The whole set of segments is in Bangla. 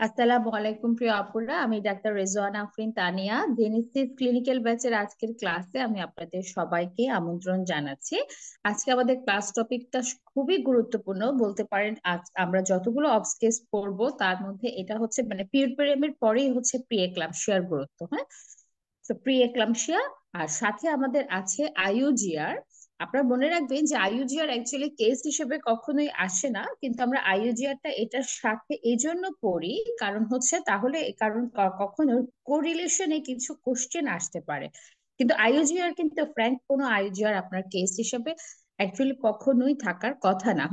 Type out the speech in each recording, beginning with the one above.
আসসালামু আলাইকুম প্রিয় আপুরা, আমি doctor Rezwana Afrin Tania. Genesis clinical ব্যাচের আজকের ক্লাসে আমি আপনাদের সবাইকে আমন্ত্রণ জানাচ্ছি। আজকে আমাদের ক্লাস টপিকটা খুবই গুরুত্বপূর্ণ বলতে পারেন। আজ আমরা যতগুলো অবস্কেস পড়বো তার মধ্যে এটা হচ্ছে মানে পিরিয়ডের পরেই হচ্ছে প্রি এক্লাম্পসিয়ার গুরুত্ব। হ্যাঁ, তো প্রি এক্লাম্পসিয়া আর সাথে আমাদের আছে আইইউজিআর। আপনারা মনে রাখবেন যে আইইউজিআর অ্যাকচুয়ালি কেস হিসেবে কখনোই আসে না, কিন্তু আমরা আইইউজিআরটা এটার সাথে এই জন্য পড়ি কারণ হচ্ছে তাহলে কারণ কখনো কোরিলেশনে কিছু কোশ্চেন আসতে পারে। কিন্তু আইইউজিআর কিন্তু ফ্র্যাঙ্ক কোনো আইইউজিআর আপনার কেস হিসেবে অ্যাকচুয়ালি কখনোই থাকার কথা না।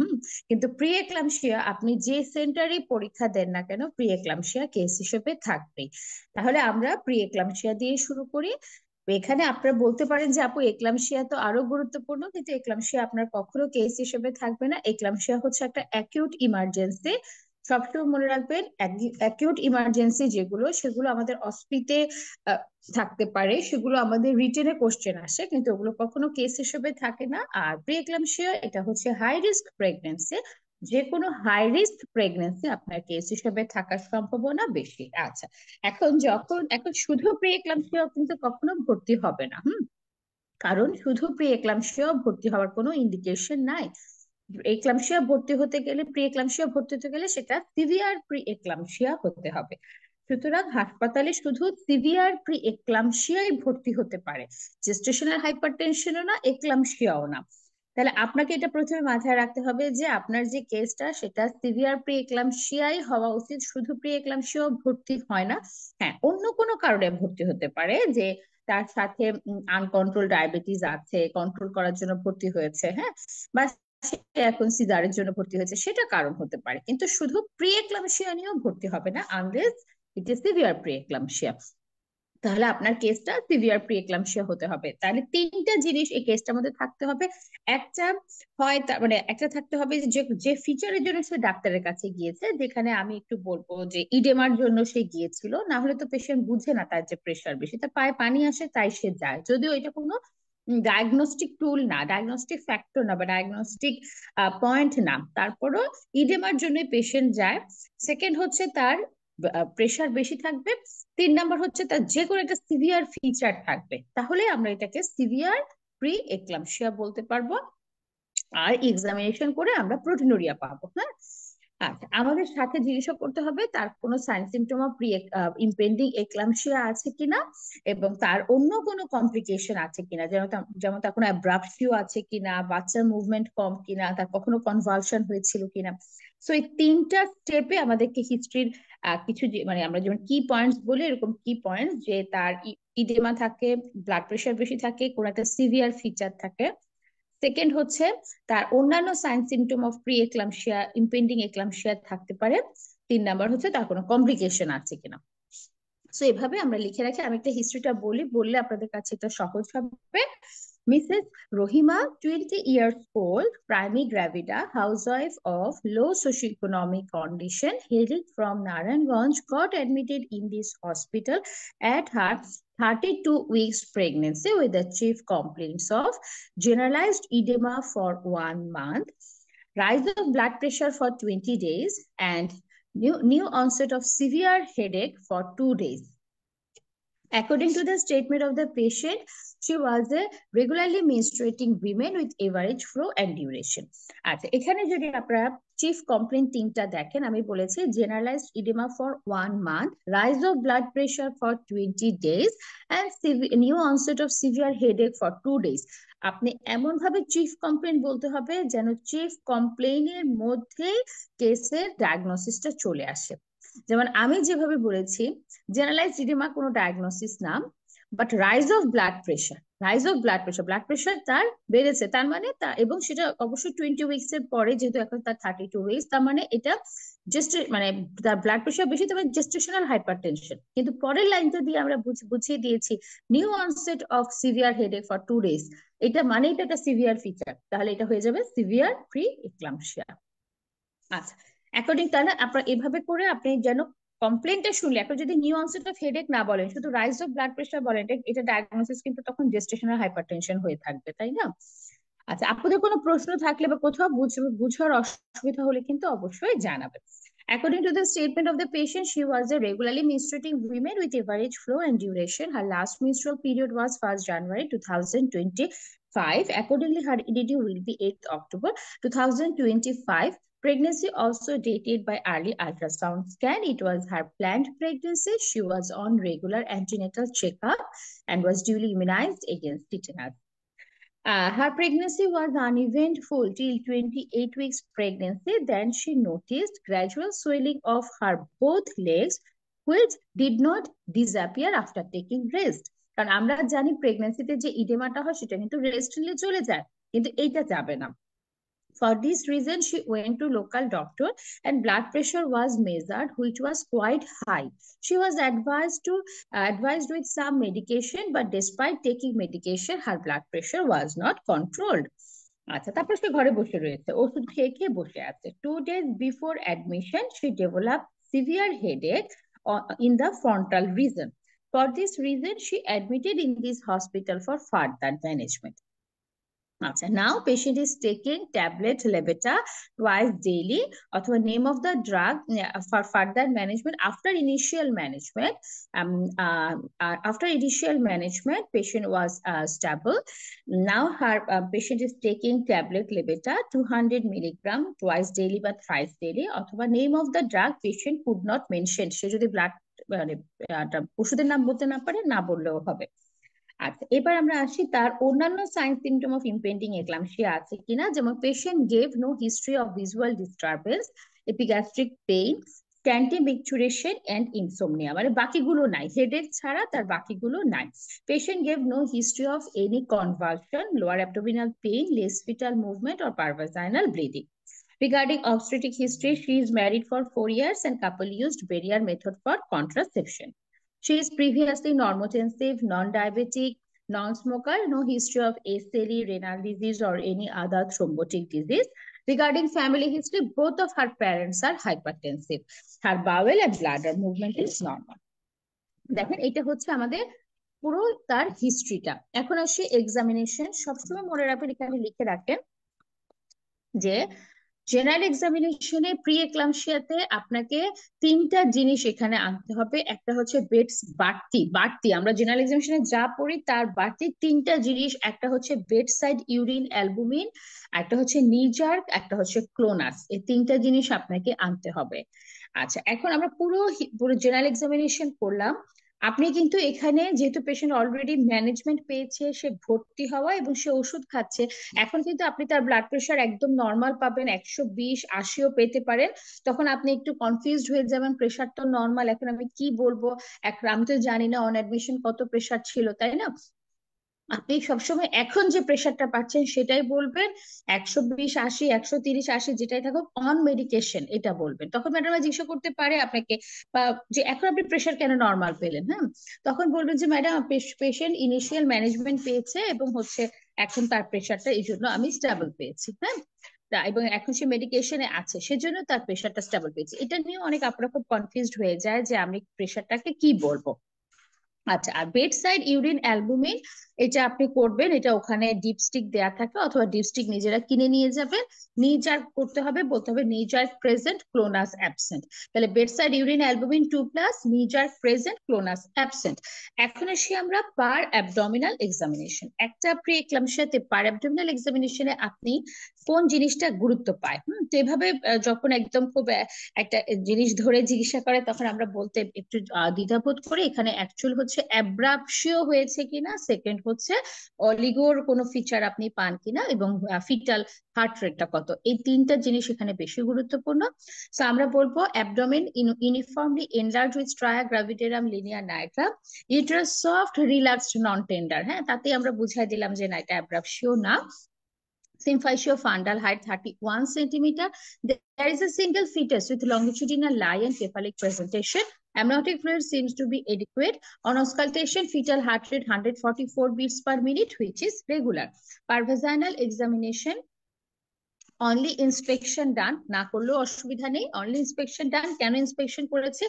কিন্তু প্রি এক্লাম্পসিয়া আপনি যে সেন্টারে পরীক্ষা দেন না কেন প্রি এক্লাম্পসিয়া কেস হিসেবে থাকবে। তাহলে আমরা প্রি এক্লাম্পসিয়া দিয়ে শুরু করি। এখানে আপনারা বলতে পারেন যে আপু এক্লাম্পসিয়া তো আরো গুরুত্বপূর্ণ, কিন্তু এক্লাম্পসিয়া আপনার কখনো কেস হিসেবে থাকবে না। এক্লাম্পসিয়া হচ্ছে একটা অ্যাকিউট ইমার্জেন্সি। সবসময় মনে রাখবেন অ্যাকিউট ইমার্জেন্সি যেগুলো সেগুলো আমাদের অস্পিতে থাকতে পারে, সেগুলো আমাদের রিটেনে কোশ্চেন আসে, কিন্তু ওগুলো কখনো কেস হিসেবে থাকে না। আর প্রি এক্লাম্পসিয়া এটা হচ্ছে হাই রিস্ক প্রেগনেন্সি। যে কোনো হাই রিস্ক প্রেগনেন্সি আপনার কেস হিসেবে থাকার সম্ভাবনা বেশি। আচ্ছা, এখন শুধু প্রি এক্লাম্পসিয়া কিন্তু কখনো ভর্তি হবে না। কারণ শুধু প্রি এক্লাম্পসিয়া ভর্তি হওয়ার কোনো ইন্ডিকেশন নাই। এক্লাম্পসিয়া ভর্তি হতে গেলে প্রি এক্লাম্পসিয়া ভর্তি হতে গেলে সেটা সিভিয়ার প্রি এক্লাম্পসিয়া হতে হবে। সুতরাং হাসপাতালে শুধু সিভিয়ার প্রি এক্লাম্পসিয়াই ভর্তি হতে পারে, জেস্টেশনাল হাইপারটেনশনও না, এক্লাম্পসিয়াও না। তাহলে আপনাকে এটা প্রথমে মাথায় রাখতে হবে যে আপনার যে কেসটা সেটা সিভিয়ার প্রি এক্লাম্পসিয়াই হওয়া উচিত, শুধু প্রি এক্লাম্পসিয়াও ভর্তি হয় না। হ্যাঁ, অন্য কোনো কারণে ভর্তি হতে পারে, যে তার সাথে আনকন্ট্রোল ডায়াবেটিস আছে, কন্ট্রোল করার জন্য ভর্তি হয়েছে, হ্যাঁ, বা সে এখন সিজারের জন্য ভর্তি হয়েছে, সেটা কারণ হতে পারে। কিন্তু শুধু প্রি এক্লাম্পসিয়া নিয়েও ভর্তি হবে না unless it is severe pre eclampsia. তাহলে আপনার কেসটা সিভিয়ার প্রি এক্লাম্পসিয়া হতে হবে। তাহলে তিনটা জিনিস এই কেসটার মধ্যে থাকতে হবে। একটা হয় মানে একটা থাকতে হবে যে যে ফিচারের জন্য সে ডাক্তারের কাছে গিয়েছে, যেখানে আমি একটু বলবো যে ইডেমার জন্য সে গিয়েছিল, না হলে তো পেশেন্ট বুঝে না তার যে প্রেশার বেশি, তার পায়ে পানি আসে তাই সে যায়, যদিও এটা কোনো ডায়াগনস্টিক টুল না, ডায়াগনস্টিক ফ্যাক্টর না, বা ডায়াগনস্টিক পয়েন্ট না, তারপরও ইডেমার জন্য পেশেন্ট যায়। সেকেন্ড হচ্ছে তার প্রেশার বেশি থাকবে। তিন নাম্বার হচ্ছে তার যে কোনো একটা সিভিয়ার ফিচার থাকবে, তাহলে আমরা এটাকে সিভিয়ার প্রি এক্লাম্পসিয়া বলতে পারবো। আর এক্সামিনেশন করে আমরা প্রোটিনুরিয়া পাবো। হ্যাঁ, আচ্ছা, আমাদের সাথে জিজ্ঞাসা করতে হবে তার কোনো sign symptom of pre impending eclampsia আছে কিনা, এবং তার অন্য কোনো কমপ্লিকেশন আছে কিনা, যেমন তার কোনো অ্যাব্রাপসিও আছে কিনা, বাচ্চার মুভমেন্ট কম কিনা, তার কখনো কনভালশন হয়েছিল কিনা। সো এই তিনটা স্টেপে আমাদেরকে হিস্ট্রির কিছু মানে আমরা যেমন কি পয়েন্টস বলি, এরকম কি পয়েন্টস যে তার ইডেমা থাকে, ব্লাড প্রেশার বেশি থাকে, কোন একটা সিভিয়ার ফিচার থাকে। সেকেন্ড হচ্ছে তার অন্যান্য sign symptom of preeclampsia, impending eclampsia থাকতে পারে। তিন নাম্বার হচ্ছে তার কোনো কমপ্লিকেশন আছে কিনা। সো এভাবে আমরা লিখে রাখি। আমি একটা হিস্ট্রিটা বললে আপনাদের কাছে এটা সহজ হবে। Mrs. Rohima, 20 years old, primigravida, housewife of low socioeconomic condition, hailing from Naranganj, got admitted in this hospital at her 32 weeks pregnancy with the chief complaints of generalized edema for 1 month, rise of blood pressure for 20 days, and new onset of severe headache for 2 days. According to the statement of the patient, she was a regularly menstruating woman with average flow and duration. আচ্ছা, এখানে যদি আপনারা চিফ কমপ্লেন তিনটা দেখেন, আমি বলেছি generalised oedema for 1 month, rise of blood pressure for 20 days, and new onset of severe headache for 2 days। আপনি এমন ভাবে চিফ কমপ্লেন বলতে হবে যেন চিফ কমপ্লেনের মধ্যে কেসের ডায়াগনোসিসটা চলে আসে। যেমন আমি যেভাবে বলেছি, জেনারেলাইজড ইডিমা কোনো ডায়াগনোসিস না, বাট ব্লাড প্রেশার তার বেড়েছে, তার মানে তা, এবং সেটা অবশ্যই 20 উইকস এর পরে, যেহেতু এখন তার 32 উইকস, তার মানে এটা জাস্ট মানে তার ব্লাড প্রেশার বেশি, তবে জেস্টেশনাল হাইপারটেনশন। কিন্তু পরের লাইনটা দিয়ে আমরা বুঝিয়ে দিয়েছি new onset of severe headache for 2 days, এটা মানে এটা একটা সিভিয়ার ফিচার, তাহলে এটা হয়ে যাবে সিভিয়ার প্রি এক্লাম্পসিয়া। আচ্ছা, অ্যাকর্ডিং, তাহলে আপনার এভাবে করে আপনি যেন কমপ্লেনটা শুনলে, এখন যদি নিউ অনসেট অফ হেডেক না বলেন, শুধু রাইজ অফ ব্লাড প্রেশার বলেন, এটা ডায়াগনোসিস কিন্তু তখন জেস্টেশনাল হাইপারটেনশন হয়ে থাকবে, তাই না? আচ্ছা, আপনাদের কোনো প্রশ্ন থাকলে বা কোথাও বুঝার অসুবিধা হলে কিন্তু অবশ্যই জানাবেন। According to the statement of the patient, she was a regularly menstruating woman with average flow and duration. Her last menstrual period was 1st January 2025. Accordingly, her EDD will be 8th October 2025. Pregnancy also dated by early ultrasound scan. It was her planned pregnancy. She was on regular antenatal checkup and was duly immunized against tetanus. Her pregnancy was uneventful till 28 weeks pregnancy. Then she noticed gradual swelling of her both legs, which did not disappear after taking rest. কারণ আমরা জানি প্রেগন্যান্সিতে যে ইডেমাটা হয় সেটা কিন্তু রেস্ট নিলে চলে যায়, কিন্তু এইটা যাবে না। For this reason, she went to local doctor and blood pressure was measured, which was quite high. She was advised with some medication, but despite taking medication, her blood pressure was not controlled. আচ্ছা, তারপর সে ঘরে বসে রয়েছে, ওষুধ খেয়ে খেয়ে বসে আছে। 2 days before admission, she developed severe headache in the frontal region. For this reason, she admitted in this hospital for further management. Now patient is taking tablet Levita twice daily, or name of the drug for further management. After initial management, patient was stable. Now her patient is taking tablet Levita 200 milligram twice daily but thrice daily, or name of the drug patient could not mention. সে যদি ব্লাড ওষুধের নাম বলতে না পারে, না বললেও হবে। আচ্ছা, এবার আমরা আসি তার অন্যান্য sign symptom of impending eclampsia আছে কিনা। যেমন patient gave no history of visual disturbance, epigastric pain, scanty micturition and insomnia, মানে বাকিগুলো নাই, হেডেক ছাড়া তার বাকিগুলো নাই। Patient gave no history of any convulsion, lower abdominal pain, less foetal movement or per vaginal bleeding. Regarding obstetric history, she is married for 4 years and couple used barrier method for contraception. She is previously normotensive, non-diabetic, non-smoker, no history of SLE, renal disease, or any other thrombotic disease. Regarding family history, both of her parents are hypertensive. Her bowel and bladder movement is normal. দেখেন, এটা হচ্ছে আমাদের পুরো তার হিস্ট্রিটা। এখন আসি এক্সামিনেশন। সবসময় মনে রাখবেন, এখানে লিখে রাখেন যে জেনারেল এক্সামিনেশনে প্রি এক্লাম্পসিয়াতে আপনাকে 3টা জিনিস এখানে আনতে হবে। একটা হচ্ছে বেডস বাড়তি আমরা জেনারেল এক্সামিনেশনে যা পড়ি তার বাড়তি 3টা জিনিস। একটা হচ্ছে বেড সাইড ইউরিন অ্যালবুমিন, একটা হচ্ছে নি জার্ক, একটা হচ্ছে ক্লোনাস। এই 3টা জিনিস আপনাকে আনতে হবে। আচ্ছা, এখন আমরা পুরো জেনারেল এক্সামিনেশন করলাম। আপনি কিন্তু এখানে যেহেতু পেশেন্ট অলরেডি ম্যানেজমেন্ট পেয়েছে, সে ভর্তি হওয়া এবং সে ওষুধ খাচ্ছে, এখন কিন্তু আপনি তার ব্লাড প্রেশার একদম নর্মাল পাবেন, 120-80ও পেতে পারেন। তখন আপনি একটু কনফিউজড হয়ে যাবেন, প্রেশার তো নর্মাল, এখন আমি কি বলবো, এখন আমি তো জানি না অন অ্যাডমিশন কত প্রেশার ছিল, তাই না? আপনি সবসময় এখন যে প্রেশারটা পাচ্ছেন সেটাই বলবেন, 120-80, 130-80 যেটাই থাকুক, অন মেডিকেশন এটা বলবেন। তখন ম্যাডাম জিজ্ঞাসা করতে পারে আপনাকে যে এখন আপনি প্রেশার কেন নর্মাল পেলেন, হ্যাঁ, তখন বলবেন যে ম্যাডাম পেশেন্ট ইনিশিয়াল ম্যানেজমেন্ট পেয়েছে এবং হচ্ছে এখন তার প্রেশারটা এই জন্য আমি স্টেবল পেয়েছি, হ্যাঁ, এবং এখন সে মেডিকেশনে আছে সেজন্য তার প্রেশারটা স্টেবল পেয়েছে। এটা নিয়ে অনেক আপনারা খুব কনফিউজড হয়ে যায় যে আমি প্রেশারটাকে কি বলবো। আচ্ছা, আর বেড সাইড ইউরিন অ্যালবুমিন এটা আপনি করবেন, এটা ওখানে ডিপস্টিক দেয়া থাকে, অথবা ডিপস্টিক নিজেরা কিনে নিয়ে যাবেন। নি জার্ক করতে হবে, বলতে হবে নি জার্ক প্রেজেন্ট, ক্লোনাস অ্যাবসেন্ট। তাহলে বেড সাইড ইউরিন অ্যালবুমিন 2+, নি জার্ক প্রেজেন্ট, ক্লোনাস অ্যাবসেন্ট। এখন আসি আমরা পার অ্যাবডোমিনাল এক্সামিনেশন। একটা প্রি এক্লাম্পসিয়াতে পার অ্যাবডোমিনাল এক্সামিনেশনে আপনি কোন জিনিসটা গুরুত্ব পায়, তো এভাবে যখন একদম খুব একটা জিনিস ধরে জিজ্ঞাসা করে তখন আমরা বলতে একটু দ্বিধাবোধ করি। এখানে অ্যাকচুয়াল হচ্ছে অ্যাব্রাপসিও হয়েছে কিনা, সেকেন্ড হচ্ছে অলিগোর কোনো ফিচার আপনি পান কিনা, এবং ফিটাল হার্ট রেটটা কত, এই 3টা জিনিস এখানে বেশি গুরুত্বপূর্ণ। সো আমরা বলবো abdomen uniformly enlarge with striae gravidarum linear diagram, uterus soft relaxed non tender, হ্যাঁ, তাতে আমরা বুঝাই দিলাম যে না, এটা অ্যাব্রাপসিও না। Symphysis fundal height 31 centimeter. There is a single fetus with longitudinal lie and cephalic presentation. Amniotic fluid seems to be adequate. On auscultation, fetal heart rate 144 beats per minute, which is regular. Parvaginal examination. Only inspection done, না করলেও অসুবিধা নেই, অনলি ইন্সপেকশন ডান। কেন ইন্সপেকশন করেছে?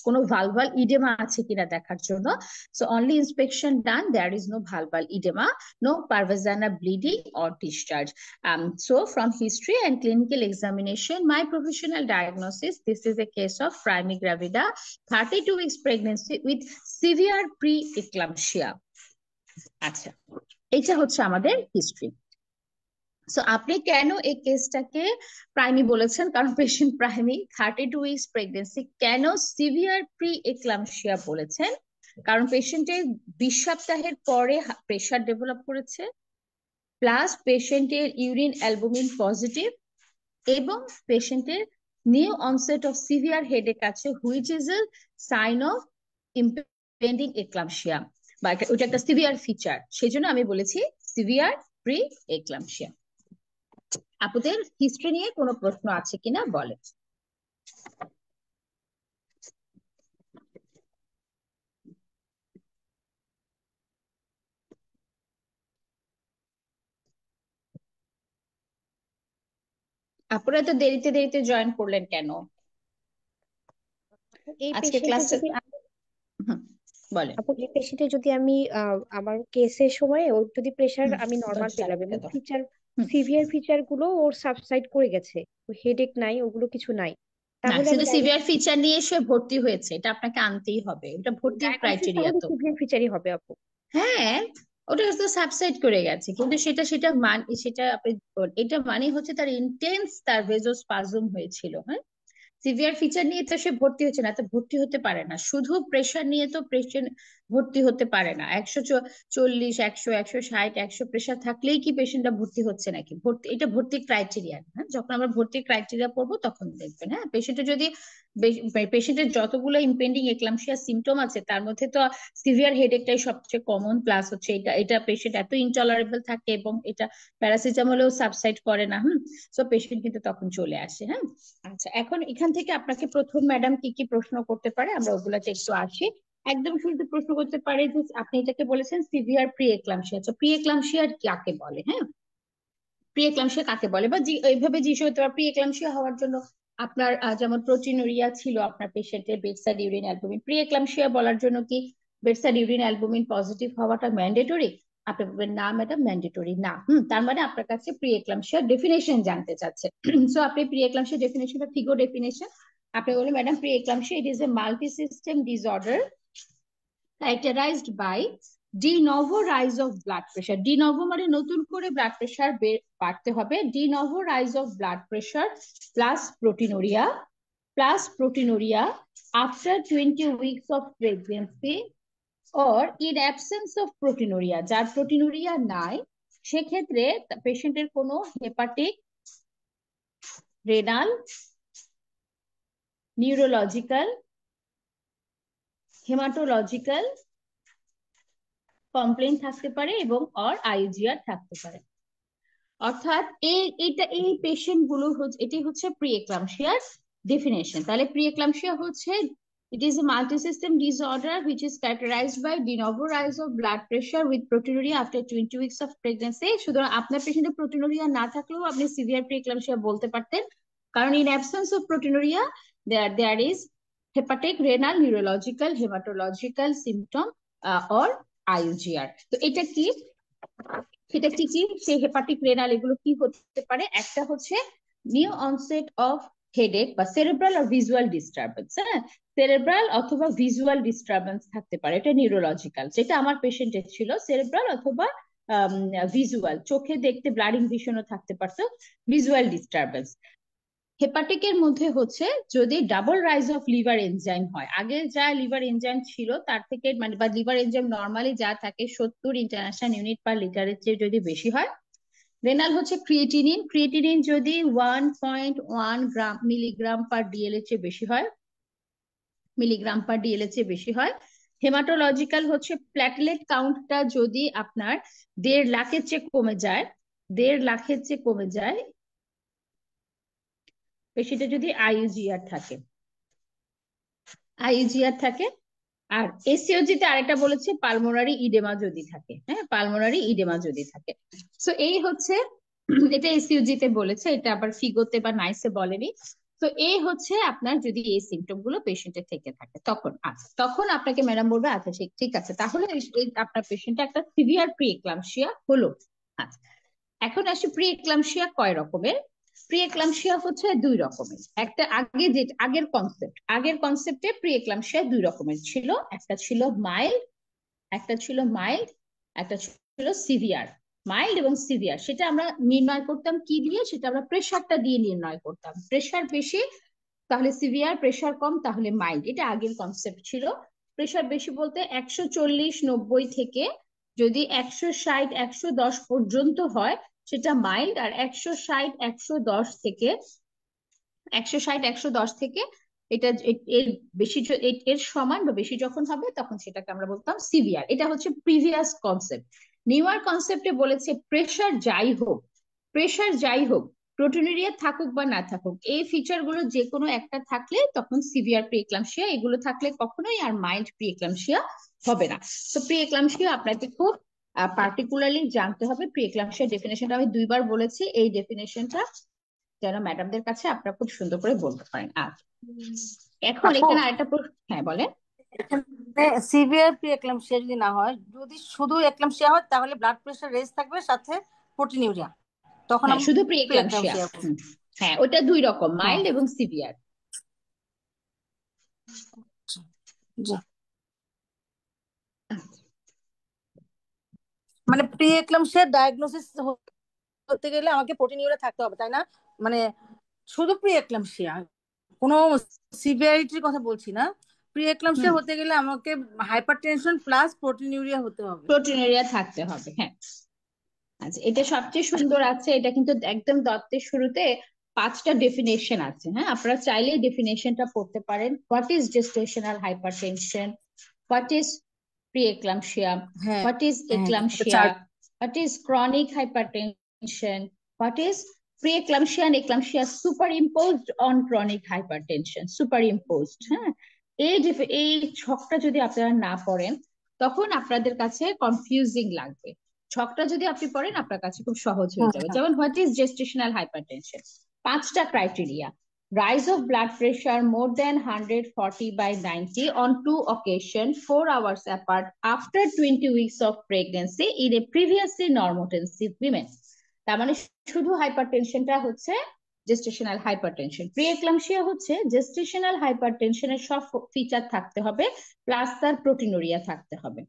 কোনো ভালভাল ইডেমা আছে কিনা দেখার জন্য। So only inspection done, there is no vulval oedema, no per vaginal bleeding or discharge. So from history and clinical examination, my professional diagnosis, this is a case of primary gravida, 32 weeks pregnancy with severe pre-eclampsia. আচ্ছা, এটা হচ্ছে আমাদের হিস্ট্রি। সো আপনি কেন এই কেসটাকে প্রাইমি বলেছেন? কারণ পেশেন্ট প্রাইমি, 32 উইকস প্রেগনেন্সি। কেন সিভিয়ার প্রি এক্লাম্পসিয়া বলেছেন? কারণ পেশেন্টের 20 সপ্তাহের পরে প্রেশার ডেভেলপ করেছে, প্লাস পেশেন্টের ইউরিন অ্যালবুমিন পজিটিভ, এবং পেশেন্টের new onset of severe headache আছে, which is a sign of impending eclampsia, বা ওটা একটা সিভিয়ার ফিচার। সেই জন্য আমি বলেছি সিভিয়ার প্রি এক্লাম্পসিয়া। আপনাদের হিস্ট্রি নিয়ে কোনো প্রশ্ন আছে কিনা বলেন। আপনারা তো দেরিতে দেরিতে জয়েন করলেন কেন এই আজকে পেশেন্টে ক্লাসে? যদি বলেন। আপু, এই পেশেন্টে যদি আমি আমার কেসের সময় ওর যদি প্রেশার আমি নর্মাল পেলাম দরজাটা এবং দাও। ফিচার হুম। সিভিয়ার ফিচার গুলো ওর সাবসাইড করে গেছে, হেডেক নাই, ওগুলো কিছু নাই, না, তাহলে আমি শুধু সিভিয়ার ফিচার নিয়ে সে ভর্তি হয়েছে, এটা আপনাকে আনতেই হবে, এটা ভর্তির ডায়াগনোসিস ক্রাইটেরিয়া তাহলে তো। সিভিয়ার ফিচারই হবে আপু। হ্যাঁ, ওটা তো সাবসাইড করে গেছে, কিন্তু সেটা সেটা মান সেটা আপনি, এটা মানে হচ্ছে তার ইন্টেন্স, তার ভেজোস্পাজম হয়েছিল। হ্যাঁ, সিভিয়ার ফিচার নিয়ে তো সে ভর্তি হচ্ছে না, তো ভর্তি হতে পারে না। শুধু প্রেশার নিয়ে তো পেশেন্ট ভর্তি হতে পারে না। 140, 100, 160, 100 প্রেশার থাকলেই কি পেশেন্টটা ভর্তি হচ্ছে নাকি? ভর্তি, এটা ভর্তি ক্রাইটেরিয়া। হ্যাঁ, যখন আমরা ভর্তি ক্রাইটেরিয়া পড়বো তখন দেখবেন। হ্যাঁ, পেশেন্টের যদি পেশেন্টের যতগুলো ইম্পেন্ডিং এক্লাম্পসিয়া সিমটম আছে তার মধ্যে তো সিভিয়ার হেডেকটাই সবচেয়ে কমন, প্লাস হচ্ছে এটা এটা পেশেন্ট এত ইনটলারেবল থাকে এবং এটা প্যারাসিটামলেও সাবসাইড করে না। সো পেশেন্ট কিন্তু তখন চলে আসে। হ্যাঁ, আচ্ছা, এখন এখান থেকে আপনাকে প্রথম ম্যাডাম কি কি প্রশ্ন করতে পারে আমরা ওগুলাতে একটু আসি। একদম শুরুতে প্রশ্ন করতে পারে যে আপনি এটাকে বলেছেন সিভিয়ার প্রি এক্লাম্পসিয়া। আচ্ছা, প্রি এক্লাম্পসিয়া কাকে বলে? হ্যাঁ, প্রি এক্লাম্পসিয়া কাকে বলে, বা এইভাবে জিজ্ঞেস হতে পারে প্রি এক্লাম্পসিয়া হওয়ার জন্য আপনার যেমন প্রোটিনুরিয়া ছিল আপনার পেশেন্টের, bedside urine albumin, pre eclampsia বলার জন্য কি বেডসাইড ইউরিন অ্যালবুমিন পজিটিভ হওয়াটা ম্যান্ডেটরি? আপনি বলবেন না ম্যাডাম, ম্যান্ডেটরি না। তার মানে আপনার কাছে প্রি এক্লাম্পসিয়ার ডেফিনেশন জানতে চাচ্ছে। সো আপনি প্রি এক্লাম্পসিয়ার ডেফিনেশনটা, ফিগো ডেফিনেশন আপনি বললেন madam pre eclampsia it is A multi system disorder characterized by de novo rise of blood pressure. De novo মানে নতুন করে ব্লাড প্রেশার বাড়তে হবে। de novo rise of blood pressure plus proteinuria after 20 weeks of pregnancy or in absence of proteinuria, যার proteinuria নাই সেক্ষেত্রে পেশেন্টের কোনো hepatic, renal, neurological, haematological complain থাকতে পারে এবং অর আইজিআর থাকতে পারে। অর্থাৎ এই পেশেন্ট গুলো হচ্ছে, এটি হচ্ছে প্রি এক্লাম্পসিয়ার ডেফিনেশন। তাহলে প্রি এক্লাম্পসিয়া হচ্ছে it is a multi-system disorder which is characterized by de novo rise of blood pressure with proteinuria after 20 weeks of pregnancy. সুতরাং আপনার পেশেন্টের proteinuria না থাকলেও আপনি সিভিয়ার প্রি এক্লাম্পসিয়া বলতে পারতেন, কারণ in absence of proteinuria there is hepatic, renal, neurological, hematological symptom or IUGR. তো এটা কি, সেটা কি কি সেই হেপাটিক, রেনাল এগুলো কি হতে পারে? একটা হচ্ছে নিউ অনসেট অফ হেডেক বা সেরেব্রাল আর ভিজুয়াল ডিস্টারবেন্স। হ্যাঁ, সেরেব্রাল অথবা ভিজুয়াল ডিস্টারবেন্স থাকতে পারে, এটা নিউরোলজিক্যাল। যেটা আমার পেশেন্টের ছিল সেরেব্রাল অথবা ভিজুয়াল, চোখে দেখতে ব্লাডিং ভিশনও থাকতে পারতো, ভিজুয়াল ডিস্টারবেন্স। হেপাটিকের মধ্যে হচ্ছে যদি double rise of liver enzyme হয়, আগে যা লিভার এনজাইম ছিল তার থেকে, মানে বা লিভার এনজাইম নর্মালি যা থাকে 70 ইন্টারন্যাশনাল ইউনিট পার লিটারের চেয়ে যদি বেশি হয়। রেনাল হচ্ছে ক্রিয়েটিনিন, ক্রিয়েটিনিন যদি 1.1 গ্রাম মিলিগ্রাম পার ডিএল এর চেয়ে বেশি হয়, মিলিগ্রাম পার ডিএল এর চেয়ে বেশি হয়। হেমাটোলজিক্যাল হচ্ছে প্ল্যাটলেট কাউন্টটা যদি আপনার 1.5 লাখের চেয়ে কমে যায়, 1.5 লাখের চেয়ে কমে যায়, সেটা যদি আইইউজিআর থাকে, আইইউজিআর থাকে। আর এসিওজি তে আরেকটা বলেছে পালমোনারি ইডেমা যদি থাকে। হ্যাঁ, পালমোনারি ইডেমা যদি থাকে। সো এই হচ্ছে এটা এসইউজি তে বলেছে, এটা আবার ফিগোতে বা নাইসে বলেনি। তো এই হচ্ছে আপনার যদি এই সিমটম গুলো পেশেন্টের থেকে থাকে, তখন আচ্ছা তখন আপনাকে ম্যাডাম বলবে আচ্ছা ঠিক ঠিক আছে, তাহলে আপনার পেশেন্টের একটা সিভিয়ার প্রি এক্লাম্পসিয়া হলো। আচ্ছা, এখন আসি প্রি এক্লাম্পসিয়া কয় রকমের। প্রি এক্লাম্পসিয়া হচ্ছে দুই রকমের। একটা আগে যে আগের কনসেপ্টে প্রি এক্লাম্পসিয়া দুই রকমের ছিল, একটা ছিল মাইল্ড, একটা ছিল মাইল্ড, একটা ছিল সিভিয়ার। মাইল্ড এবং সিভিয়ার সেটা আমরা নির্ণয় করতাম কি দিয়ে, সেটা আমরা প্রেশারটা দিয়ে নির্ণয় করতাম। প্রেশার বেশি তাহলে সিভিয়ার, প্রেশার কম তাহলে মাইল্ড, এটা আগের কনসেপ্ট ছিল। প্রেশার বেশি বলতে 140/90 থেকে যদি 160/110 পর্যন্ত হয় সেটা মাইল্ড, আর 160/110 থেকে এটা এর বেশি এর সমান বা বেশি যখন হবে তখন সেটাকে আমরা বলতাম সিভিয়ার। এটা হচ্ছে প্রিভিয়াস কনসেপ্ট। নিউয়ার কনসেপ্টে বলেছে প্রেশার যাই হোক, প্রোটিনুরিয়া থাকুক বা না থাকুক, এই ফিচার গুলো যে কোনো একটা থাকলে তখন সিভিয়ার প্রি এক্লাম্পসিয়া, এগুলো থাকলে কখনোই আর মাইল্ড প্রি এক্লাম্পসিয়া হবে না। তো প্রি এক্লাম্পসিয়া আপনাকে খুব পার্টিকুলারলি জানতে হবে। প্রি এক্লাম্পসিয়া ডেফিনেশনটা আমি দুইবার বলেছি, এই ডেফিনেশনটা যেন ম্যাডামদের কাছে আপনারা খুব সুন্দর করে বলতে পারেন। আচ্ছা, এখন আপু, এখানে আরেকটা প্রশ্ন, হ্যাঁ বলেন। এখানে সিভিয়ার প্রি এক্লাম্পসিয়া যদি না হয়, যদি শুধু এক্লাম্পসিয়া হয় তাহলে ব্লাড প্রেশার রেজ থাকবে সাথে প্রোটিনিউরিয়া, তখন হ্যাঁ আমরা শুধু প্রি প্রি এক্লাম্পসিয়া। এক্লাম্পসিয়া করব। হ্যাঁ ওটা দুই রকম, হ্যাঁ, মাইল্ড এবং সিভিয়ার। জি। মানে প্রি এক্লাম্পসিয়া ডায়াগনোসিস হতে গেলে আমাকে প্রোটিনিউরিয়া থাকতে হবে, তাই না? মানে শুধু প্রি এক্লাম্পসিয়া, কোনো সিভিয়ারিটির কথা বলছি না। প্রি হুম, এক্লাম্পসিয়া হতে গেলে আমাকে হাইপারটেনশন প্লাস প্রোটিনিউরিয়া হতে হবে। প্রোটিনুরিয়া থাকতে হবে, হ্যাঁ। আচ্ছা, এটা সবচেয়ে সুন্দর আছে, এটা কিন্তু একদম দত্তের শুরুতে 5টা ডেফিনেশন আছে। হ্যাঁ, আপনারা চাইলেই ডেফিনেশনটা পড়তে পারেন। What is gestational hypertension, what is preeclampsia, হ্যাঁ, what is হ্যাঁ, এটা eclampsia, চার। what is chronic hypertension, what is preeclampsia and eclampsia superimposed on chronic hypertension, superimposed। হ্যাঁ, এই ছকটা যদি আপনারা না পড়েন তখন আপনাদের কাছে কনফিউজিং লাগবে। ছকটা যদি আপনি পড়েন আপনার কাছে খুব সহজ হয়ে হুম, যাবে। হুম। যেমন হোয়াট ইজ জেস্টেশনাল হাইপারটেনশন, 5টা criteria: rise of blood pressure more than 140/90 on 2 occasions 4 hours apart after 20 weeks of pregnancy in a previously normotensive women। তার মানে শুধু হাইপারটেনশনটা হচ্ছে জেস্টেশনাল হাইপারটেনশন। প্রি এক্লাম্পসিয়া হচ্ছে জেস্টেশনাল হাইপারটেনশনের সব ফিচার থাকতে হবে প্লাস তার প্রোটিনুরিয়া থাকতে হবে।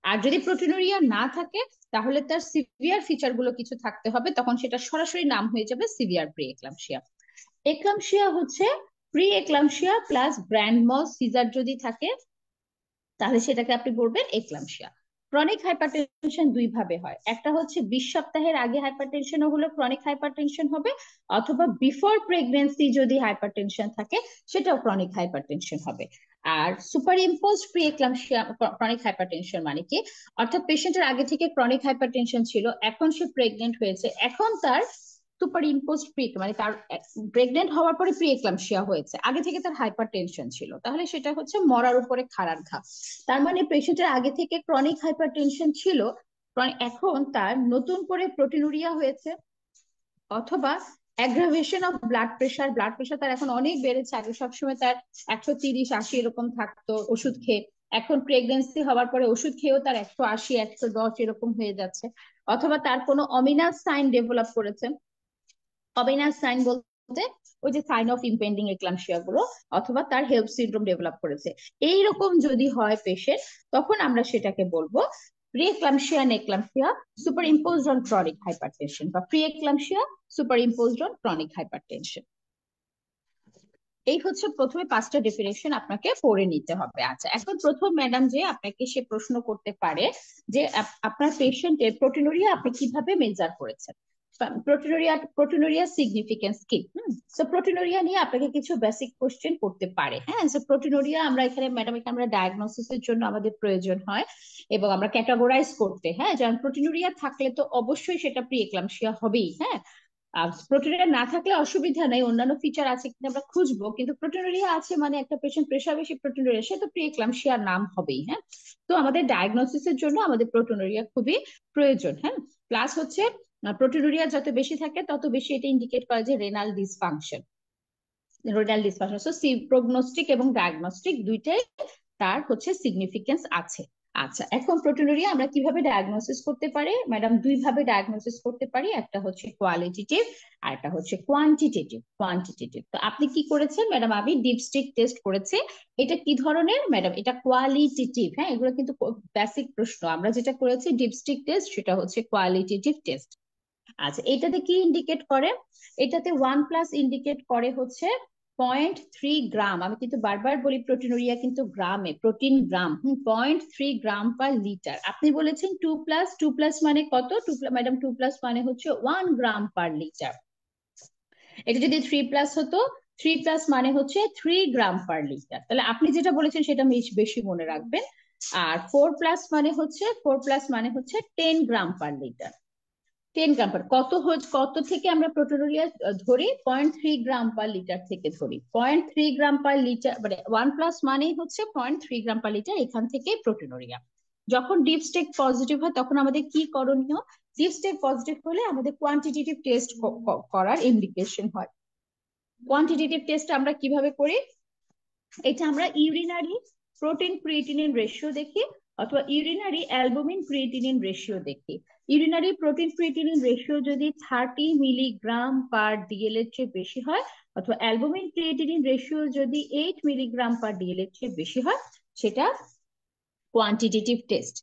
আর যদি প্রোটিনুরিয়া না থাকে তাহলে তার সিভিয়ার ফিচার গুলো কিছু থাকতে হবে, তখন সেটা সরাসরি নাম হয়ে যাবে সিভিয়ার প্রি এক্লাম্পসিয়া। এক্লাম্পসিয়া হচ্ছে প্রি এক্লাম্পসিয়া প্লাস গ্র্যান্ড মল সিজার যদি থাকে তাহলে সেটাকে আপনি বলবেন এক্লাম্পসিয়া। ক্রনিক হাইপারটেনশন দুই ভাবে হয়, একটা হচ্ছে 20 সপ্তাহের আগে হাইপারটেনশন হলে ক্রনিক হাইপারটেনশন হবে, অথবা বিফোর প্রেগনেন্সি যদি হাইপারটেনশন থাকে সেটাও ক্রনিক হাইপারটেনশন হবে। আর superimpose pre eclampsia chronic hypertension মানে কি, অর্থাৎ পেশেন্টের আগে থেকে ক্রনিক হাইপারটেনশন ছিল, এখন সে প্রেগনেন্ট হয়েছে, এখন তার সুপার ইম্পোজ প্রি মানে তার প্রেগনেন্ট হওয়ার পরে প্রি এক্লাম্পসিয়া হয়েছে, আগে থেকে তার হাইপার টেনশন ছিল, তাহলে সেটা হচ্ছে মরার উপরে খাড়ার ঘা। তার মানে পেশেন্টের আগে থেকে ক্রনিক হাইপার টেনশন ছিল, এখন তার নতুন করে প্রোটিনুরিয়া হয়েছে, অথবা অ্যাগ্রাভেশন অফ ব্লাড প্রেশার তার এখন অনেক বেড়েছে, আগে সবসময় তার 130/80 এরকম থাকতো ওষুধ খেয়ে, এখন প্রেগনেন্সি হওয়ার পরে ওষুধ খেয়েও তার 180/110 এরকম হয়ে যাচ্ছে, অথবা তার কোনো অমিনাস সাইন ডেভেলপ করেছে। অবেনাস সাইন বলতে ওই যে সাইন অফ ইম্পেন্ডিং এক্লাম্পসিয়া গুলো, অথবা তার হেল্প সিনড্রোম ডেভেলপ করেছে, এইরকম যদি হয় পেশেন্ট তখন আমরা সেটাকে বলবো preeclampsia and eclampsia superimposed on chronic hypertension, বা preeclampsia superimposed on chronic hypertension. এই হচ্ছে প্রথমে 5টা ডেফিনেশন আপনাকে পড়ে নিতে হবে। আচ্ছা, এখন প্রথম ম্যাডাম যে আপনাকে সে প্রশ্ন করতে পারে যে আপনার পেশেন্টের প্রোটিনুরিয়া আপনি কিভাবে মেজার করেছেন, প্রোটিনুরিয়া সিগনিফিকেন্স কি। তো প্রোটিনুরিয়া নিয়ে আপনাকে কিছু বেসিক কোশ্চেন করতে পারে। হ্যাঁ, যে প্রোটিনুরিয়া আমরা এখানে ম্যাডাম এখানে আমরা ডায়াগনোসিসের জন্য আমাদের প্রয়োজন হয় এবং আমরা ক্যাটাগরাইজ করতে, হ্যাঁ, যেমন প্রোটিনুরিয়া থাকলে তো অবশ্যই সেটা প্রি এক্লাম্পসিয়া হবেই। হ্যাঁ, প্রোটিনুরিয়া না থাকলে অসুবিধা নেই, অন্যান্য ফিচার আছে কিনা আমরা খুঁজবো, কিন্তু প্রোটিনুরিয়া আছে মানে একটা পেশেন্ট প্রেশার বেশি প্রোটিনুরিয়া, সে তো প্রি এক্লাম্পসিয়ার নাম হবেই। হ্যাঁ, তো আমাদের ডায়াগনোসিসের জন্য আমাদের প্রোটিনুরিয়া খুবই প্রয়োজন। হ্যাঁ, প্লাস হচ্ছে প্রোটিনুরিয়া যত বেশি থাকে তত বেশি এটা ইন্ডিকেট করে যে রেনাল ডিসফাংশন। সো প্রগনোস্টিক এবং ডায়াগনস্টিক দুইটাই তার হচ্ছে সিগনিফিকেন্স আছে। আচ্ছা, এখন প্রোটিনুরিয়া আমরা কিভাবে ডায়াগনোসিস করতে পারি? ম্যাডাম দুই ভাবে ডায়াগনোসিস করতে পারি, একটা হচ্ছে কোয়ালিটেটিভ আর একটা হচ্ছে কোয়ান্টিটেটিভ। তো আপনি কি করেছেন ম্যাডাম? আমি ডিপস্টিক টেস্ট করেছি। এটা কি ধরনের ম্যাডাম? এটা কোয়ালিটেটিভ। হ্যাঁ, এগুলো কিন্তু বেসিক প্রশ্ন। আমরা যেটা করেছি ডিপস্টিক টেস্ট, সেটা হচ্ছে কোয়ালিটেটিভ টেস্ট। আচ্ছা, এটাতে কি ইন্ডিকেট করে? এটাতে 1+ ইন্ডিকেট করে হচ্ছে 0.3 গ্রাম। আমি কিন্তু বারবার বলি প্রোটিনুরিয়া কিন্তু গ্রামে, প্রোটিন গ্রাম। 0.3 গ্রাম পার লিটার। আপনি বলেছেন 2+, 2+ মানে কত? ম্যাডাম 2+ মানে হচ্ছে 1 গ্রাম পার লিটার। এটা যদি 3+ হতো, 3+ মানে হচ্ছে 3 গ্রাম পার লিটার। তাহলে আপনি যেটা বলেছেন সেটা বেশি মনে রাখবেন। আর 4+ মানে হচ্ছে 10 গ্রাম পার লিটার। 10 গ্রাম পার কত থেকে আমরা প্রোটিনুরিয়া ধরি? 0.3 গ্রাম পার লিটার থেকে ধরি। 0.3 গ্রাম পার লিটার মানে 1+ মানেই হচ্ছে 0.3 গ্রাম পার লিটার, এখান থেকে প্রোটিনুরিয়া। যখন ডিপস্টেক পজিটিভ হয় তখন আমাদের কি করণীয়? ডিপস্টেক পজিটিভ হলে আমাদের কোয়ান্টিটেটিভ টেস্ট করার ইন্ডিকেশন হয়। কোয়ান্টিটেটিভ টেস্ট আমরা কিভাবে করি? এটা আমরা ইউরিনারি প্রোটিন ক্রিয়েটিনিন রেশিও দেখি, অথবা ইউরিনারি অ্যালবুমিন ক্রিয়েটিনিন রেশিও দেখি। ইউরিনারি প্রোটিন ক্রিয়েটিনিন রেশিও যদি 30 মিলিগ্রাম পার ডিএল এর চেয়ে বেশি হয়, অথবা অ্যালবুমিন ক্রিয়েটিনিন রেশিও যদি 8 মিলিগ্রাম পার ডিএল এর চেয়ে বেশি হয়, সেটা কোয়ান্টিটেটিভ টেস্ট।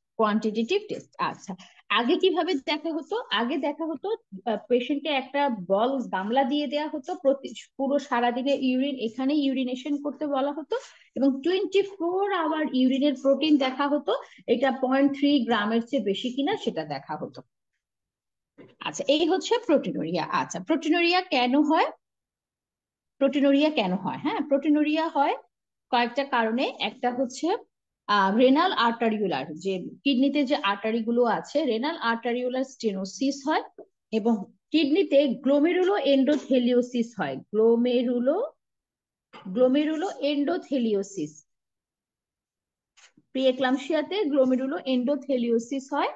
আচ্ছা, আগে কিভাবে দেখা হতো? আগে দেখা হতো পেশেন্টকে একটা বল গামলা দিয়ে দেওয়া হতো, পুরো সারাদিনে ইউরিন এখানে ইউরিনেশন করতে বলা হতো, এবং 24 আওয়ার ইউরিনের প্রোটিন দেখা হতো, এটা 0.3 গ্রামের চেয়ে বেশি কিনা সেটা দেখা হতো। আচ্ছা, এই হচ্ছে প্রোটিনুরিয়া। আচ্ছা, প্রোটিনুরিয়া কেন হয়? হ্যাঁ, প্রোটিনুরিয়া হয় কয়েকটা কারণে। একটা হচ্ছে রেনাল আর্টারিউলার, যে কিডনিতে যে আর্টারি গুলো আছে, রেনাল আর্টারিউলার স্টেনোসিস হয়, এবং কিডনিতে গ্লোমেরুলো এন্ডোথেলিওসিস হয়। গ্লোমেরুলো এন্ডোথেলিওসিস, প্রিএক্লাম্পসিয়াতে গ্লোমেরুলো এন্ডোথেলিওসিস হয়,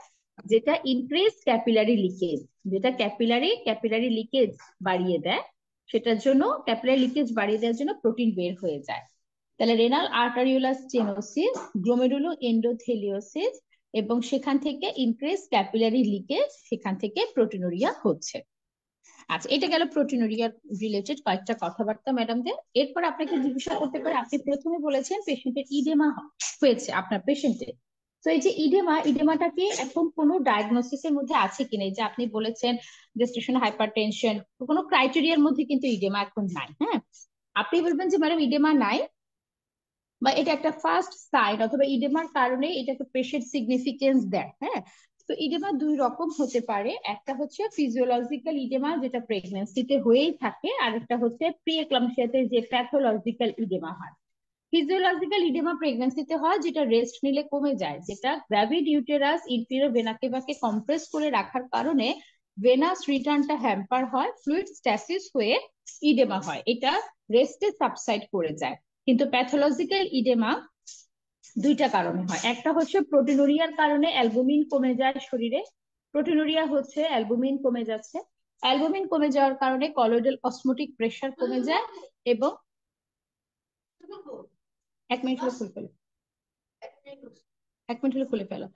যেটা ইনক্রিজ ক্যাপিলারি লিকেজ, যেটা ক্যাপিলারি লিকেজ বাড়িয়ে দেয়। সেটার জন্য ক্যাপিলারি লিকেজ বাড়িয়ে দেওয়ার জন্য প্রোটিন বের হয়ে যায়। তাহলে রেনাল আর্টারিওলার স্টেনোসিস, গ্লোমেরুলো এন্ডোথেলিওসিস, এবং সেখান থেকে ইনক্রিজ ক্যাপিলারি লিকেজ, সেখান থেকে প্রোটিনুরিয়া হচ্ছে। আচ্ছা, এটা গেল প্রোটিনুরিয়ার রিলেটেড কয়েকটা কথাবার্তা ম্যাডামদের। এরপর আপনাকে জিজ্ঞাসা করতে পারে, আপনি প্রথমে বলেছেন পেশেন্টের ইডেমা হয়েছে আপনার পেশেন্টের। তো এই যে ইডেমাটা কি এখন কোনো ডায়াগনোসিসের মধ্যে আছে কিনা? এই যে আপনি বলেছেন জেস্টেশন হাইপারটেনশন, কোনো ক্রাইটেরিয়ার মধ্যে কিন্তু ইডেমা এখন নাই। হ্যাঁ, আপনি বলবেন যে ম্যাডাম ইডেমা নাই, বা এটা একটা ফার্স্ট সাইন, অথবা ইডেমার কারণে এটাকে পেশেন্ট সিগনিফিকেন্স দেয়। হ্যাঁ, তো ইডেমা দুই রকম হতে পারে। একটা হচ্ছে ফিজিওলজিক্যাল ইডেমা, যেটা প্রেগন্যান্সিতে হয়েই থাকে, আর একটা হচ্ছে প্রি এক্লাম্পসিয়াতে যে প্যাথোলজিক্যাল ইডেমা হয়। ফিজিওলজিক্যাল ইডেমা প্রেগন্যান্সিতে হয়, যেটা রেস্ট নিলে কমে যায়, যেটা গ্র্যাভিড ইউটেরাস ইনফিরিয়র ভেনাকে কম্প্রেস করে রাখার কারণে ভেনাস রিটার্নটা হ্যাম্পার হয়, ফ্লুইড স্ট্যাসিস হয়ে ইডেমা হয়, এটা রেস্টে সাবসাইড করে যায়। কিন্তু প্যাথোলজিক্যাল ইডেমা দুইটা কারণে হয়। একটা হচ্ছে প্রোটিনুরিয়ার কারণে অ্যালবুমিন কমে যায় শরীরে, প্রোটিনুরিয়া হচ্ছে অ্যালবুমিন কমে যাচ্ছে, অ্যালবুমিন কমে যাওয়ার কারণে কলয়েডাল অসমোটিক প্রেসার কমে যায়, এবং 1 মিনিট হলে খুলে ফেলো, 1 মিনিট হলে খুলে ফেলো।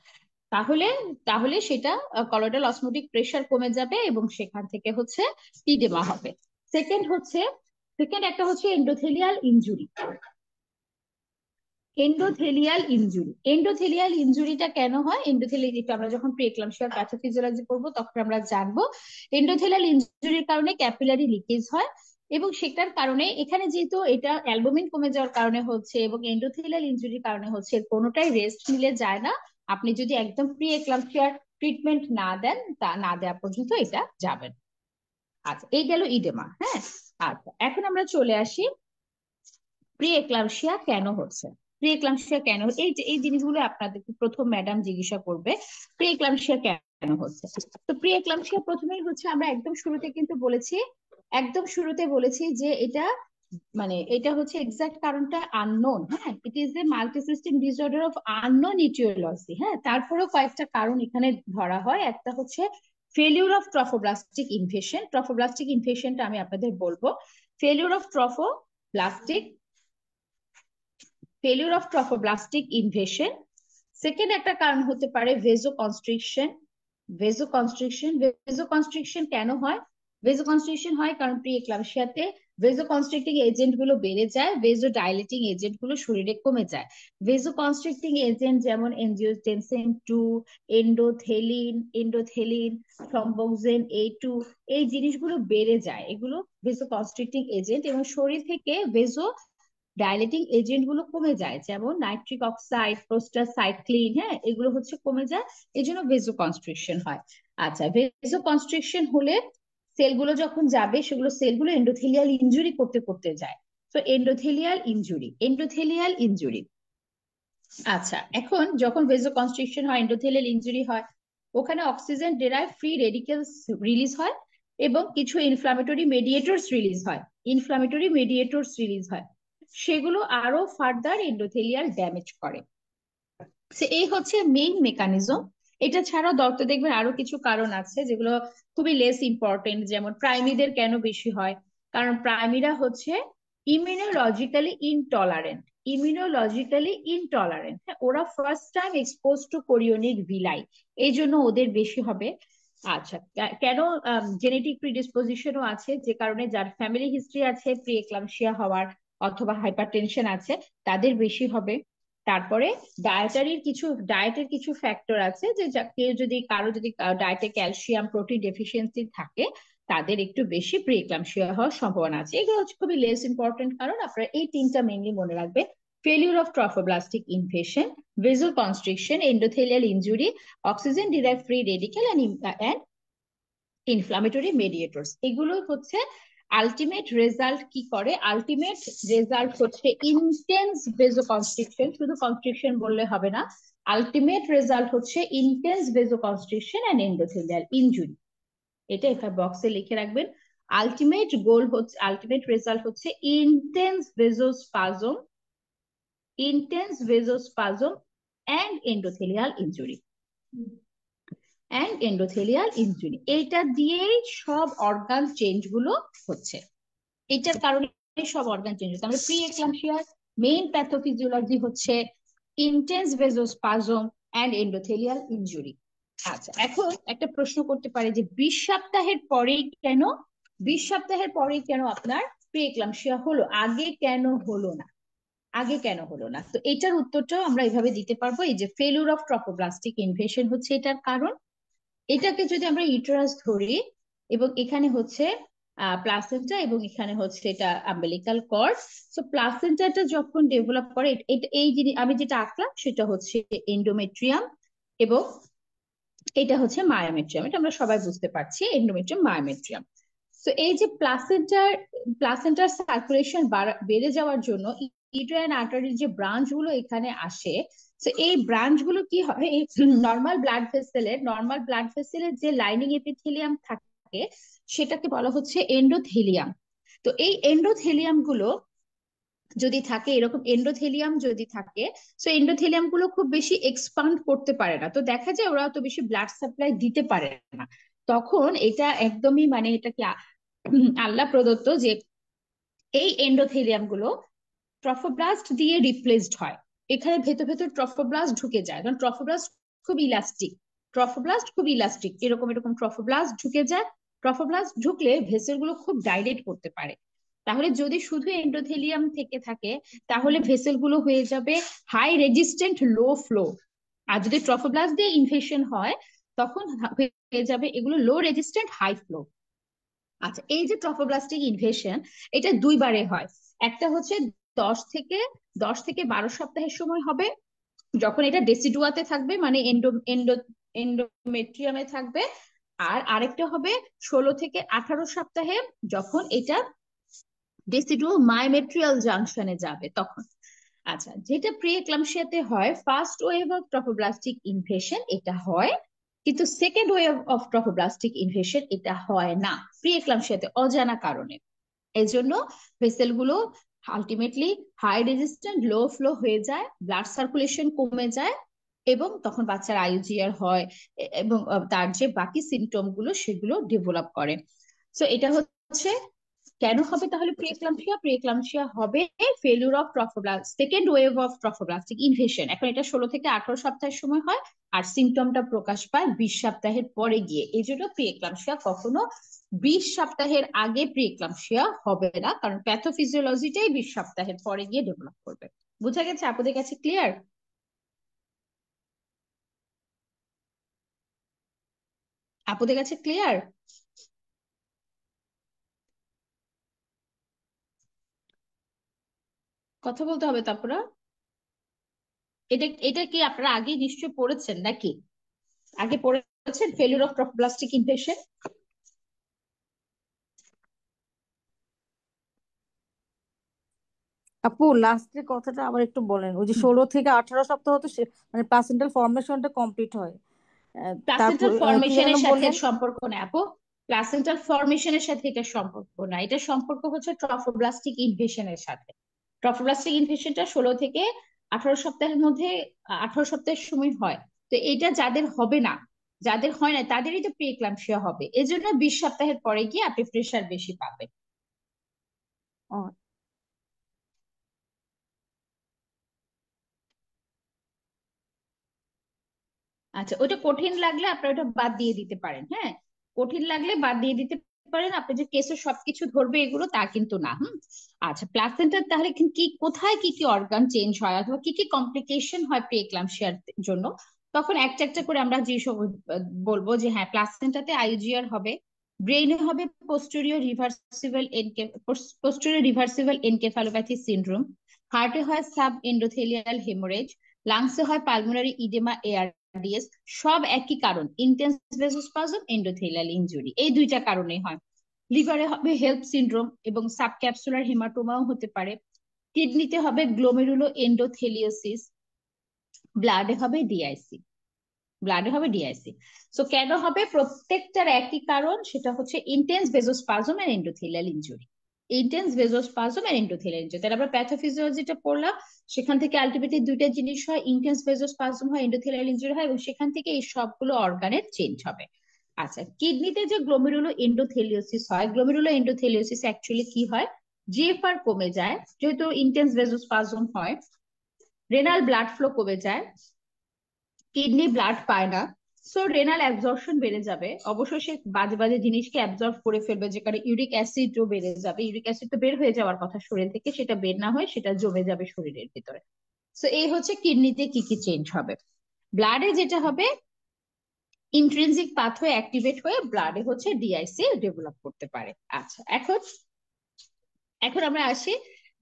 তাহলে তাহলে সেটা কলয়েডাল অসমোটিক প্রেসার কমে যাবে, এবং সেখান থেকে হচ্ছে ইডেমা হবে। সেকেন্ড একটা হচ্ছে এন্ডোথেলিয়াল ইনজুরি। এন্ডোথেলিয়াল ইনজুরিটা কেন হয়? এন্ডোথেলিয়াল আমরা যখন প্রিএক্লাম্পসিয়ার প্যাথোফিজিওলজি করবো তখন আমরা জানবো। এন্ডোথেলিয়াল ইনজুরির কারণে ক্যাপিলারি লিকেজ হয়, এবং সেটার কারণে এখানে যেহেতু এটা অ্যালবুমিন কমে যাওয়ার কারণে হচ্ছে এবং এন্ডোথেলিয়াল ইনজুরির কারণে হচ্ছে, কোনোটাই রেস্ট নিলে যায় না। আপনি যদি একদম প্রিএক্লাম্পসিয়ার ট্রিটমেন্ট না দেওয়া পর্যন্ত এটা যাবেন। আচ্ছা, এই গেল ইডেমা। হ্যাঁ, আচ্ছা, এখন আমরা চলে আসি প্রিএক্লাম্পসিয়া কেন হচ্ছে। এই জিনিসগুলো আপনাদেরকে প্রথম ম্যাডাম জিজ্ঞাসা করবে, প্রিএক্লাম্পসিয়া কেন হচ্ছে। তো প্রিএক্লাম্পসিয়া প্রথমেই হচ্ছে, আমরা একদম শুরুতে বলেছি যে এটা হচ্ছে এক্সাক্ট কারণটা আননোন। হ্যাঁ, it is a multisystem disorder of unknown aetiology. হ্যাঁ, তারপরেও কয়েকটা কারণ এখানে ধরা হয়। একটা হচ্ছে failure of trophoblastic infection, trophoblastic ইনফেকশনটা আমি আপনাদের বলবো। Failure of trophoblastic invasion. Second একটা কারণ হতে পারে ভেজোকনস্ট্রিকশন কেন হয়? ভেজোকনস্ট্রিকশন হয় কারণ প্রিএক্লাম্পসিয়াতে ভেজোকনস্ট্রিক্টিং এজেন্ট গুলো বেড়ে যায়, ভেজোডাইলেটিং এজেন্ট গুলো শরীরে কমে যায়। ভেজোকনস্ট্রিক্টিং এজেন্ট যেমন এনজিওটেনসিন 2, এন্ডোথেলিন, থ্রম্বোক্সিন A2, এই জিনিসগুলো বেড়ে যায়, এগুলো ভেজোকনস্ট্রিক্টিং এজেন্ট। এবং শরীর থেকে ডাইলেটিং এজেন্ট গুলো কমে যায়, যেমন নাইট্রিক অক্সাইড, প্রোস্টাসাইক্লিন, হ্যাঁ, এগুলো হচ্ছে কমে যায়, এই জন্য ভেজোকনস্ট্রিকশন হয়। আচ্ছা, ভেজোকনস্ট্রিকশন হলে সেলগুলো যখন যাবে, সেলগুলো এন্ডোথেলিয়াল ইনজুরি করতে করতে যায়। তো এন্ডোথেলিয়াল ইনজুরি। আচ্ছা, এখন যখন ভেজোকনস্ট্রিকশন হয়, এন্ডোথেলিয়াল ইনজুরি হয়, ওখানে oxygen derive free radicals release হয় এবং কিছু ইনফ্লামেটরি মেডিয়েটরস রিলিজ হয়, সেগুলো আরো ফার্দার এন্ডোথেলিয়াল ড্যামেজ করে। এই হচ্ছে মেইন মেকানিজম। এটা ছাড়াও দর্দ দেখবেন আরো কিছু কারণ আছে যেগুলো খুবই লেস ইম্পর্টেন্ট, যেমন প্রাইমিদের কেন বেশি হয়, কারণ প্রাইমিরা হচ্ছে ইমিউনোলজিক্যালি ইনটলারেন্ট। ওরা first time expose to chorionic villi, এই জন্য ওদের বেশি হবে। আচ্ছা, কেন? জেনেটিক প্রিডিসপোজিশনও আছে, যে কারণে যার ফ্যামিলি হিস্ট্রি আছে প্রিএক্লাম্পসিয়া হওয়ার অথবা হাইপারটেনশন আছে, তাদের বেশি হবে। তারপরে ডায়েটের কিছু ফ্যাক্টর আছে, যে কারো যদি ডায়েটে ক্যালসিয়াম প্রোটিন ডেফিসিয়েন্সি থাকে, তাদের একটু বেশি প্রিএক্লাম্পসিয়া হওয়ার সম্ভাবনা আছে। এগুলো হচ্ছে খুবই লেস ইম্পর্টেন্ট কারণ, আপনারা এই তিনটা মেইনলি মনে রাখবে: failure of trophoblastic infection, vasoconstriction, endothelial injury, oxygen derived free radical and inflammatory mediators. এগুলো হচ্ছে আলটিমেট রেজাল্ট কি করে? আলটিমেট রেজাল্ট হচ্ছে ইন্টেন্স ভেজোকনস্ট্রিকশন। শুধু কনস্ট্রিকশন বললে হবে না, আলটিমেট রেজাল্ট হচ্ছে intense vasoconstriction and endothelial injury. এটা এখানে বক্সে লিখে রাখবেন। আলটিমেট রেজাল্ট হচ্ছে intense vasospasm and endothelial injury. এইটা দিয়েই সব অর্গান চেঞ্জ গুলো হচ্ছে, এটার কারণে সব অর্গান চেঞ্জ হচ্ছে। আমরা প্রিএক্লাম্পসিয়ার মেইন প্যাথোফিজিওলজি হচ্ছে intense vasospasm and endothelial injury. আচ্ছা, এখন একটা প্রশ্ন করতে পারে যে 20 সপ্তাহের পরেই কেন আপনার প্রিএক্লাম্পসিয়া হলো, আগে কেন হলো না? তো এটার উত্তরটাও আমরা এইভাবে দিতে পারবো, এই যে ফেলিউর অফ ট্রফোব্লাস্টিক ইনফেকশন হচ্ছে এটার কারণ। এটাকে যদি আমরা ইউটেরাস ধরি, এবং এখানে হচ্ছে প্লাসেন্টা এবং এখানে হচ্ছে এটা আম্বিলিকাল কর্ড। সো প্লাসেন্টাটা যখন ডেভেলপ করে, এই জিনিস আমি যেটা আঁকলাম সেটা হচ্ছে এন্ডোমেট্রিয়াম, এবং এটা হচ্ছে মায়োমেট্রিয়াম। এটা আমরা সবাই বুঝতে পারছি, এন্ডোমেট্রিয়াম, মায়োমেট্রিয়াম। তো এই যে প্লাসেন্টার সার্কুলেশন বেড়ে যাওয়ার জন্য ইউটেরাইন আর্টারির যে ব্রাঞ্চ গুলো এখানে আসে, তো এই ব্রাঞ্চ গুলো কি হয়, এই নর্মাল ব্লাড ভেসেলের যে লাইনিং এপিথেলিয়াম থাকে, সেটাকে বলা হচ্ছে এন্ডোথেলিয়াম। তো এই এন্ডোথেলিয়াম গুলো যদি থাকে, এরকম এন্ডোথেলিয়াম যদি থাকে, তো এন্ডোথেলিয়াম গুলো খুব বেশি এক্সপান্ড করতে পারে না, তো দেখা যায় ওরা তো বেশি ব্লাড সাপ্লাই দিতে পারে না। তখন এটা একদমই মানে এটা কি আল্লাহ প্রদত্ত যে এই এন্ডোথেলিয়াম গুলো ট্রফোব্লাস্ট দিয়ে রিপ্লেসড হয়। এখানে ভেতর ট্রফোব্লাস্ট ঢুকে যায়, কারণ ট্রফোব্লাস্ট খুব ইলাস্টিক, এরকম ট্রফোব্লাস্ট ঢুকে যায়। ট্রফোব্লাস্ট ঢুকলে ভেসেল গুলো খুব ডাইলেট করতে পারে। তাহলে যদি শুধু এন্ডোথেলিয়াম থেকে থাকে, তাহলে ভেসেল গুলো হয়ে যাবে হাই রেজিস্ট্যান্ট লো ফ্লো। আর যদি ট্রফোব্লাস্ট দিয়ে ইনফেকশন হয়, তখন হয়ে যাবে এগুলো লো রেজিস্ট্যান্ট হাই ফ্লো। আচ্ছা, এই যে ট্রফোব্লাস্টিক ইনফেকশন, এটা দুইবারে হয়। একটা হচ্ছে 10 থেকে 12 সপ্তাহের সময় হবে, যখন এটা ডেসিডুয়াতে থাকবে, মানে এন্ডোমেট্রিয়ামে থাকবে। আর আরেকটা হবে 16 থেকে 18 সপ্তাহে, যখন এটা ডেসিডুয়াল মায়োমেট্রিয়াল জাংশনে যাবে তখন। আচ্ছা, যেটা প্রিএক্লাম্পসিয়াতে হয়, first wave of trophoblastic infection এটা হয়, কিন্তু second wave of trophoblastic infection এটা হয় না প্রিএক্লাম্পসিয়াতে, অজানা কারণে। এই জন্য ভেসেল গুলো আলটিমেটলি হাই রেজিস্ট্যান্ট লো ফ্লো হয়ে যায়, ব্লাড সার্কুলেশন কমে যায়, এবং তখন বাচ্চার আইউজিআর হয় এবং তার যে বাকি সিমটম গুলো সেগুলো ডেভেলপ করে। সো এটা হচ্ছে কেন হবে তাহলে প্রিএক্লাম্পসিয়া। প্রিএক্লাম্পসিয়া হবে failure of trophoblast, second wave of trophoblastic invasion. এখন এটা 16 থেকে 18 সপ্তাহের সময় হয়, আর সিমটমটা প্রকাশ পায় 20 সপ্তাহের পরে গিয়ে। এই জন্য প্রিএক্লাম্পসিয়া কখনো 20 সপ্তাহের আগে প্রিএক্লাম্পসিয়া হবে না, কারণ প্যাথোফিজিওলজিটাই 20 সপ্তাহের পরে গিয়ে ডেভেলপ করবে। বুঝা গেছে? আপনাদের কাছে ক্লিয়ার? আপনাদের কাছে ক্লিয়ার? কথা বলতে হবে তারপরে। এটা এটা কি আপনারা আগে নিশ্চয়ই পড়েছেন নাকি? আগে পড়েছেন ফেলিউর অফ ট্রফোব্লাস্টিক ইনফেকশন? আপু লাস্টের কথাটা আবার একটু বলেন, ওই যে 16 থেকে 18 সপ্তাহ তো মানে প্লাসেন্টাল ফর্মেশনটা কমপ্লিট হয়, তারপর প্লাসেন্টাল কি যেন ফর্মেশনের সাথে বললেন? এর সম্পর্ক নেই আপু। প্লাসেন্টাল ফর্মেশনের সাথে এটা সম্পর্ক না, এটা সম্পর্ক হচ্ছে ট্রফোব্লাস্টিক ইনভেশনের সাথে। ট্রফোব্লাস্টিক ইনভেশনটা 16 থেকে 18 সপ্তাহের মধ্যে, 18 সপ্তাহের সময় হয়। তো এটা যাদের হবে না, যাদের হয় না, তাদেরই তো প্রিএক্লাম্পসিয়া হবে। এজন্য 20 সপ্তাহের পরে গিয়ে আপনি প্রেশার বেশি পাবেন। ও, আচ্ছা, ওটা কঠিন লাগলে আপনারা ওটা বাদ দিয়ে দিতে পারেন। হ্যাঁ, কঠিন লাগলে বাদ দিয়ে দিতে পারেন। আপনি যে কেসে সবকিছু ধরবে এগুলো তা কিন্তু না। আচ্ছা, প্লাসেন্টার তাহলে কি কোথায় কি কি অর্গান চেঞ্জ হয় অথবা কি কি কমপ্লিকেশন হয় প্রিএক্লাম্পসিয়ার জন্য, তখন একটা একটা করে আমরা যে সব বলবো যে হ্যাঁ, প্লাসেন্টাতে আইউজিআর হবে, ব্রেইনে হবে পোস্টেরিয়র রিভার্সিবল এনকেফালোপ্যাথি সিনড্রোম, হার্টে হয় সাব এন্ডোথেলিয়াল হেমোরেজ, লাংসে হয় পালমোনারি ইডেমা এআরডিএস। সব একই কারণ, ইন্টেন্স ভেসোস্পাজম, এন্ডোথেলিয়াল ইনজুরি, এই দুইটা কারণেই হয়। লিভারে হবে হেল্প সিনড্রোম এবং সাবক্যাপসুলার হেমাটোমাও হতে পারে। কিডনিতে হবে গ্লোমেরুলো এন্ডোথেলিওসিস, ব্লাডে হবে ডিআইসি। সো কেন হবে? প্রত্যেকটার একই কারণ, সেটা হচ্ছে intense vasospasm and endothelial injury. Intense vasospasm and endothelial injury, তাহলে আমরা প্যাথোফিজিওলজিটা পড়লাম, সেখান থেকে আলটিমেটলি দুইটা জিনিস হয়, ইন্টেন্স ভেসোস্পাজম হয়, এন্ডোথেলিয়াল ইনজুরি হয়, এবং সেখান থেকে এই সবগুলো অর্গানের চেঞ্জ হবে। আচ্ছা, কিডনিতে যে গ্লোমেরুলো এন্ডোথেলিওসিস হয়, গ্লোমেরুলো এন্ডোথেলিওসিস অ্যাকচুয়ালি কি হয়, জিএফআর কমে যায় যেহেতু ইন্টেন্স ভেসোস্পাজম হয়, রেনাল ব্লাড ফ্লো কমে যায়, কিডনি ব্লাড পায় না, সো রেনাল অ্যাবজর্পশন বেড়ে যাবে। অবশ্যই সে বাজে বাজে জিনিসকে অ্যাবজর্ব করে ফেলবে, যে কারণে ইউরিক অ্যাসিডও বেড়ে যাবে। ইউরিক অ্যাসিড তো বের হয়ে যাওয়ার কথা শরীর থেকে, সেটা বের না হয়, সেটা জমে যাবে শরীরের ভিতরে। সো এই হচ্ছে কিডনিতে কি কি চেঞ্জ হবে। ব্লাডে যেটা হবে, ইন্ট্রিনসিক পাথওয়ে অ্যাক্টিভেট হয়ে ব্লাডে হচ্ছে ডিআইসি ডেভেলপ করতে পারে। আচ্ছা, এখন এখন আমরা আসি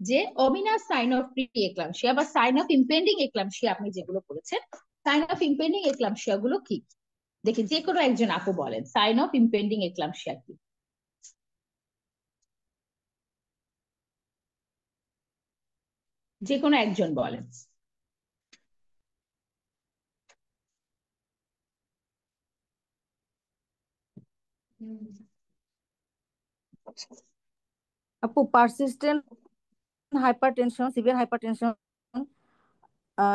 যে অমিনাস সাইন অফ প্রি এক্লাম্পসিয়া বা সাইন অফ ইম্পেন্ডিং এক্লাম্পসিয়া, আপনি যেগুলো বলেছেন, সাইন অফ ইম্পেন্ডিং এক্লাম্পসিয়া গুলো কি? দেখি যে কোনো একজন আপু বলেন, সাইন অফ ইম্পেন্ডিং এক্লাম্পসিয়া কি? যে কোনো একজন বলেন। আপু persistent hypertension, severe hypertension,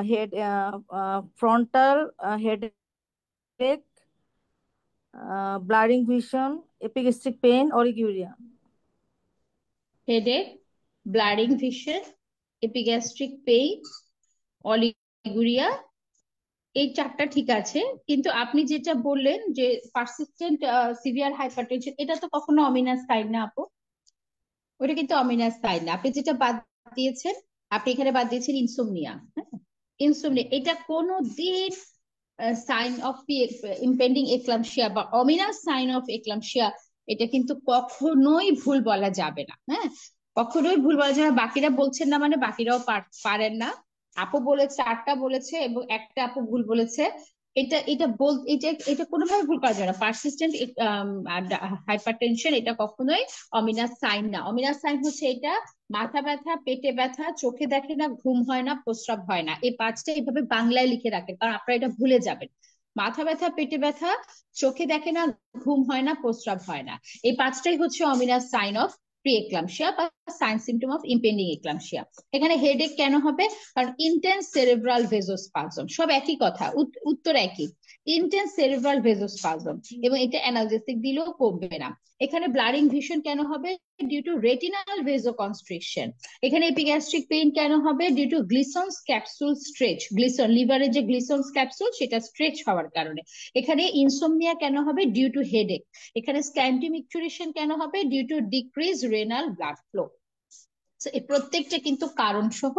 head frontal headache, blurring vision, epigastric pain, oliguria. Headache, ব্লাডিং vision, epigastric pain, oliguria, এই চারটা ঠিক আছে। কিন্তু আপনি যেটা বললেন যে পারসিস্টেন্ট সিভিয়ার হাইপারটেনশন, এটা তো কখনো অমিনাস সাইন না আপু। ওটা কিন্তু অমিনাস সাইন না। আপনি যেটা বাদ দিয়েছেন, আপনি এখানে বাদ দিয়েছেন ইনসোমনিয়া। ইনসোমনিয়া এটা কোনো দিন সাইন অফ ইম্পেন্ডিং এক্লাম্পসিয়া বা অমিনাস সাইন অফ এক্লাম্পসিয়া, এটা কিন্তু কখনোই ভুল বলা যাবে না। হ্যাঁ, কখনোই ভুল বলা যাবে না। বাকিরা বলছেন না মানে বাকিরাও পারেন না। আপু বলেছে, চারটা বলেছে এবং একটা আপু ভুল বলেছে। এটা এটা বল এটা এটা কোনোভাবে ভুল করা যায় না। পারসিস্টেন্ট হাইপারটেনশন এটা কখনোই অমিনাস সাইন না। অমিনাস সাইন হচ্ছে এটা: মাথা ব্যথা, পেটে ব্যথা, চোখে দেখে না, ঘুম হয় না, প্রস্রাব হয় না। এই পাঁচটা এইভাবে বাংলায় লিখে রাখেন, কারণ আপনারা এটা ভুলে যাবেন। মাথা ব্যথা, পেটে ব্যথা, চোখে দেখে না, ঘুম হয় না, প্রস্রাব হয় না, এই পাঁচটাই হচ্ছে ominous sign of preeclampsia বা sign symptom of impending eclampsia. এখানে হেডেক কেন হবে? কারণ ইন্টেন্স সেরেব্রাল ভেজোস্পাজম, সব একই কথা, উত্তর একই, ইন্টেন্স সেরেব্রাল ভেজোস্পাজম, এবং এটা অ্যানালজেসিক দিলেও কমবে না। এখানে ব্লাডিং ভিশন কেন হবে? Due to retinal vasoconstriction. এখানে এপিগ্যাস্ট্রিক পেইন কেন হবে? Due to Glisson's capsule stretch, Glisson লিভারের যে গ্লিসন্স ক্যাপসুল সেটা স্ট্রেচ হওয়ার কারণে। এখানে ইনসোমনিয়া কেন হবে? Due to headache. এখানে স্ক্যান্টি মিকচুরেশন কেন হবে? Due to decrease renal blood flow. এই প্রত্যেকটা কিন্তু কারণ সহ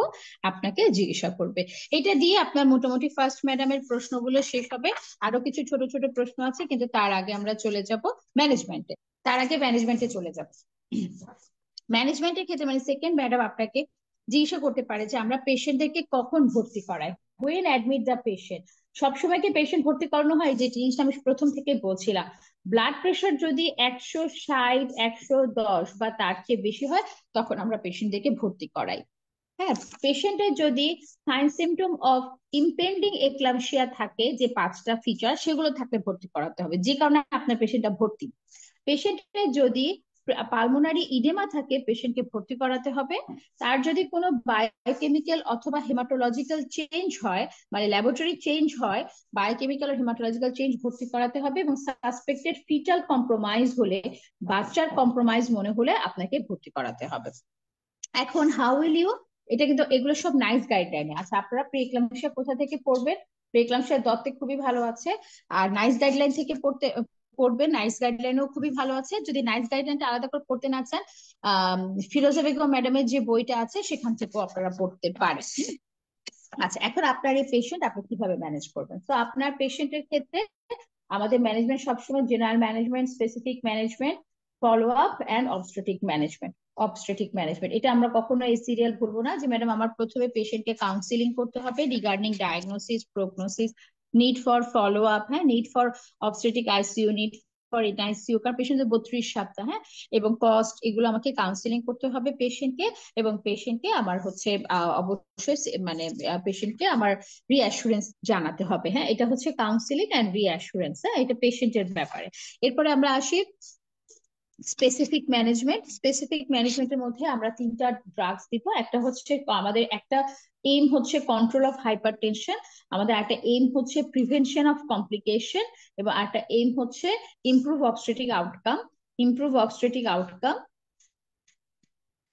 আপনাকে জিজ্ঞাসা করবে। এটা দিয়ে আপনার মোটামুটি ফার্স্ট ম্যাডামের প্রশ্নগুলো শেষ হবে। আরো কিছু ছোট ছোট প্রশ্ন আছে, কিন্তু তার আগে আমরা চলে যাব ম্যানেজমেন্টে। তার আগে ম্যানেজমেন্টে চলে যাব। ম্যানেজমেন্টের ক্ষেত্রে মানে সেকেন্ড ম্যাডাম আপনাকে জিজ্ঞাসা করতে পারে যে আমরা পেশেন্টদেরকে কখন ভর্তি করাই, হোয়েন অ্যাডমিট দ্য পেশেন্ট। সবসময় কি পেশেন্ট ভর্তি করানো হয়? যে জিনিসটা আমি প্রথম থেকে বলছিলাম, ব্লাড প্রেশার যদি 160 110 বা তার চেয়ে বেশি হয় তখন আমরা পেশেন্টদেরকে ভর্তি করাই। হ্যাঁ, পেশেন্টের যদি sign symptom of impending eclampsia থাকে, যে 5টা ফিচার, সেগুলো থাকলে ভর্তি করাতে হবে, যে কারণে আপনার পেশেন্টটা ভর্তি। পেশেন্টের যদি পালমোনারি ইডেমা থাকে, পেশেন্টকে ভর্তি করাতে হবে। তার যদি কোনো বায়োকেমিক্যাল অথবা হেমাটোলজিক্যাল চেঞ্জ হয়, মানে ল্যাবরেটরি চেঞ্জ হয়, বায়োকেমিক্যাল আর হেমাটোলজিক্যাল চেঞ্জ ভর্তি করাতে হবে। এবং সাসপেক্টেড ফিটাল কম্প্রোমাইজ হলে, বাচ্চার কম্প্রোমাইজ মনে হলে আপনাকে ভর্তি করাতে হবে। এখন হাউ উইল ইউ, এটা কিন্তু এগুলো সব নাইস গাইডলাইনে। আচ্ছা, আপনারা প্রি এক্লাম্পসিয়া কোথা থেকে পড়বেন? প্রি এক্লাম্পসিয়া দত্তে খুবই ভালো আছে, আর নাইস গাইডলাইন থেকে পড়বেন। নাইস গাইডলাইনও খুবই ভালো আছে। যদি নাইস গাইডলাইনটা আলাদা করে পড়তে না চান, ফিরোজা বেগম ম্যাডামের যে বইটা আছে সেখান থেকেও আপনারা পড়তে পারেন। আচ্ছা, এখন আপনার এই পেশেন্ট আপনি কিভাবে ম্যানেজ করবেন? তো আপনার পেশেন্টের ক্ষেত্রে আমাদের ম্যানেজমেন্ট সবসময় general management, specific management, follow up and obstetric management. Obstetric management, এটা আমরা কখনো এই সিরিয়াল ভুলবো না যে ম্যাডাম আমার প্রথমে পেশেন্টকে কাউন্সিলিং করতে হবে regarding diagnosis, prognosis, need for follow up, হ্যাঁ, need for obstetric ICU, need for ICU, কারণ পেশেন্টের 32 সপ্তাহ, হ্যাঁ, এবং কস্ট, এগুলো আমাকে কাউন্সিলিং করতে হবে পেশেন্টকে। এবং পেশেন্টকে আমার হচ্ছে অবশ্যই মানে পেশেন্টকে আমার রিঅ্যাসুরেন্স জানাতে হবে। হ্যাঁ, এটা হচ্ছে কাউন্সিলিং এন্ড রিঅ্যাসুরেন্স। হ্যাঁ, এটা পেশেন্টের ব্যাপারে। এরপরে আমরা আসি স্পেসিফিক ম্যানেজমেন্ট। স্পেসিফিক ম্যানেজমেন্টের মধ্যে আমরা 3টা ড্রাগস দিব। একটা হচ্ছে আমাদের একটা এইম হচ্ছে কন্ট্রোল অফ হাইপারটেনশন, আমাদের একটা এইম হচ্ছে প্রিভেনশন অফ কমপ্লিকেশন, এবং একটা এইম হচ্ছে improve obstetric outcome. Improve obstetric outcome,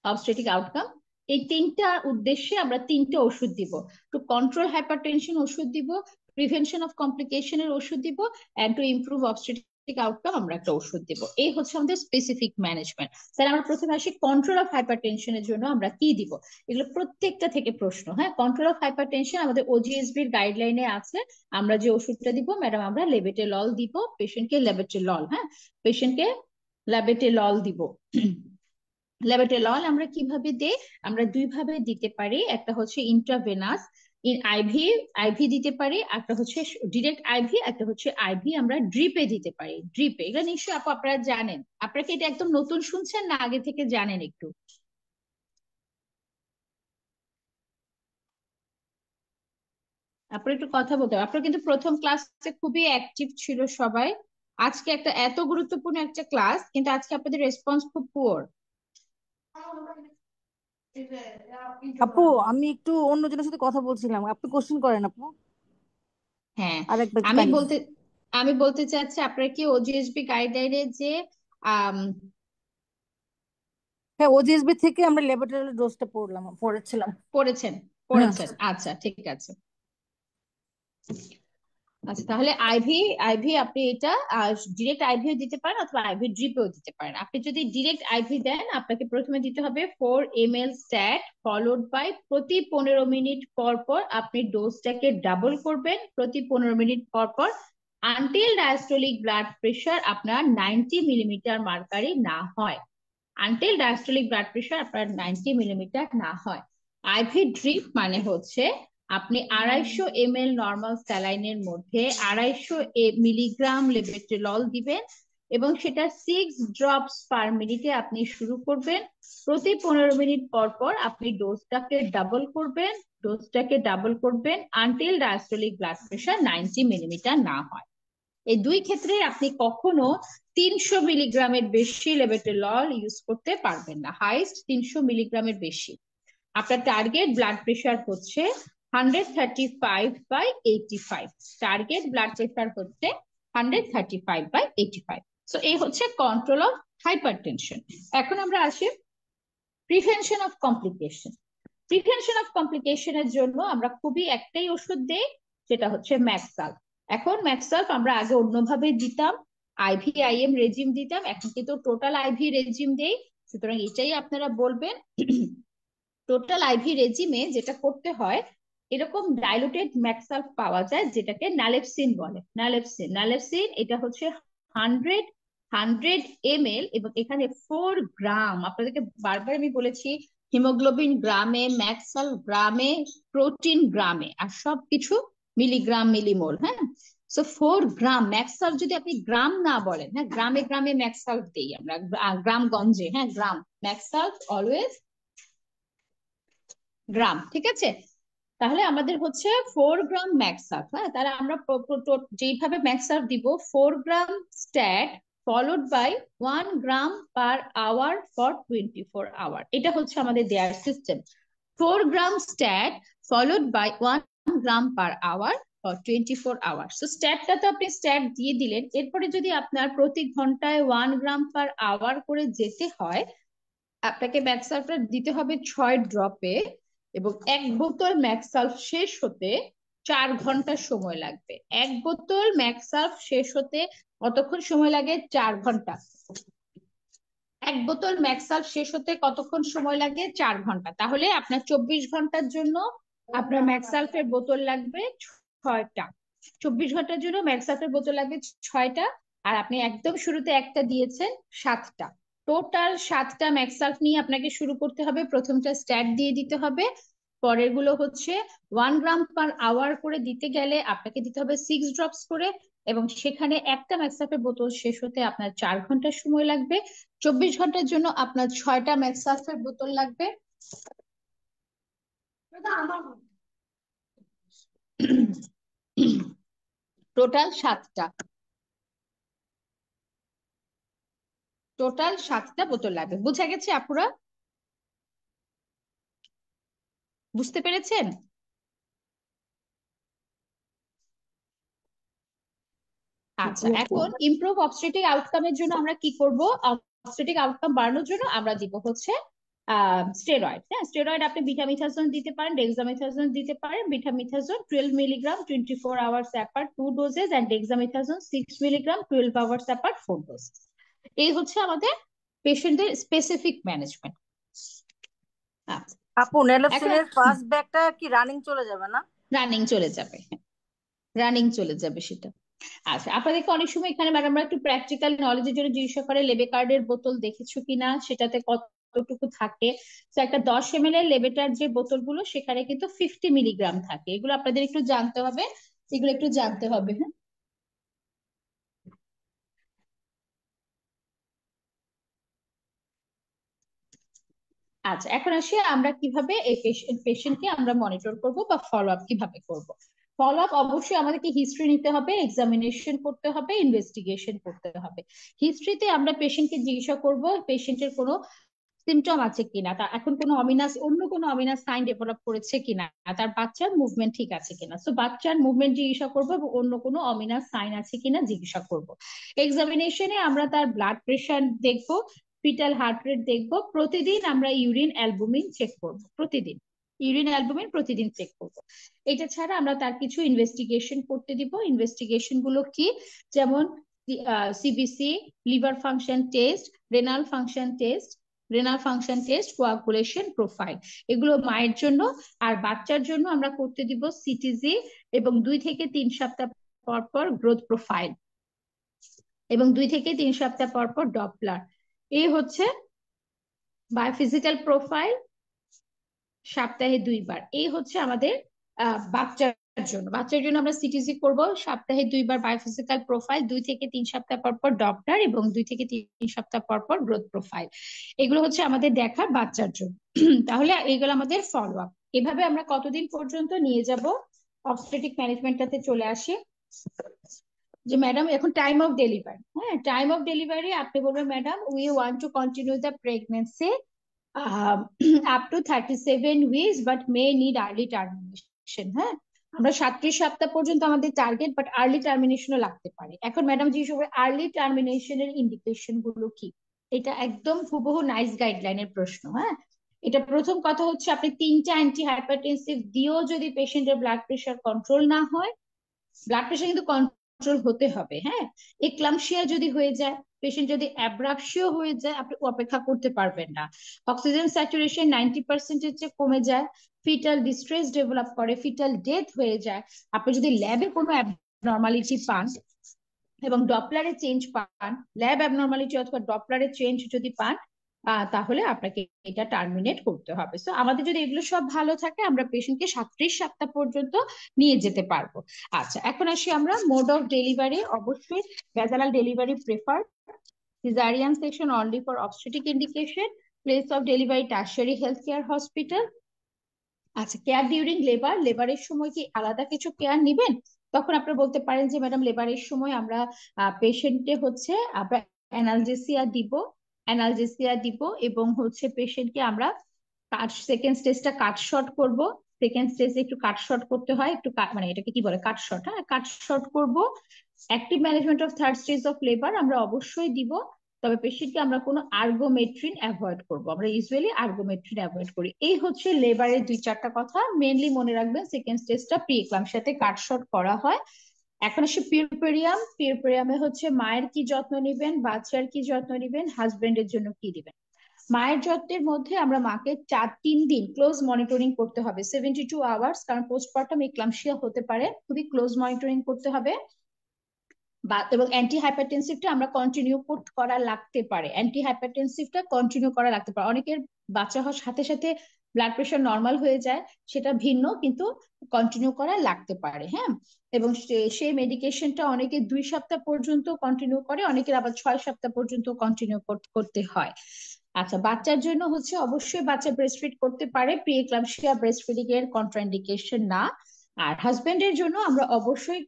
obstetric outcome, এই 3টা উদ্দেশ্যে আমরা 3টে ওষুধ দিব। টু কন্ট্রোল হাইপারটেনশন ওষুধ দিব, প্রিভেনশন অফ কমপ্লিকেশনের ওষুধ দিব, and to improve obstetric outcome আমরা একটা ওষুধ দিব। এই হচ্ছে আমাদের স্পেসিফিক ম্যানেজমেন্ট। তাহলে আমরা প্রথমে আসি কন্ট্রোল অফ হাইপারটেনশনের জন্য আমরা কি দিব। এগুলো প্রত্যেকটা থেকে প্রশ্ন। হ্যাঁ, কন্ট্রোল অফ হাইপারটেনশন আমাদের ওজিএসবির গাইডলাইনে আছে। আমরা যে ওষুধটা দিব ম্যাডাম, আমরা লেবেটেলল দিব পেশেন্টকে, লেবেটেলল, হ্যাঁ, পেশেন্টকে লেবেটেলল দিব। লেবেটেলল আমরা কিভাবে দেই? আমরা 2 ভাবে দিতে পারি। একটা হচ্ছে ইন্ট্রাভেনাস, আইভি, আইভি দিতে পারি। একটা হচ্ছে ডিরেক্ট আইভি, একটা হচ্ছে আইভি আমরা ড্রিপে দিতে পারি। ড্রিপে, এটা নিশ্চয়ই আপু আপনারা জানেন। আপনারা কি এটা একদম নতুন শুনছেন না আগে থেকে জানেন একটু? আপনারা একটু কথা বলতে হবে। আপনারা কিন্তু প্রথম ক্লাসে খুবই অ্যাক্টিভ ছিল সবাই। আজকে একটা এত গুরুত্বপূর্ণ একটা ক্লাস, কিন্তু আজকে আপনাদের রেসপন্স খুব পুয়ার। আপু, আমি একটু অন্যজনের সাথে কথা বলছিলাম, আপনি কোশ্চেন করেন আপু। হ্যাঁ, আরেকবার আমি কাইন্ডলি। বলতে আমি বলতে চাচ্ছি আপনারা কি ওজিএসবি গাইডলাইনে যে আম, হ্যাঁ, ওজিএসবি থেকে আমরা লেবরেটরি ডোজটা পড়েছিলাম। পড়েছেন? হুম। পড়েছেন, আচ্ছা ঠিক আছে। আচ্ছা, তাহলে আইভি, আইভি আপনি এটা ডিরেক্ট আইভি দিতে পারেন অথবা আইভি ড্রিপেও দিতে পারেন। আপনি যদি ডিরেক্ট আইভি দেন, আপনাকে প্রথমে দিতে হবে 4 ml স্ট্যাট, ফলোড বাই প্রতি 15 মিনিট পর পর আপনি ডোজটাকে ডাবল করবেন, প্রতি 15 মিনিট পর পর, আনটিল ডায়াস্টোলিক ব্লাড প্রেশার আপনার 90 মিলিমিটার মার্কারি না হয়। আনটিল ডায়াস্টোলিক ব্লাড প্রেশার আপনার 90 মিলিমিটার না হয়। আইভি ড্রিপ মানে হচ্ছে আপনি 250 ml নর্মাল স্যালাইনের মধ্যে 250 মিলিগ্রাম লেবেট্রিলল দিবেন, এবং সেটা 6 ড্রপস পার মিনিটে আপনি শুরু করবেন। প্রতি 15 মিনিট পর পর আপনি ডোজটাকে ডাবল করবেন, ডোজটাকে ডাবল করবেন until diastolic blood pressure 90 millimetre না হয়। এই দুই ক্ষেত্রে আপনি কখনো 300 মিলিগ্রামের বেশি লেবেটালল ইউজ করতে পারবেন না, হাইস্ট 300 মিলিগ্রামের বেশি। আপনার টার্গেট ব্লাড প্রেশার হচ্ছে 135/85, টার্গেট ব্লাড প্রেশার হচ্ছে 135/85। সো এই হচ্ছে কন্ট্রোল অফ হাইপারটেনশন। এখন আমরা আসি prevention of complication. Prevention of কমপ্লিকেশনের জন্য আমরা খুবই একটাই ওষুধ দেই, যেটা হচ্ছে ম্যাক্সাল। এখন ম্যাক্সাল আমরা আগে অন্যভাবে দিতাম, IVIM রেজিম দিতাম, এখন কিন্তু টোটাল আইভি রেজিম দেই। সুতরাং এটাই আপনারা বলবেন। টোটাল আইভি রেজিমে যেটা করতে হয়, এরকম ডাইলুটেড ম্যাক্সাল পাওয়া যায় যেটাকে নালেপসিন বলে। নালেপসিন এটা হচ্ছে 100 ml, এবং এখানে 4 গ্রাম। আপনাদেরকে বারবার আমি বলেছি হিমোগ্লোবিন গ্রামে, ম্যাক্সাল গ্রামে, প্রোটিন গ্রামে, আর সবকিছু মিলিগ্রাম মিলিমোল। হ্যাঁ, সো 4 গ্রাম ম্যাক্সাল, যদি আপনি গ্রাম না বলেন, হ্যাঁ গ্রামে গ্রামে ম্যাক্সাল দেই আমরা, গ্রামগঞ্জে, হ্যাঁ গ্রাম, ম্যাক্সাল অলওয়েজ গ্রাম, ঠিক আছে। তাহলে আমাদের হচ্ছে 4 গ্রাম ম্যাক্সাফ। হ্যাঁ, তাহলে আমরা যেইভাবে ম্যাক্সাফ দিব, 4 gram stat followed by 1 gram per hour for 24 hour. এটা হচ্ছে আমাদের দেয়ার system. 4 gram stat followed by 1 gram per hour for 24 hour. So স্ট্যাটটা তো আপনি স্ট্যাট দিয়ে দিলেন, এরপরে যদি আপনার প্রতি ঘন্টায় 1 গ্রাম পার আওয়ার করে যেতে হয়, আপনাকে ম্যাক্সালটা দিতে হবে 6 ড্রপে, এবং 1 বোতল ম্যাক্সালফ শেষ হতে 4 ঘন্টা সময় লাগবে। 1 বোতল ম্যাক্সালফ শেষ হতে কতক্ষণ সময় লাগে? 4 ঘন্টা। 1 বোতল ম্যাক্সালফ শেষ হতে কতক্ষণ সময় লাগে? 4 ঘন্টা। তাহলে আপনার 24 ঘন্টার জন্য আপনার ম্যাক্সালফের বোতল লাগবে 6টা। 24 ঘন্টার জন্য ম্যাক্সালফের বোতল লাগবে 6টা, আর আপনি একদম শুরুতে একটা দিয়েছেন 7টা। টোটাল 7টা ম্যাক্সালফ নিয়ে আপনাকে শুরু করতে হবে। প্রথমটা স্ট্যাট দিয়ে দিতে হবে, পরের গুলো হচ্ছে 1 গ্রাম পার আওয়ার করে দিতে গেলে আপনাকে দিতে হবে 6 ড্রপস করে, এবং সেখানে একটা ম্যাক্সাফের বোতল শেষ হতে আপনার 4 ঘন্টা সময় লাগবে। 24 ঘন্টার জন্য আপনার 6টা ম্যাক্সাফের বোতল লাগবে, টোটাল 7টা। টোটাল 7টা বোতল লাগবে। বুঝা গেছে আপুরা? বুঝতে পেরেছেন? আচ্ছা, এখন ইমপ্রুভ অবস্টেটিক আউটকামের জন্য আমরা কি করব? অবস্টেটিক আউটকাম বাড়ানোর জন্য আমরা দিব হচ্ছে স্টেরয়েড। হ্যাঁ, স্টেরয়েড আপনি বিটামিথাজোন দিতে পারেন, ডেক্সামিথাজোন দিতে পারেন। Betamethasone 12 milligram 24 hours apart 2 doses, and dexamethasone 6 milligram 12 hours apart 4 doses. এই হচ্ছে আমাদের পেশেন্টের স্পেসিফিক ম্যানেজমেন্ট। আচ্ছা, আপু নেলেপসিনের ফার্স্ট ব্যাগটা কি রানিং চলে যাবে না? রানিং চলে যাবে, রানিং চলে যাবে সেটা। আচ্ছা, আপনাদেরকে অনেক সময় এখানে ম্যাডামরা একটু প্র্যাকটিক্যাল নলেজের জন্য জিজ্ঞাসা করে লেবেকার্ডের বোতল দেখেছো কিনা, সেটাতে কতটুকু থাকে। তো একটা 10 ml এর লেবেটার যে বোতলগুলো, সেখানে কিন্তু 50 মিলিগ্রাম থাকে। এগুলো আপনাদের একটু জানতে হবে, এগুলো একটু জানতে হবে। হ্যাঁ, আচ্ছা, এখন আসি আমরা কিভাবে এই পেশেন্টকে আমরা মনিটর করব বা ফলো আপ কিভাবে করব। ফলো আপ অবশ্যই আমাদেরকে হিস্ট্রি নিতে হবে, এক্সামিনেশন করতে হবে, ইনভেস্টিগেশন করতে হবে। হিস্ট্রিতে আমরা পেশেন্টকে জিজ্ঞাসা করব পেশেন্টের কোনো সিমটম আছে কিনা, তার এখন কোনো অন্য কোনো অমিনাস সাইন ডেভেলপ করেছে কিনা, তার বাচ্চার মুভমেন্ট ঠিক আছে কিনা। সো বাচ্চার মুভমেন্ট জিজ্ঞাসা করবো, এবং অন্য কোনো অমিনাস সাইন আছে কিনা জিজ্ঞাসা করব। এক্সামিনেশনে আমরা তার ব্লাড প্রেশার দেখবো, ফিটাল হার্ট রেট দেখবো, প্রতিদিন আমরা ইউরিন অ্যালবুমিন চেক করবো, প্রতিদিন ইউরিন অ্যালবুমিন প্রতিদিন চেক করব। এটা ছাড়া আমরা তার কিছু ইনভেস্টিগেশন করতে দিব। ইনভেস্টিগেশন গুলো কি? যেমন CBC, liver function test, renal function test, coagulation profile. এগুলো মায়ের জন্য। আর বাচ্চার জন্য আমরা করতে দিব সিটিজি, এবং 2 থেকে 3 সপ্তাহ পর পর গ্রোথ প্রোফাইল, এবং 2 থেকে 3 সপ্তাহ পর পর ডপলার। এই হচ্ছে বায়োফিজিক্যাল প্রোফাইল সপ্তাহে 2 বার। এই হচ্ছে আমাদের বাচ্চার জন্য। বাচ্চার জন্য আমরা সিটিজি করব, সপ্তাহে 2 বার বায়োফিজিক্যাল প্রোফাইল, 2 থেকে 3 সপ্তাহ পর পর ডপলার, এবং 2 থেকে 3 সপ্তাহ পর পর গ্রোথ প্রোফাইল। এগুলো হচ্ছে আমাদের দেখার বাচ্চার জন্য। তাহলে এগুলো আমাদের ফলো আপ। এভাবে আমরা কতদিন পর্যন্ত নিয়ে যাব? অবস্টেটিক ম্যানেজমেন্টটাতে চলে আসি। যে ম্যাডাম এখন টাইম অফ ডেলিভারি, হ্যাঁ টাইম অফ ডেলিভারি আপনি বলবেন madam we want to continue the pregnancy up to 37 weeks but may need early termination. হ্যাঁ, আমরা 37 সপ্তাহ পর্যন্ত আমাদের টার্গেট, বাট আর্লি টার্মিনেশনও লাগতে পারে। এখন ম্যাডাম জিজ্ঞেস করবে আর্লি টার্মিনেশনের ইন্ডিকেশন গুলো কি। এটা একদম হুবহু নাইস গাইডলাইনের প্রশ্ন। হ্যাঁ, এটা প্রথম কথা হচ্ছে আপনি 3টা অ্যান্টি হাইপারটেনসিভ দিয়েও যদি পেশেন্টের ব্লাড প্রেশার কন্ট্রোল না হয়, ব্লাড প্রেশার কিন্তু কন্ট্রোল হতে হবে। হ্যাঁ, এক্লাম্পসিয়া যদি হয়ে যায়, পেশেন্ট যদি অ্যাব্রাক্সিও হয়ে যায়, আপনি অপেক্ষা করতে পারবেন না। অক্সিজেন স্যাচুরেশন 90%-এর চেয়ে কমে যায়, ফিটাল ডিস্ট্রেস ডেভেলপ করে, ফিটাল ডেথ হয়ে যায়, আপনি যদি ল্যাবে কোনো অ্যাবনর্মালিটি পান এবং ডপলারে চেঞ্জ পান, ল্যাব অ্যাবনর্মালিটি অথবা ডপলারে চেঞ্জ যদি পান, তাহলে আপনাকে এটা টার্মিনেট করতে হবে। সো আমাদের যদি এগুলো সব ভালো থাকে আমরা পেশেন্টকে 37 সপ্তাহ পর্যন্ত নিয়ে যেতে পারবো। আচ্ছা, এখন আসি আমরা মোড অফ ডেলিভারি। অবশ্যই vaginal delivery prefer, caesarean section only for obstetric indication, place of delivery tertiary health care hospital. আচ্ছা, কেয়ার ডিউরিং লেবার, লেবারের সময় কি আলাদা কিছু কেয়ার নিবেন? তখন আপনি বলতে পারেন যে ম্যাডাম লেবারের সময় আমরা পেশেন্টে হচ্ছে আমরা অ্যানালজেসিয়া দিব, অ্যানালজেসিয়া দিব এবং হচ্ছে পেশেন্টকে আমরা সেকেন্ড স্টেজটা কাট শর্ট করব। সেকেন্ড স্টেজে একটু কাট শর্ট করতে হয়, একটু মানে এটাকে কি বলে, কাট শর্ট। হ্যাঁ, কাট শর্ট করব। Active management of third stage of labour আমরা অবশ্যই দিব, তবে পেশেন্টকে আমরা কোনো আর্গোমেট্রিন অ্যাভয়েড করব, আমরা ইউজুয়ালি আর্গোমেট্রিন অ্যাভয়েড করি। এই হচ্ছে লেবারের 2-4টা কথা। মেনলি মনে রাখবেন সেকেন্ড স্টেজটা প্রি এক্লাম্পসিয়াতে কাট শর্ট করা হয়। এখন আসে পিউরপেরিয়াম। পিউরপেরিয়ামে হচ্ছে মায়ের কি যত্ন নিবেন, বাচ্চার কি যত্ন নিবেন, হাজবেন্ডের জন্য কি দিবেন। মায়ের যত্নের মধ্যে আমরা মাকে 3 দিন ক্লোজ মনিটরিং করতে হবে, 72 আওয়ার্স, কারণ পোস্টপার্টাম এক্লাম্পসিয়া হতে পারে, খুবই ক্লোজ মনিটরিং করতে হবে। এবং অ্যান্টি হাইপারটেনসিভটা আমরা কন্টিনিউ করা লাগতে পারে, অ্যান্টি হাইপারটেনসিভটা কন্টিনিউ করা লাগতে পারে। অনেকের বাচ্চা হওয়ার সাথে সাথে ব্লাড প্রেশার নর্মাল হয়ে যায়, সেটা ভিন্ন, কিন্তু কন্টিনিউ করা লাগতে পারে। হ্যাঁ, এবং সেই মেডিকেশনটা অনেকে 2 সপ্তাহ পর্যন্ত কন্টিনিউ করে, অনেকের আবার 6 সপ্তাহ পর্যন্ত কন্টিনিউ করতে হয়। আচ্ছা, বাচ্চার জন্য হচ্ছে অবশ্যই বাচ্চা ব্রেস্ট ফিড করতে পারে, প্রি এক্লাম্পসিয়া ব্রেস্ট ফিডিং এর কন্ট্রাইন্ডিকেশন না। আর হাজবেন্ডের জন্য আমরা অবশ্যই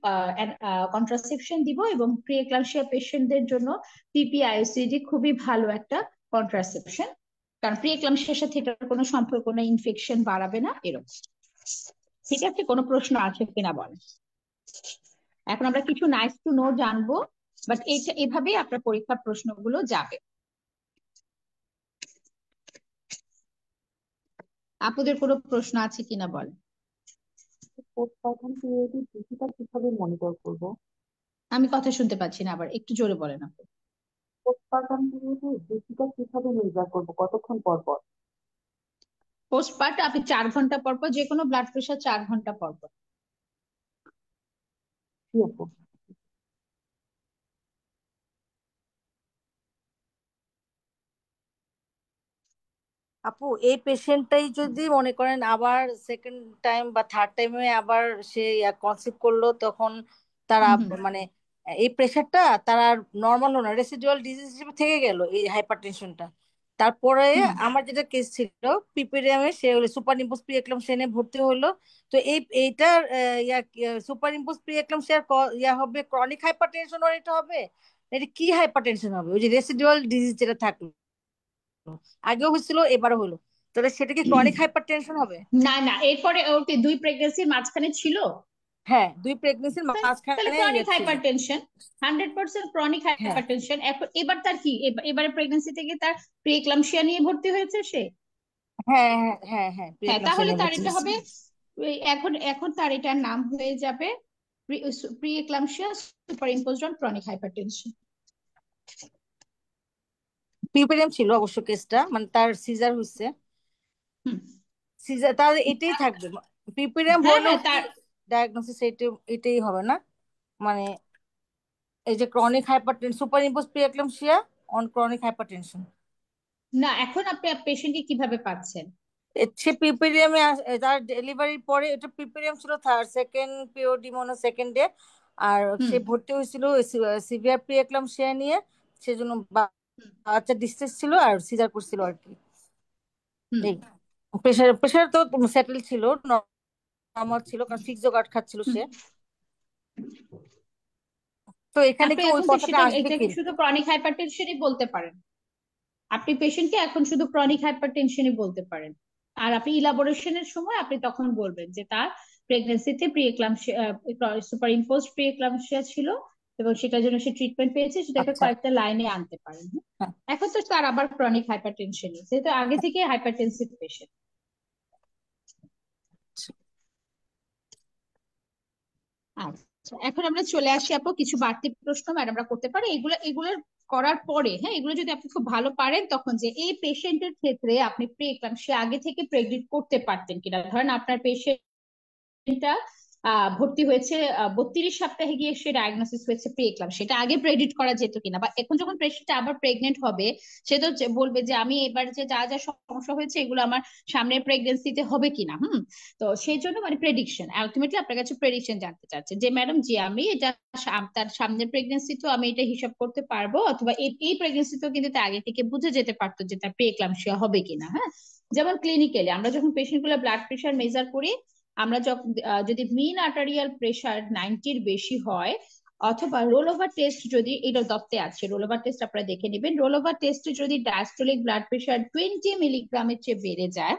কন্ট্রাসেপশন দিব, এবং প্রি এক্লাম্পসিয়া পেশেন্টদের জন্য পিপিআইওসিডি খুবই ভালো একটা কন্ট্রাসেপশন, কারণ প্রি এক্লাম্পসিয়ার সাথে এটার কোনো সম্পর্ক না, ইনফেকশন বাড়াবে না এরকম। ঠিক আছে, কোনো প্রশ্ন আছে কিনা বলেন। এখন আমরা কিছু নাইস টু নো জানবো, বাট এটা এভাবেই আপনার পরীক্ষার প্রশ্নগুলো যাবে। আপনাদের কোনো প্রশ্ন আছে কিনা বলেন। পোস্টপার্টাম পিরিয়ডে বেশিটা কিভাবে মনিটর করব? আমি কথা শুনতে পাচ্ছি না, আবার একটু জোরে বলেন আপনি। পোস্টপার্টাম পিরিয়ডে বেশিটা কিভাবে মেজার করব, কতক্ষণ পর পর? পোস্টপার্ট আপনি 4 ঘন্টা পর পর, যে কোনো ব্লাড প্রেশার 4 ঘন্টা পর পর। কি আপু? আপু এই পেশেন্টটাই যদি মনে করেন আবার সেকেন্ড টাইম বা থার্ড টাইমে আবার সে কনসিভ করলো, তখন তারা মানে এই প্রেশারটা তারা নর্মাল হলো না, রেসিডুয়াল ডিজিজ হিসেবে থেকে গেল এই হাইপারটেনশনটা। তারপরে আমার যেটা কেস ছিল পিপেরিয়ামে, সে হলো সুপার ইম্পোজ প্রি এক্লাম্পসিয়ানে ভর্তি হলো। তো এইটার সুপার ইম্পোজ প্রি এক্লাম্পসিয়ার হবে ক্রনিক হাইপারটেনশন, আর এটা হবে এটা কি হাইপারটেনশন হবে, ওই যে রেসিডুয়াল ডিজিজ যেটা থাকলো, আগেও হয়েছিল এবারও হলো, তাহলে সেটা কি ক্রনিক হাইপারটেনশন হবে? না না, এরপরে ওর কি 2 প্রেগনেন্সির মাঝখানে ছিল? হ্যাঁ, 2 প্রেগনেন্সির তাহলে মাঝখানে ক্রনিক ছিল। হাইপারটেনশন, 100% ক্রনিক হ্যাঁ হাইপারটেনশন। এখন এবার তার কি, এবারে প্রেগনেন্সি থেকে তার প্রিএক্লাম্পসিয়া নিয়ে ভর্তি হয়েছে সে। হ্যাঁ হ্যাঁ হ্যাঁ হ্যাঁ, হ্যাঁ, প্রিএক্লাম্পসিয়া তাহলে নিয়ে তার ভর্তি এটা হয়েছে। হবে এখন এখন তার এটার নাম হয়ে যাবে preeclampsia superimposed on chronic hypertension. Puerperium ছিল অবশ্য কেসটা, মানে তার সিজার হয়েছে, হুম, সিজার তার এটাই থাকবে, পিউপেরিয়াম হ্যাঁ হলেও হ্যাঁ কি তার ডায়াগনোসিস এটাই হবে না, মানে এই যে chronic hypertension, superimpose preeclampsia on chronic hypertension. না, এখন আপনি পেশেন্টকে কিভাবে পাচ্ছেন? সে পিউপেরিয়ামে তার ডেলিভারির পরে, এটা পিউপেরিয়াম ছিল থার্ড সেকেন্ড পিওডি মনে সেকেন্ড ডে, আর হুম সে ভর্তি হয়েছিল সিভিয়ার প্রি এক্লাম্পসিয়া নিয়ে, সেজন্য বাচ্চা ডিসচার্জ ছিল আর সিজার করছিল আর কি। হুম এই প্রেশার প্রেশার তো সেটেল ছিল, নর্মাল ছিল, কারণ ফিক্সো গার্ড খাচ্ছিল হুম সে। তো এখানে আপনি কি ওই এখন তো কথাটা সেটা আসবে এটাকে কি? শুধু ক্রনিক হাইপারটেনশনই বলতে পারেন। আপনি পেশেন্টকে এখন শুধু ক্রনিক হাইপারটেনশনই বলতে পারেন। আর আপনি ইলাবোরেশনের সময় আপনি তখন বলবেন যে তার প্রেগনেন্সিতে প্রিএক্লাম্পসিয়া, সুপার ইম্পোজড প্রিএক্লাম্পসিয়া ছিল এবং সেটার জন্য সে ট্রিটমেন্ট পেয়েছে, সেটাকে আচ্ছা। কয়েকটা লাইনে আনতে পারেন। হ্যাঁ। এখন তো তার আবার ক্রনিক হাইপারটেনশনই, যেহেতু আগে থেকে হাইপারটেনসিভ পেশেন্ট। আচ্ছা, এখন আমরা চলে আসি আপু কিছু বাড়তি প্রশ্ন ম্যাডামরা করতে পারি, এগুলোর করার পরে, হ্যাঁ, এগুলো যদি আপনি খুব ভালো পারেন তখন যে এই পেশেন্টের ক্ষেত্রে আপনি প্রি-এক্লাম্পসিয়া আগে থেকে প্রেডিক্ট করতে পারতেন কিনা। ধরেন আপনার পেশেন্ট এটা ভর্তি হয়েছে 32 সপ্তাহে গিয়ে সে ডায়াগনোসিস হয়েছে প্রি এক্লাম্পসিয়া, সেটা আগে প্রেডিক্ট করা যেত কিনা, বা এখন যখন পেশেন্টটা আবার প্রেগনেন্ট হবে সে তো বলবে যে আমি এবার যে যা যা সমস্যা হয়েছে এগুলো আমার সামনের প্রেগনেন্সিতে হবে কিনা। তো সেই জন্য মানে প্রেডিকশন, আলটিমেটলি আপনার কাছে প্রেডিকশন জানতে চাচ্ছে যে ম্যাডাম জি আমি এটা তার সামনের প্রেগনেন্সি তো আমি এটা হিসাব করতে পারবো, অথবা এই প্রেগনেন্সি তো কিন্তু তার আগে থেকে বুঝে যেতে পারতো যে তার প্রি এক্লাম্পসিয়া হবে কিনা। হ্যাঁ, যেমন ক্লিনিক্যালি আমরা যখন পেশেন্ট গুলো ব্লাড প্রেশার মেজার করি, আমরা যখন যদি মিন আর্টারিয়াল প্রেশার 90-র বেশি হয়, অথবা রোল ওভার টেস্ট যদি, এটা দত্তে আছে রোল ওভার টেস্ট আপনারা দেখে নেবেন, রোল ওভার টেস্টে যদি ডায়াস্টোলিক ব্লাড প্রেশার 20 মিলিগ্রামের চেয়ে বেড়ে যায়,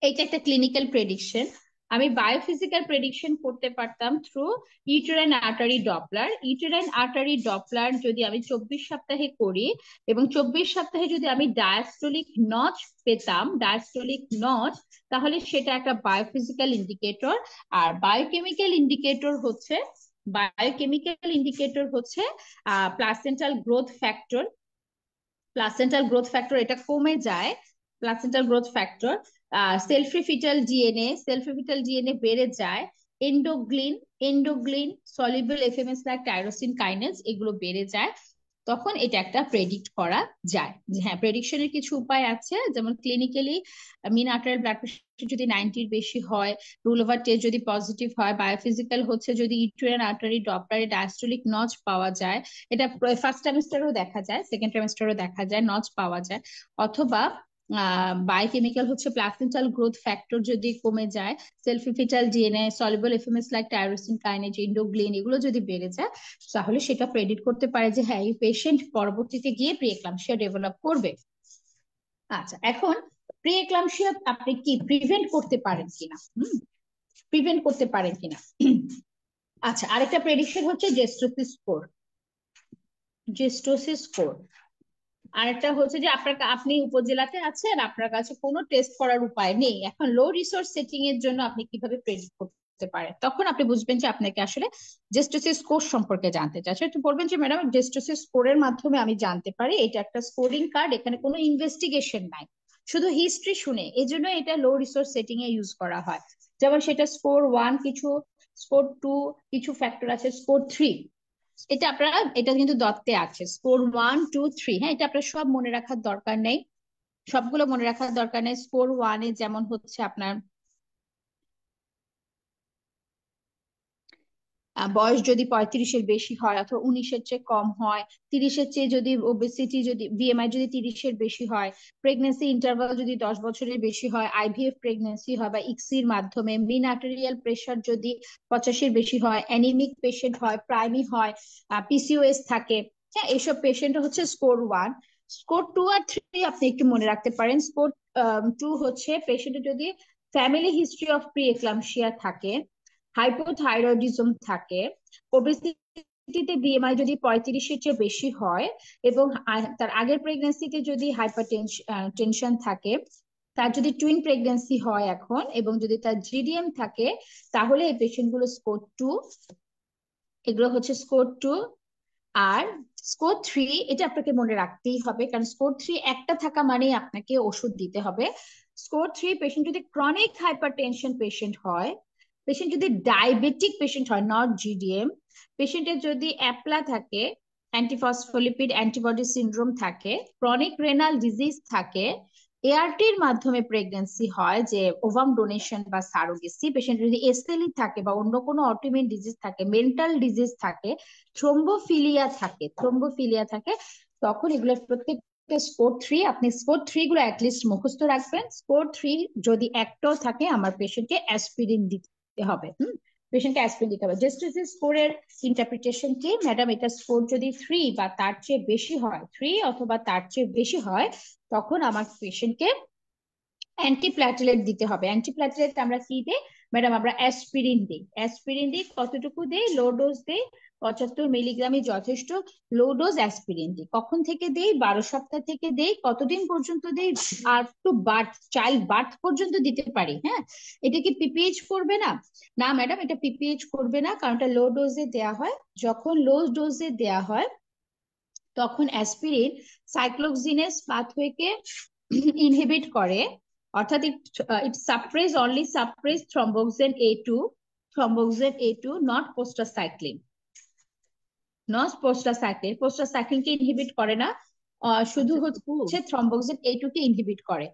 এইটা একটা ক্লিনিক্যাল প্রেডিকশন। আমি বায়োফিজিক্যাল প্রেডিকশন করতে পারতাম through uterine artery Doppler. Uterine artery Doppler যদি আমি 24 সপ্তাহে করি এবং 24 সপ্তাহে যদি আমি ডায়াস্টোলিক নচ পেতাম, ডায়াস্টোলিক নচ, তাহলে সেটা একটা বায়োফিজিক্যাল ইন্ডিকেটর। আর বায়োকেমিক্যাল ইন্ডিকেটর হচ্ছে প্লাসেন্টাল গ্রোথ ফ্যাক্টর। এটা কমে যায়, placental growth factor. Cell free foetal DNA বেড়ে যায়। Endoglin soluble FMS like tyrosine kinase এগুলো বেড়ে যায়। তখন এটা একটা প্রেডিক্ট করা যায় যে হ্যাঁ, প্রেডিকশনের কিছু উপায় আছে, যেমন ক্লিনিক্যালি মিন আর্টারিয়াল ব্লাড প্রেশার যদি 90-র বেশি হয়, রুল ওভার টেস্ট যদি পজিটিভ হয়, বায়োফিজিক্যাল হচ্ছে যদি ইউটেরাইন আর্টারি ডপলারে ডায়াস্টোলিক নচ পাওয়া যায়, এটা ফার্স্ট ট্রাইমেস্টারও দেখা যায়, সেকেন্ড ট্রাইমেস্টারও দেখা যায়, নচ পাওয়া যায়। অথবা বায়োকেমিক্যাল হচ্ছে প্লাসেন্টাল গ্রোথ ফ্যাক্টর যদি কমে যায়, cell free foetal DNA, soluble FMS like tyrosine kinase, endoglin এগুলো যদি বেড়ে যায়, তাহলে সেটা প্রেডিক্ট করতে পারে যে হ্যাঁ এই পেশেন্ট পরবর্তীতে গিয়ে প্রি-এক্লাম্পসিয়া ডেভেলপ করবে। আচ্ছা, এখন প্রি-এক্লাম্পসিয়া আপনি কি প্রিভেন্ট করতে পারেন কিনা, প্রিভেন্ট করতে পারেন কিনা। আচ্ছা, আরেকটা প্রেডিকশন হচ্ছে জেস্টোসিস স্কোর। আরেকটা হচ্ছে যে আপনি উপজেলাতে আছেন, আপনার কাছে কোনো টেস্ট করার উপায় নেই, এখন লো রিসোর্স সেটিং এর জন্য আপনি কিভাবে প্রেডিক্ট করতে পারেন, তখন আপনি বুঝবেন যে আপনাকে আসলে জেস্টোসিস স্কোর সম্পর্কে জানতে চাচ্ছে। তো বলবেন যে ম্যাডাম জেস্টোসিস স্কোরের মাধ্যমে আমি জানতে পারি, এটা একটা স্কোরিং কার্ড, এখানে কোনো ইনভেস্টিগেশন নাই, শুধু হিস্ট্রি শুনে, এই জন্য এটা লো রিসোর্স সেটিং এ ইউজ করা হয়। যেমন সেটা স্কোর 1 কিছু, স্কোর 2 কিছু ফ্যাক্টর আছে, স্কোর 3, এটা কিন্তু দত্তে আছে স্কোর 1, 2, 3। হ্যাঁ, এটা আপনার সব মনে রাখার দরকার নেই, সবগুলো মনে রাখার দরকার নেই। স্কোর 1-এ যেমন হচ্ছে আপনার বয়স যদি 35-এর বেশি হয় অথবা 19-এর চেয়ে কম হয়, 30-এর চেয়ে যদি ওবেসিটি, যদি বিএমআই যদি 30-এর বেশি হয়, প্রেগনেন্সি ইন্টারভাল যদি 10 বছরের বেশি হয়, আইভিএফ প্রেগনেন্সি হয় বা ইক্সির মাধ্যমে, মিন আর্টেরিয়াল প্রেশার যদি 85-এর বেশি হয়, অ্যানিমিক পেশেন্ট হয়, প্রাইমি হয়, পিসিওএস থাকে, হ্যাঁ, এইসব পেশেন্ট হচ্ছে স্কোর 1। স্কোর 2 আর 3 আপনি একটু মনে রাখতে পারেন। স্কোর 2 হচ্ছে পেশেন্টের যদি family history of pre eclampsia থাকে, হাইপোথাইরয়েডিজম থাকে, ওবেসিটিতে বিএমআই যদি 35-এর চেয়ে বেশি হয়, এবং তার আগের প্রেগনেন্সিতে যদি হাইপার টেনশন থাকে, তার যদি টুইন প্রেগনেন্সি হয় এখন, এবং যদি তার জিডিএম থাকে, তাহলে এই পেশেন্ট গুলো স্কোর 2। এগুলো হচ্ছে স্কোর 2। আর স্কোর 3 এটা আপনাকে মনে রাখতেই হবে, কারণ স্কোর 3 একটা থাকা মানেই আপনাকে ওষুধ দিতে হবে। স্কোর 3 পেশেন্ট যদি ক্রনিক হাইপারটেনশন পেশেন্ট হয়, পেশেন্ট যদি ডায়াবেটিক পেশেন্ট হয়, নট জিডিএম, পেশেন্টের যদি অ্যাপলা থাকে, অ্যান্টিফসফোলিপিড অ্যান্টিবডি সিনড্রোম থাকে, ক্রনিক রেনাল ডিজিজ থাকে, এআরটির মাধ্যমে প্রেগনেন্সি হয় যে ওভাম ডোনেশন বা সারোগেসি, পেশেন্ট যদি এসএলই থাকে বা অন্য কোনো অটোইমিউন ডিজিজ থাকে, মেন্টাল ডিজিজ থাকে, থ্রোম্বোফিলিয়া থাকে, তখন এগুলোর প্রত্যেকটা স্কোর 3। আপনি স্কোর 3 গুলো অ্যাটলিস্ট মুখস্থ রাখবেন। স্কোর 3 যদি একটাও থাকে, আমার পেশেন্টকে অ্যাসপিরিন দিতে হবে। পেশেন্টকে অ্যাসপিরিন দিতে হবে। জেস্টিস স্কোরের ইন্টারপ্রিটেশন কি ম্যাডাম? এটা স্কোর যদি 3 বা তার চেয়ে বেশি হয়, 3 অথবা তার চেয়ে বেশি হয়, তখন আমার পেশেন্টকে অ্যান্টিপ্ল্যাটিলেট দিতে হবে। অ্যান্টিপ্ল্যাটিলেট আমরা কি দিই ম্যাডাম? আমরা অ্যাসপিরিন দিই। অ্যাসপিরিন দিই কতটুকু দিই? লো ডোজ দিই, 75 মিলিগ্রামই যথেষ্ট। লো ডোজ অ্যাসপিরিন দিই। কখন থেকে দিই? 12 সপ্তাহ থেকে দিই। কতদিন পর্যন্ত দিই? আর টু বার্থ, চাইল্ড বার্থ পর্যন্ত দিতে পারি। হ্যাঁ, এটা কি পিপিএইচ করবে না? না ম্যাডাম, এটা পিপিএইচ করবে না, কারণ এটা লো ডোজে দেওয়া হয়। যখন লো ডোজে দেওয়া হয় তখন অ্যাসপিরিন সাইক্লোক্সিনেস পাথওয়েকে ইনহিবিট করে, অর্থাৎ it suppress only suppress thromboxane A2, thromboxane A2, not prostacyclin, not prostacyclin. পোস্টাসাইক্লিনকে ইনহিবিট করে না, শুধু আচ্ছা আপু, হচ্ছে থ্রম্বোক্সেন A2 কে ইনহিবিট করে।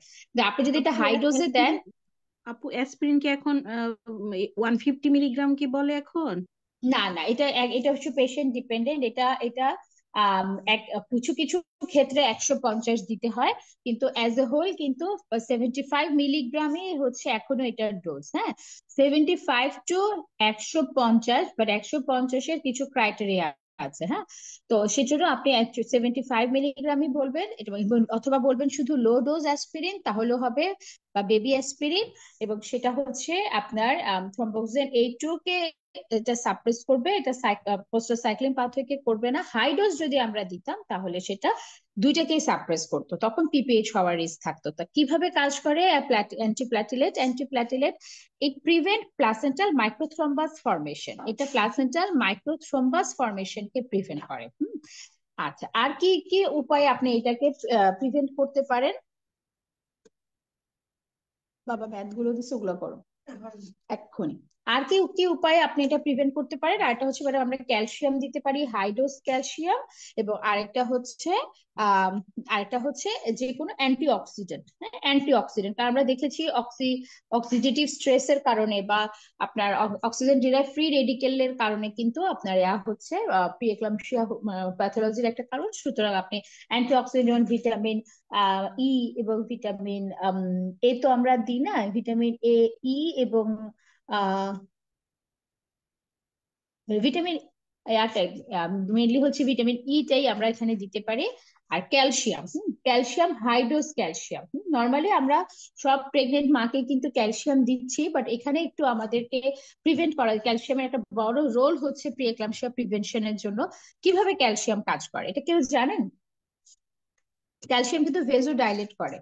আপনি যদি এটা আপু হাই ডোজে দেন, অ্যাসপিরিন কি এখন 150 মিলিগ্রাম কি বলে এখন? না না, এটা এটা হচ্ছে পেশেন্ট ডিপেন্ডেন্ট। এটা এটা কিছু কিছু ক্ষেত্রে 150 দিতে হয়, কিন্তু অ্যাজ এ হোল কিন্তু 75 মিলিগ্রামই হচ্ছে এখনো এটার ডোজ। হ্যাঁ, 75 টু 150, বাট 150-এর কিছু ক্রাইটেরিয়া আছে। হ্যাঁ, তো সেজন্য আপনি 75 মিলিগ্রামই বলবেন, অথবা বলবেন শুধু লো ডোজ অ্যাসপিরিন, তাহলে হবে, বা বেবি অ্যাসপিরিন, এবং সেটা হচ্ছে আপনার থ্রম্বোক্সিন A2 কে এটা সাপ্রেস করবে, এটা পোস্টাসাইক্লিন পাথওয়েকে করবে না। হাই ডোজ যদি আমরা দিতাম তাহলে সেটা দুইটাকেই সাপ্রেস করতো, তখন পিপিএইচ হওয়ার রিস্ক থাকতো। তা কিভাবে কাজ করে অ্যান্টিপ্ল্যাটিলেট? অ্যান্টিপ্ল্যাটিলেট ইট প্রিভেন্ট প্লাসেন্টাল মাইক্রোথ্রম্বাস ফর্মেশন, এটা প্লাসেন্টাল মাইক্রোথ্রম্বাস ফর্মেশন কে প্রিভেন্ট করে। আচ্ছা, আর কি কি উপায়ে আপনি এটাকে প্রিভেন্ট করতে পারেন? বাবা ম্যাথ গুলো দিচ্ছে, ওগুলো করো এক্ষুনি। আর কি কি উপায়ে আপনি এটা প্রিভেন্ট করতে পারেন? আরেকটা হচ্ছে ম্যাডাম, আমরা ক্যালসিয়াম দিতে পারি, হাই ডোজ ক্যালসিয়াম, এবং আহ আরেকটা হচ্ছে যে কোনো অ্যান্টিঅক্সিডেন্ট। হ্যাঁ, অ্যান্টিঅক্সিডেন্ট, কারণ আমরা দেখেছি অক্সিডেটিভ স্ট্রেসের কারণে বা আপনার অক্সিজেন ডিরাইভ ফ্রি রেডিকেলের কারণে কিন্তু আপনার হচ্ছে প্রিএক্লাম্পসিয়া প্যাথোলজির একটা কারণ। সুতরাং আপনি অ্যান্টিঅক্সিডেন্ট, ভিটামিন ই এবং ভিটামিন এ তো আমরা দিই না, ভিটামিন এ, ই এবং আহ ভিটামিন মেনলি হচ্ছে ভিটামিন টাই আমরা এখানে দিতে পারি। আর calcium, calcium, high dose calcium. Normally আমরা সব প্রেগনেন্ট মাকে কিন্তু ক্যালসিয়াম দিচ্ছি, বাট এখানে একটু আমাদেরকে প্রিভেন্ট করা, ক্যালসিয়ামের একটা বড় রোল হচ্ছে প্রিএক্লাম্পসিয়া প্রিভেনশনের জন্য। কিভাবে ক্যালসিয়াম কাজ করে এটা কেউ জানেন? ক্যালসিয়াম কিন্তু ভেজো ডাইলেট করে।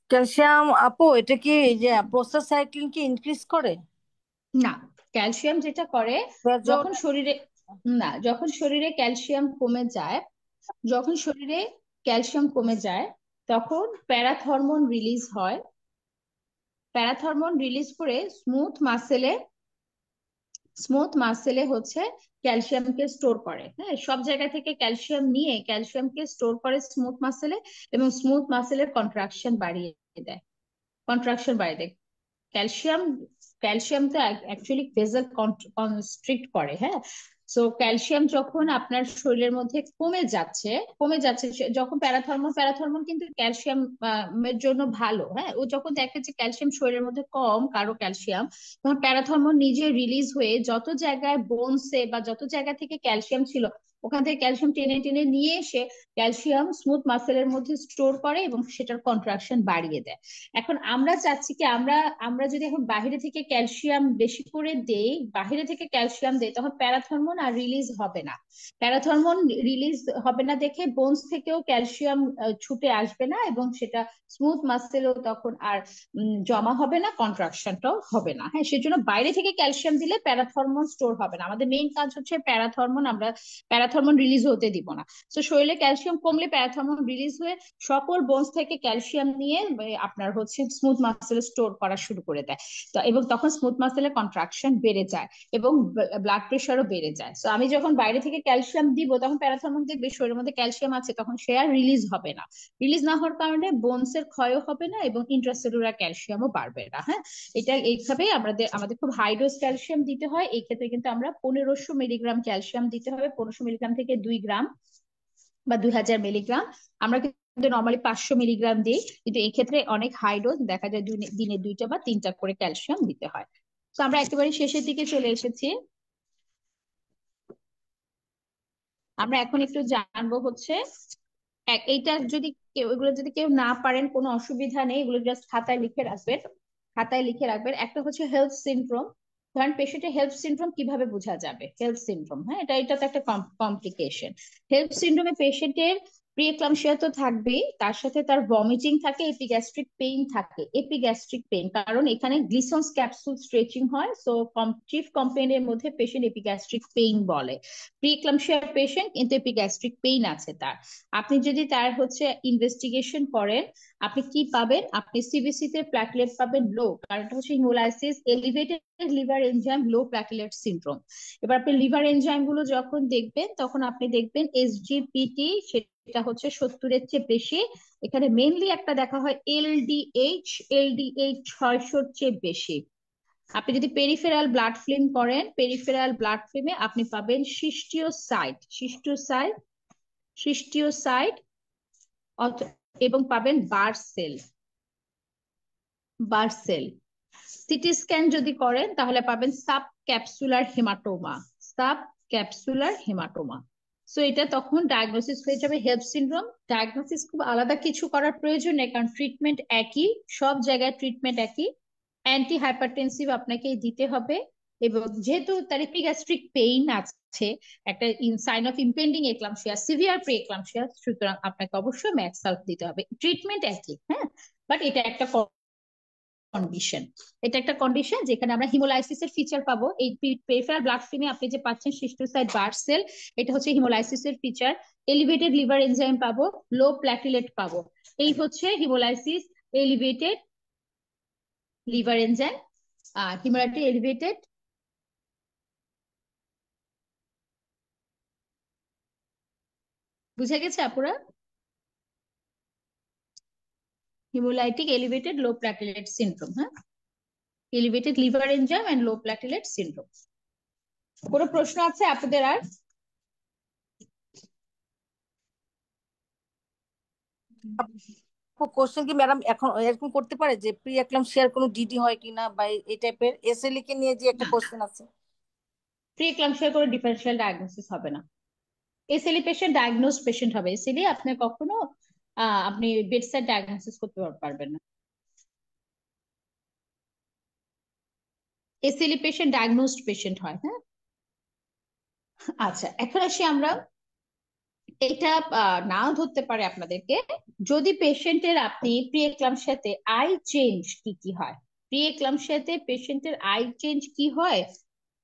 ক্যালসিয়াম আপু, এটা কি এই যে প্রোস্টাসাইক্লিন কি ইনক্রিজ করে? না, ক্যালসিয়াম যেটা করে, ভেজো- যখন শরীরে, না, যখন শরীরে ক্যালসিয়াম কমে যায়, যখন শরীরে ক্যালসিয়াম কমে যায় তখন প্যারাথরমোন রিলিজ হয়। প্যারাথরমোন রিলিজ করে স্মুথ মাসেলে হচ্ছে ক্যালসিয়ামকে স্টোর করে। হ্যাঁ, সব জায়গা থেকে ক্যালসিয়াম নিয়ে ক্যালসিয়ামকে স্টোর করে স্মুথ মাসেলে, এবং স্মুথ মাসেলের কন্ট্রাকশন বাড়িয়ে দেয়, কন্ট্রাকশন বাড়িয়ে দেয়। ক্যালসিয়াম ক্যালসিয়াম তো অ্যাকচুয়ালি ভেসেল কনস্ট্রিক্ট করে। হ্যাঁ, সো ক্যালসিয়াম যখন আপনার শরীরের মধ্যে কমে যাচ্ছে যখন প্যারাথরমন কিন্তু ক্যালসিয়াম এর জন্য ভালো। হ্যাঁ, ও যখন দেখে যে ক্যালসিয়াম শরীরের মধ্যে কম, কারো ক্যালসিয়াম, তখন প্যারাথরমন নিজে রিলিজ হয়ে যত জায়গায় বোনসে বা যত জায়গা থেকে ক্যালসিয়াম ছিল ওখান থেকে ক্যালসিয়াম টেনে টেনে নিয়ে এসে ক্যালসিয়াম স্মুথ মাসেলের মধ্যে স্টোর করে এবং সেটার কন্ট্রাকশন বাড়িয়ে দেয়। এখন আমরা চাচ্ছি কি, আমরা আমরা যদি এখন বাইরে থেকে ক্যালসিয়াম বেশি করে দেই, বাইরে থেকে ক্যালসিয়াম দেই, তখন প্যারাথরমোন আর রিলিজ হবে না। প্যারাথরমোন রিলিজ হবে না দেখে বোনস থেকেও ক্যালসিয়াম ছুটে আসবে না, এবং সেটা স্মুথ মাসেলও তখন আর জমা হবে না, কন্ট্রাকশনটাও হবে না। হ্যাঁ, সেজন্য বাইরে থেকে ক্যালসিয়াম দিলে প্যারাথরমোন স্টোর হবে না। আমাদের মেইন কাজ হচ্ছে প্যারাথরমোন রিলিজ হতে দিব না। তো শরীরে ক্যালসিয়াম কমলে প্যারাথরমোন রিলিজ হয়ে সকল বোনস থেকে ক্যালসিয়াম নিয়ে আপনার হচ্ছে স্মুথ মাসেলে স্টোর করা শুরু করে দেয়। তো এবং তখন স্মুথ মাসেলের কন্ট্রাকশন বেড়ে যায় এবং ব্লাড প্রেশারও বেড়ে যায়। তো আমি যখন বাইরে থেকে ক্যালসিয়াম দিব তখন প্যারাথরমোন দেখবে শরীরের মধ্যে ক্যালসিয়াম আছে, তখন সে আর রিলিজ হবে না। রিলিজ না হওয়ার কারণে বোনস এর ক্ষয়ও হবে না এবং ইন্ট্রাসেলুলার ক্যালসিয়ামও বাড়বে না। হ্যাঁ, এটা এইভাবে আমাদের খুব হাই ডোজ ক্যালসিয়াম দিতে হয়। এই ক্ষেত্রে কিন্তু আমরা 1500 মিলিগ্রাম ক্যালসিয়াম দিতে হবে, 1500 মিলিগ্রাম থেকে 2 গ্রাম বা 2000 মিলিগ্রাম। আমরা নর্মালি 500 মিলিগ্রাম দিই, কিন্তু এই ক্ষেত্রে অনেক হাই ডোজ দেখা যায় দিনে 2টা বা 3টা করে ক্যালসিয়াম দিতে হয়। তো আমরা একেবারে শেষের দিকে চলে এসেছি। আমরা এখন একটু জানবো হচ্ছে এইটা যদি এগুলো যদি কেউ না পারেন কোনো অসুবিধা নেই, এগুলো জাস্ট খাতায় লিখে রাখবেন। খাতায় লিখে রাখবেন। একটা হচ্ছে হেল্প সিনড্রোম। ধরেন পেশেন্টের হেল্প সিনড্রোম কিভাবে বোঝা যাবে? হেল্প সিনড্রোম, হ্যাঁ, এটা তো একটা কমপ্লিকেশন। হেল্প সিনড্রোমে পেশেন্টের প্রিএক্লামশিয়া তো থাকবেই, তার সাথে তার ভমিটিং থাকে, এপিগ্যাস্ট্রিক পেইন থাকে। এপিগ্যাস্ট্রিক পেইন কারণ এখানে গ্লিসন্স ক্যাপসুল স্ট্রেচিং হয়, সো চিফ কমপ্লেইনের মধ্যে পেশেন্ট এপিগ্যাস্ট্রিক পেইন বলে। প্রিএক্লামশিয়ার পেশেন্ট কিন্তু এপিগ্যাস্ট্রিক পেইন আছে তার। আপনি যদি তার হচ্ছে ইনভেস্টিগেশন করেন, আপনি কি পাবেন? আপনি সিবিসি তে প্ল্যাটলেট পাবেন লো, কারণ এটা হচ্ছে হিমোলাইসিস এলিভেটেড লিভার এনজাইম লো প্ল্যাটলেট সিনড্রোম। এবার আপনি লিভার এনজাইম গুলো যখন দেখবেন তখন আপনি দেখবেন এসজিপিটি, সেটা হচ্ছে 70-এর চেয়ে বেশি। এখানে মেইনলি একটা দেখা হয় এলডিএইচ, এলডিএইচ 600-র চেয়ে বেশি। আপনি যদি পেরিফেরাল ব্লাড ফিল্ম করেন, পেরিফেরাল ব্লাড ফিল্মে আপনি পাবেন সিস্টিওসাইট, সিস্টিওসাইট এবং পাবেন বার্সেল, বার্সেল। সিটি স্ক্যান যদি করেন তাহলে পাবেন sub capsular haematoma, sub capsular haematoma. So এটা তখন ডায়াগনোসিস হয়ে যাবে হেল্প সিনড্রোম। ডায়াগনোসিস খুব আলাদা কিছু করার প্রয়োজন নেই, কারণ ট্রিটমেন্ট একই, সব জায়গায় ট্রিটমেন্ট একই। অ্যান্টি হাইপারটেনসিভ আপনাকে দিতে হবে, এবং যেহেতু তার এপিগ্যাস্ট্রিক পেইন আছে, একটা sign of impending eclampsia, severe pre eclampsia, সুতরাং আপনাকে অবশ্যই ম্যাক্সাল্ট দিতে হবে। ট্রিটমেন্ট একই, হ্যাঁ, বাট এটা একটা কন্ডিশন। এটা একটা কন্ডিশন যেখানে আমরা হিমোলাইসিসের ফিচার পাবো। এই পেরিফেরাল ব্লাড ফিল্মে আপনি যে পাচ্ছেন সিস্টোসাইট বার্সেল, এটা হচ্ছে হিমোলাইসিসের ফিচার। এলিভেটেড লিভার এনজাইম পাবো, লো প্ল্যাটিলেট পাবো। এই হচ্ছে haemolysis, elevated liver enzyme, haemolytic elevated, বুঝে গেছে আপুরা? Haemolytic elevated low platelet syndrome, হ্যাঁ, elevated liver enzyme and low platelet syndrome. কোনো প্রশ্ন আছে আপনাদের আর? কোশ্চেন কি ম্যাডাম এখন এরকম করতে পারে যে প্রি এক্লাম্পসিয়ার কোনো ডিডি হয় কিনা, বা এই টাইপের এসএলই কে নিয়ে যে একটা কোশ্চেন আছে? প্রি এক্লাম্পসিয়ার কোনো ডিফারেন্সিয়াল ডায়াগনোসিস হবে না। এসএলই পেশেন্ট ডায়াগনোজড পেশেন্ট হবে। এসএলই আপনি কখনো আপনি বেডসাইড ডায়াগনোসিস করতে পারবেন না। এসএলই পেশেন্ট ডায়াগনোজড পেশেন্ট হয়, হ্যাঁ। আচ্ছা, এখন আসি আমরা, এটা নাও ধরতে পারে আপনাদেরকে, যদি পেশেন্টের আপনি প্রি এক্লাম্পসিয়াতে আই চেঞ্জ কি কি হয়। প্রি এক্লাম্পসিয়াতে পেশেন্টের আই চেঞ্জ কি হয়?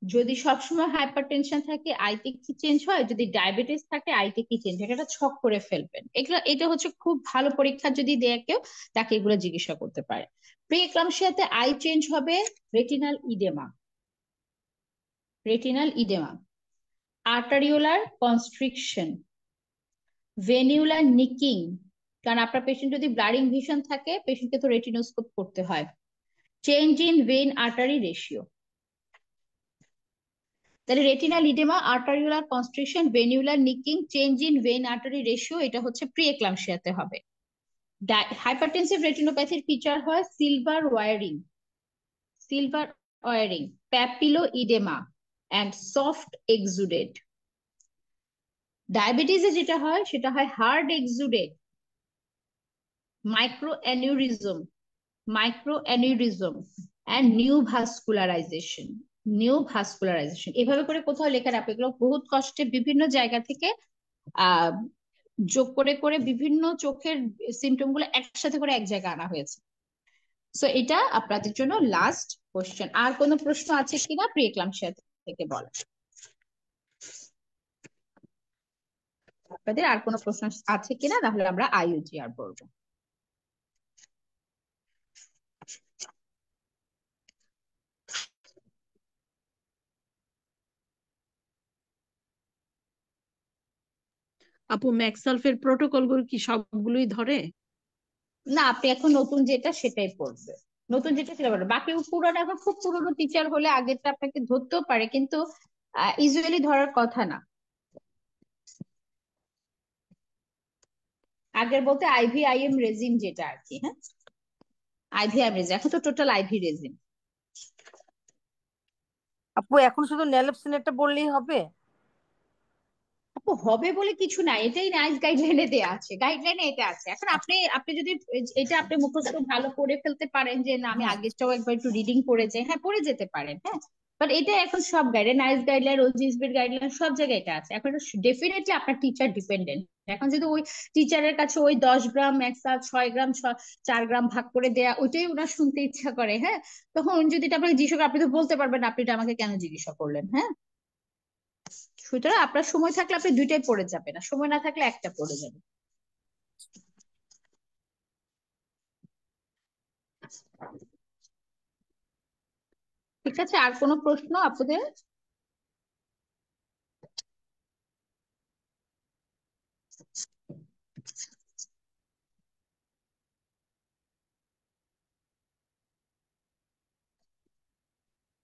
যদি সবসময় হাইপারটেনশন থাকে আইতে কি চেঞ্জ হয়, যদি ডায়াবেটিস থাকে আইতে কি চেঞ্জ হয়, এটা ছক করে ফেলবেন। এগুলো, এটা হচ্ছে খুব ভালো পরীক্ষা যদি দেয় কেউ, তাকে এগুলো জিজ্ঞাসা করতে পারে। প্রি এক্লাম্পসিয়াতে আই চেঞ্জ হবে retinal oedema, retinal oedema, arteriolar constriction, venular nicking, কারণ আপনার পেশেন্ট যদি ব্লাডিং ভিশন থাকে পেশেন্টকে তো রেটিনোস্কোপ করতে হয়। Change in vein artery ratio, তাহলে retinal oedema, arteriolar constriction, venular nicking, change in vein artery ratio, এটা হচ্ছে প্রি এক্লাম্পসিয়াতে হবে। হাইপারটেনসিভ রেটিনোপ্যাথির ফিচার হয় silver wiring, silver wiring, papilloedema and soft exudate. ডায়াবেটিসে যেটা হয় সেটা হয় hard exudate, microaneurysm, microaneurysm and neovascularisation, neovascularisation. এভাবে করে কোথাও লেখা রাখবে, এগুলো বহুত কষ্টে বিভিন্ন জায়গা থেকে আহ যোগ করে করে বিভিন্ন চোখের সিমটম গুলো একসাথে করে এক জায়গায় আনা হয়েছে। সো এটা আপনাদের জন্য লাস্ট কোশ্চেন। আর কোনো প্রশ্ন আছে কিনা প্রি এক্লাম্পসিয়া থেকে বলা? আপনাদের আর কোনো প্রশ্ন আছে কিনা, তাহলে আমরা আইইউজিআর বলবো। আপু ম্যাক্সালফের প্রোটোকল গুলো কি সবগুলোই ধরে? না, আপনি এখন নতুন যেটা সেটাই পড়বে, নতুন যেটা সেটা পড়বে। বাকি পুরোনো, এখন খুব পুরোনো টিচার হলে আগেরটা আপনাকে ধরতেও পারে, কিন্তু ইউজুয়ালি ধরার কথা না। আগের বলতে IVIM রেজিম যেটা আর কি, হ্যাঁ IVIM রেজিম, এখন তো টোটাল IV রেজিম। আপু এখন শুধু ন্যালোক্সিনেটটা বললেই হবে? আপু হবে বলে কিছু নাই, এটাই নাইস গাইডলাইনে দেয়া আছে, গাইডলাইনে এটা আছে। এখন আপনি আপনি যদি এটা আপনি মুখস্থ ভালো করে ফেলতে পারেন যে না আমি হ্যাঁ, আগেরটাও একবার একটু রিডিং করে যাই, হ্যাঁ পড়ে যেতে পারেন, হ্যাঁ। বাট এটা এখন সব গাইডলাইন, নাইস গাইডলাইন, ওজিসবির গাইডলাইন সব জায়গায় এটা আছে। এখন ডেফিনেটলি আপনার টিচার ডিপেন্ডেন্ট। এখন যদি ওই টিচারের কাছে ওই 10 গ্রাম একসাথে 6 গ্রাম 4 গ্রাম ভাগ করে দেয়া ওইটাই ওনার শুনতে ইচ্ছা করে, হ্যাঁ, তখন উনি যদি এটা আপনাকে জিজ্ঞাসা করেন, আপনি তো বলতে পারবেন না আপনি এটা আমাকে কেন জিজ্ঞাসা করলেন, হ্যাঁ। সুতরাং আপনার সময় থাকলে আপনি দুইটাই পড়ে যাবেন, আর সময় না থাকলে একটা পড়ে যাবেন। ঠিক আছে, আর কোনো প্রশ্ন আপনাদের?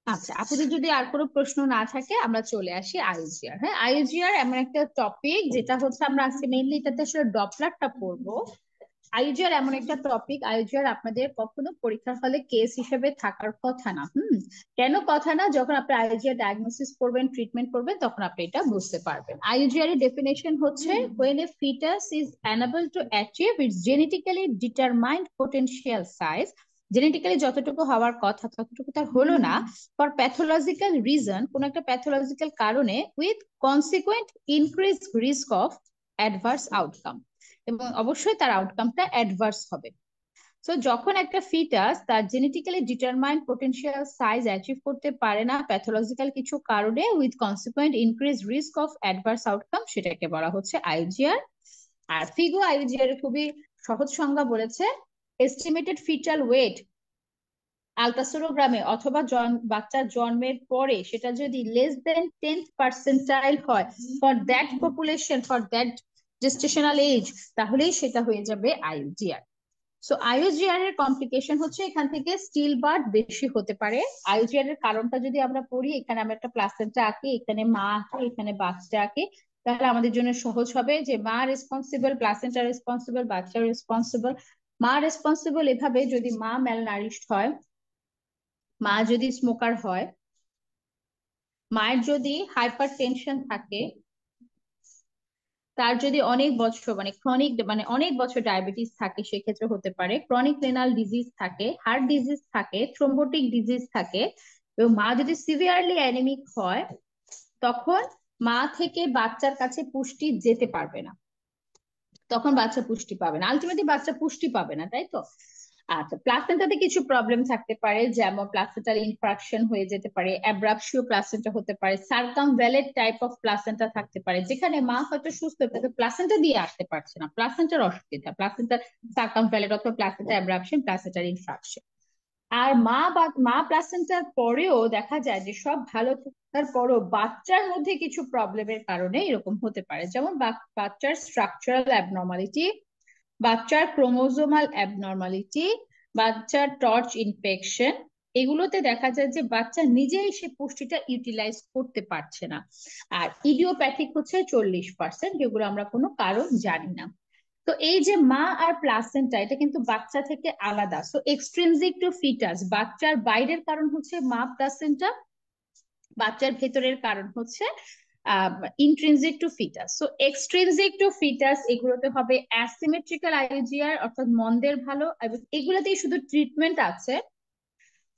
আচ্ছা, আপনাদের যদি আর কোনো প্রশ্ন না থাকে আমরা চলে আসি IUGR। হ্যাঁ, IUGR এমন একটা টপিক যেটা হচ্ছে আমরা আজকে মেইনলি এটাতে আসলে ডপলারটা পড়বো। IUGR এমন একটা টপিক, IUGR আপনাদের কখনো পরীক্ষার হলে কেস হিসেবে থাকার কথা না। কেন কথা না? যখন আপনি IUGR ডায়াগনোসিস করবেন, ট্রিটমেন্ট করবেন, তখন আপনি এটা বুঝতে পারবেন। IUGR এর ডেফিনেশন হচ্ছে when a fetus is unable to achieve its genetically determined potential size, genetically যতটুকু হওয়ার কথা ততটুকু তার হলো না, ফর প্যাথোলজিক্যাল রিজন, কোন একটা প্যাথোলজিক্যাল কারণে, with consequent increase risk of adverse outcome, এবং অবশ্যই তার আউটকামটা অ্যাডভার্স হবে। সো যখন একটা ফিটাস তার genetically determined potential size achieve করতে পারে না প্যাথোলজিক্যাল কিছু কারণে, with consequent increase risk of adverse outcome, সেটাকে বলা হচ্ছে IUGR। আর ফিগো IUGR এর খুবই সহজ সংজ্ঞা বলেছে, এস্টিমেটেড ফিটাল ওয়েট আলট্রাসোনোগ্রামে অথবা বাচ্চার জন্মের পরে সেটা যদি লেস দেন 10th পার্সেন্টাইল হয় for that population, for that gestational age, তাহলেই সেটা হয়ে যাবে IUGR। সো IUGR এর কমপ্লিকেশন হচ্ছে এখান থেকে স্টিল বার্থ বেশি হতে পারে। IUGR এর কারণটা যদি আমরা পড়ি, এখানে আমরা একটা প্লাসেন্টা আঁকি, এখানে মা আঁকি, এখানে বাচ্চা আঁকি, তাহলে আমাদের জন্য সহজ হবে যে মা রেসপন্সিবল, প্লাসেন্টা রেসপন্সিবল, বাচ্চা রেসপন্সিবল। মা রেসপন্সিবল এভাবে যদি মা ম্যালনারিশড হয়, মা যদি স্মোকার হয়, মায়ের যদি হাইপার টেনশন থাকে, তার যদি অনেক বছর মানে ক্রনিক মানে অনেক বছর ডায়াবেটিস থাকে সেক্ষেত্রে হতে পারে, ক্রনিক রেনাল ডিজিজ থাকে, হার্ট ডিজিজ থাকে, থ্রোম্বোটিক ডিজিজ থাকে, এবং মা যদি সিভিয়ারলি অ্যানিমিক হয়, তখন মা থেকে বাচ্চার কাছে পুষ্টি যেতে পারবে না, তখন বাচ্চা পুষ্টি পাবে না, আলটিমেটলি বাচ্চা পুষ্টি পাবে না, তাই তো। আচ্ছা, প্লাসেন্টাতে কিছু প্রবলেম থাকতে পারে, যেমন প্লাসেন্টাল ইনফ্রাকশন হয়ে যেতে পারে, অ্যাব্রাপশিও প্লাসেন্টা হতে পারে, সার্কামভ্যালেন্ট টাইপ অফ প্লাসেন্টা থাকতে পারে, যেখানে মা হয়তো সুস্থ কিন্তু প্লাসেন্টা দিয়ে আসতে পারছে না, প্লাসেন্টার অসুবিধা, প্লাসেন্টার সার্কামভ্যালেন্ট অথবা প্লাসেন্টা অ্যাব্রাপশন, প্লাসেন্টার ইনফ্রাকশন। আর মা প্লাসেন্টার পরেও দেখা যায় যে সব ভালো থাকার পরও বাচ্চার মধ্যে কিছু প্রবলেমের কারণে এরকম হতে পারে, যেমন বাচ্চার স্ট্রাকচারাল অ্যাবনর্মালিটি, বাচ্চার ক্রোমোজোমাল অ্যাবনর্মালিটি, বাচ্চার টর্চ ইনফেকশন, এগুলোতে দেখা যায় যে বাচ্চা নিজেই সে পুষ্টিটা ইউটিলাইজ করতে পারছে না। আর ইডিওপ্যাথিক হচ্ছে 40%, যেগুলো আমরা কোনো কারণ জানি না। তো এই যে মা আর প্লাসেন্টা, এটা কিন্তু বাচ্চা থেকে আলাদা। সো এক্সট্রিনজিক টু ফিটাস, বাচ্চার বাইরের কারণ হচ্ছে মা প্লাসেন্টা, বাচ্চার ভেতরের কারণ হচ্ছে intrinsic to foetus. So extrinsic to foetus এগুলোতে হবে অ্যাসিমেট্রিক্যাল IUGR, অর্থাৎ মন্দের ভালো, এবং এগুলোতেই শুধু ট্রিটমেন্ট আছে।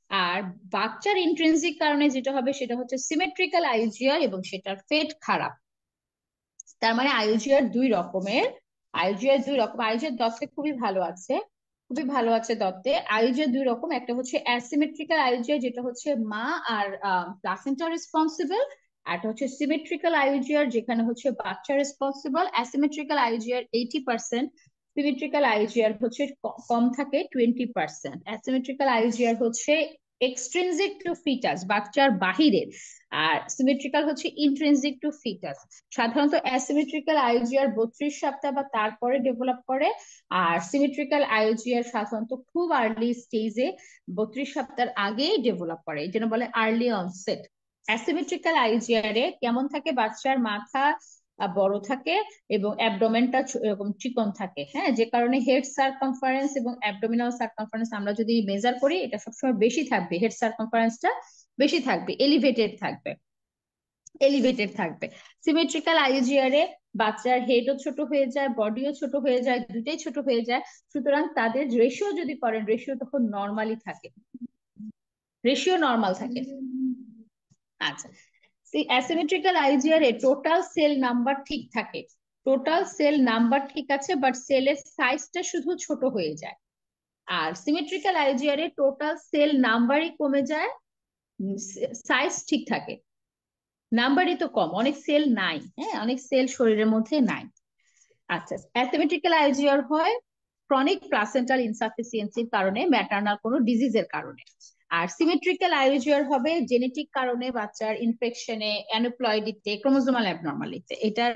আর বাচ্চার ইন্ট্রিনজিক কারণে যেটা হবে সেটা হচ্ছে সিমেট্রিক্যাল IUGR, এবং সেটার ফেট খারাপ। তার মানে IUGR দুই রকমের, IUGR দত্তে খুবই ভালো আছে, খুবই ভালো আছে দত্তে। IUGR দুই রকম, একটা হচ্ছে অ্যাসিমেট্রিক্যাল IUGR, যেটা হচ্ছে মা আর প্লাসেন্টা রেসপন্সিবল, আর একটা হচ্ছে সিমেট্রিক্যাল IUGR, যেখানে হচ্ছে বাচ্চা responsible. Asymmetrical IUGR 80%, symmetrical IUGR হচ্ছে কম থাকে 20%। অ্যাসিমেট্রিক্যাল IUGR হচ্ছে এক্সট্রিনজিক টু ফিটাস, বাচ্চার বাহিরের, আর সিমেট্রিক্যাল হচ্ছে ইন্ট্রিনজিক টু ফিটাস। সাধারণত অ্যাসিমেট্রিক্যাল IUGR 32 সপ্তাহ বা তারপরে ডেভেলপ করে, আর সিমেট্রিক্যাল IUGR সাধারণত খুব আর্লি স্টেজে 32 সপ্তাহের আগেই ডেভেলপ করে, এই জন্য বলে আর্লি অনসেট। অ্যাসিমেট্রিক্যাল IUGR এ কেমন থাকে, বাচ্চার মাথা বড় থাকে এবং অ্যাবডোমেনটা এরকম চিকন থাকে, হ্যাঁ, যে কারণে হেড সারকামফারেন্স এবং অ্যাবডোমিনাল সারকামফারেন্স আমরা যদি মেজার করি এটা সবসময় বেশি থাকবে, হেড সারকামফারেন্সটা বেশি থাকবে, এলিভেটেড থাকবে। সিমেট্রিক্যাল আইজিআর এ বাচ্চার হেডও ছোট হয়ে যায়, বডিও ছোট হয়ে যায়, দুটাই ছোট হয়ে যায়। সুতরাং তাদের রেশিও যদি করেন, রেশিও তখন নর্মালি থাকে, রেশিও নর্মাল থাকে। আচ্ছা, অ্যাসিমেট্রিক্যাল আইজিআর এ টোটাল সেল নাম্বার ঠিক থাকে, টোটাল সেল নাম্বার ঠিক আছে, বাট সেলের সাইজটা শুধু ছোট হয়ে যায়। আর সিমেট্রিক্যাল আইজিআর এ টোটাল সেল নাম্বারই কমে যায়, সাইজ ঠিক থাকে, নাম্বারই তো কম, অনেক সেল নাই, হ্যাঁ, অনেক সেল শরীরের মধ্যে নাই। আচ্ছা, অ্যাসিমেট্রিক্যাল আইজিআর হয় ক্রনিক প্লাসেন্টাল ইনসাফিসিয়েন্সির কারণে, ম্যাটারনাল কোনো ডিজিজের কারণে। আর সিমেট্রিক্যাল আইজিআর হবে জেনেটিক কারণে, বাচ্চার ইনফেকশনে, অ্যানুপ্লয়েডিতে, ক্রোমোজোমাল অ্যাবনর্মালিতে। এটার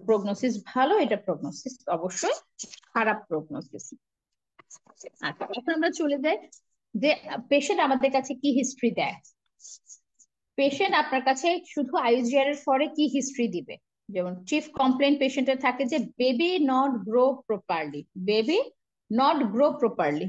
প্রগনোসিস ভালো, এটা প্রগনোসিস অবশ্যই খারাপ প্রগনোসিস। আচ্ছা, এখন আমরা চলে যাই যে পেশেন্ট আমাদের কাছে কি হিস্ট্রি দেয়। পেশেন্ট আপনার কাছে শুধু আইজিআর এর পরে কি হিস্ট্রি দিবে, যেমন চিফ কমপ্লেন পেশেন্টের থাকে যে baby not grow properly, baby not grow properly.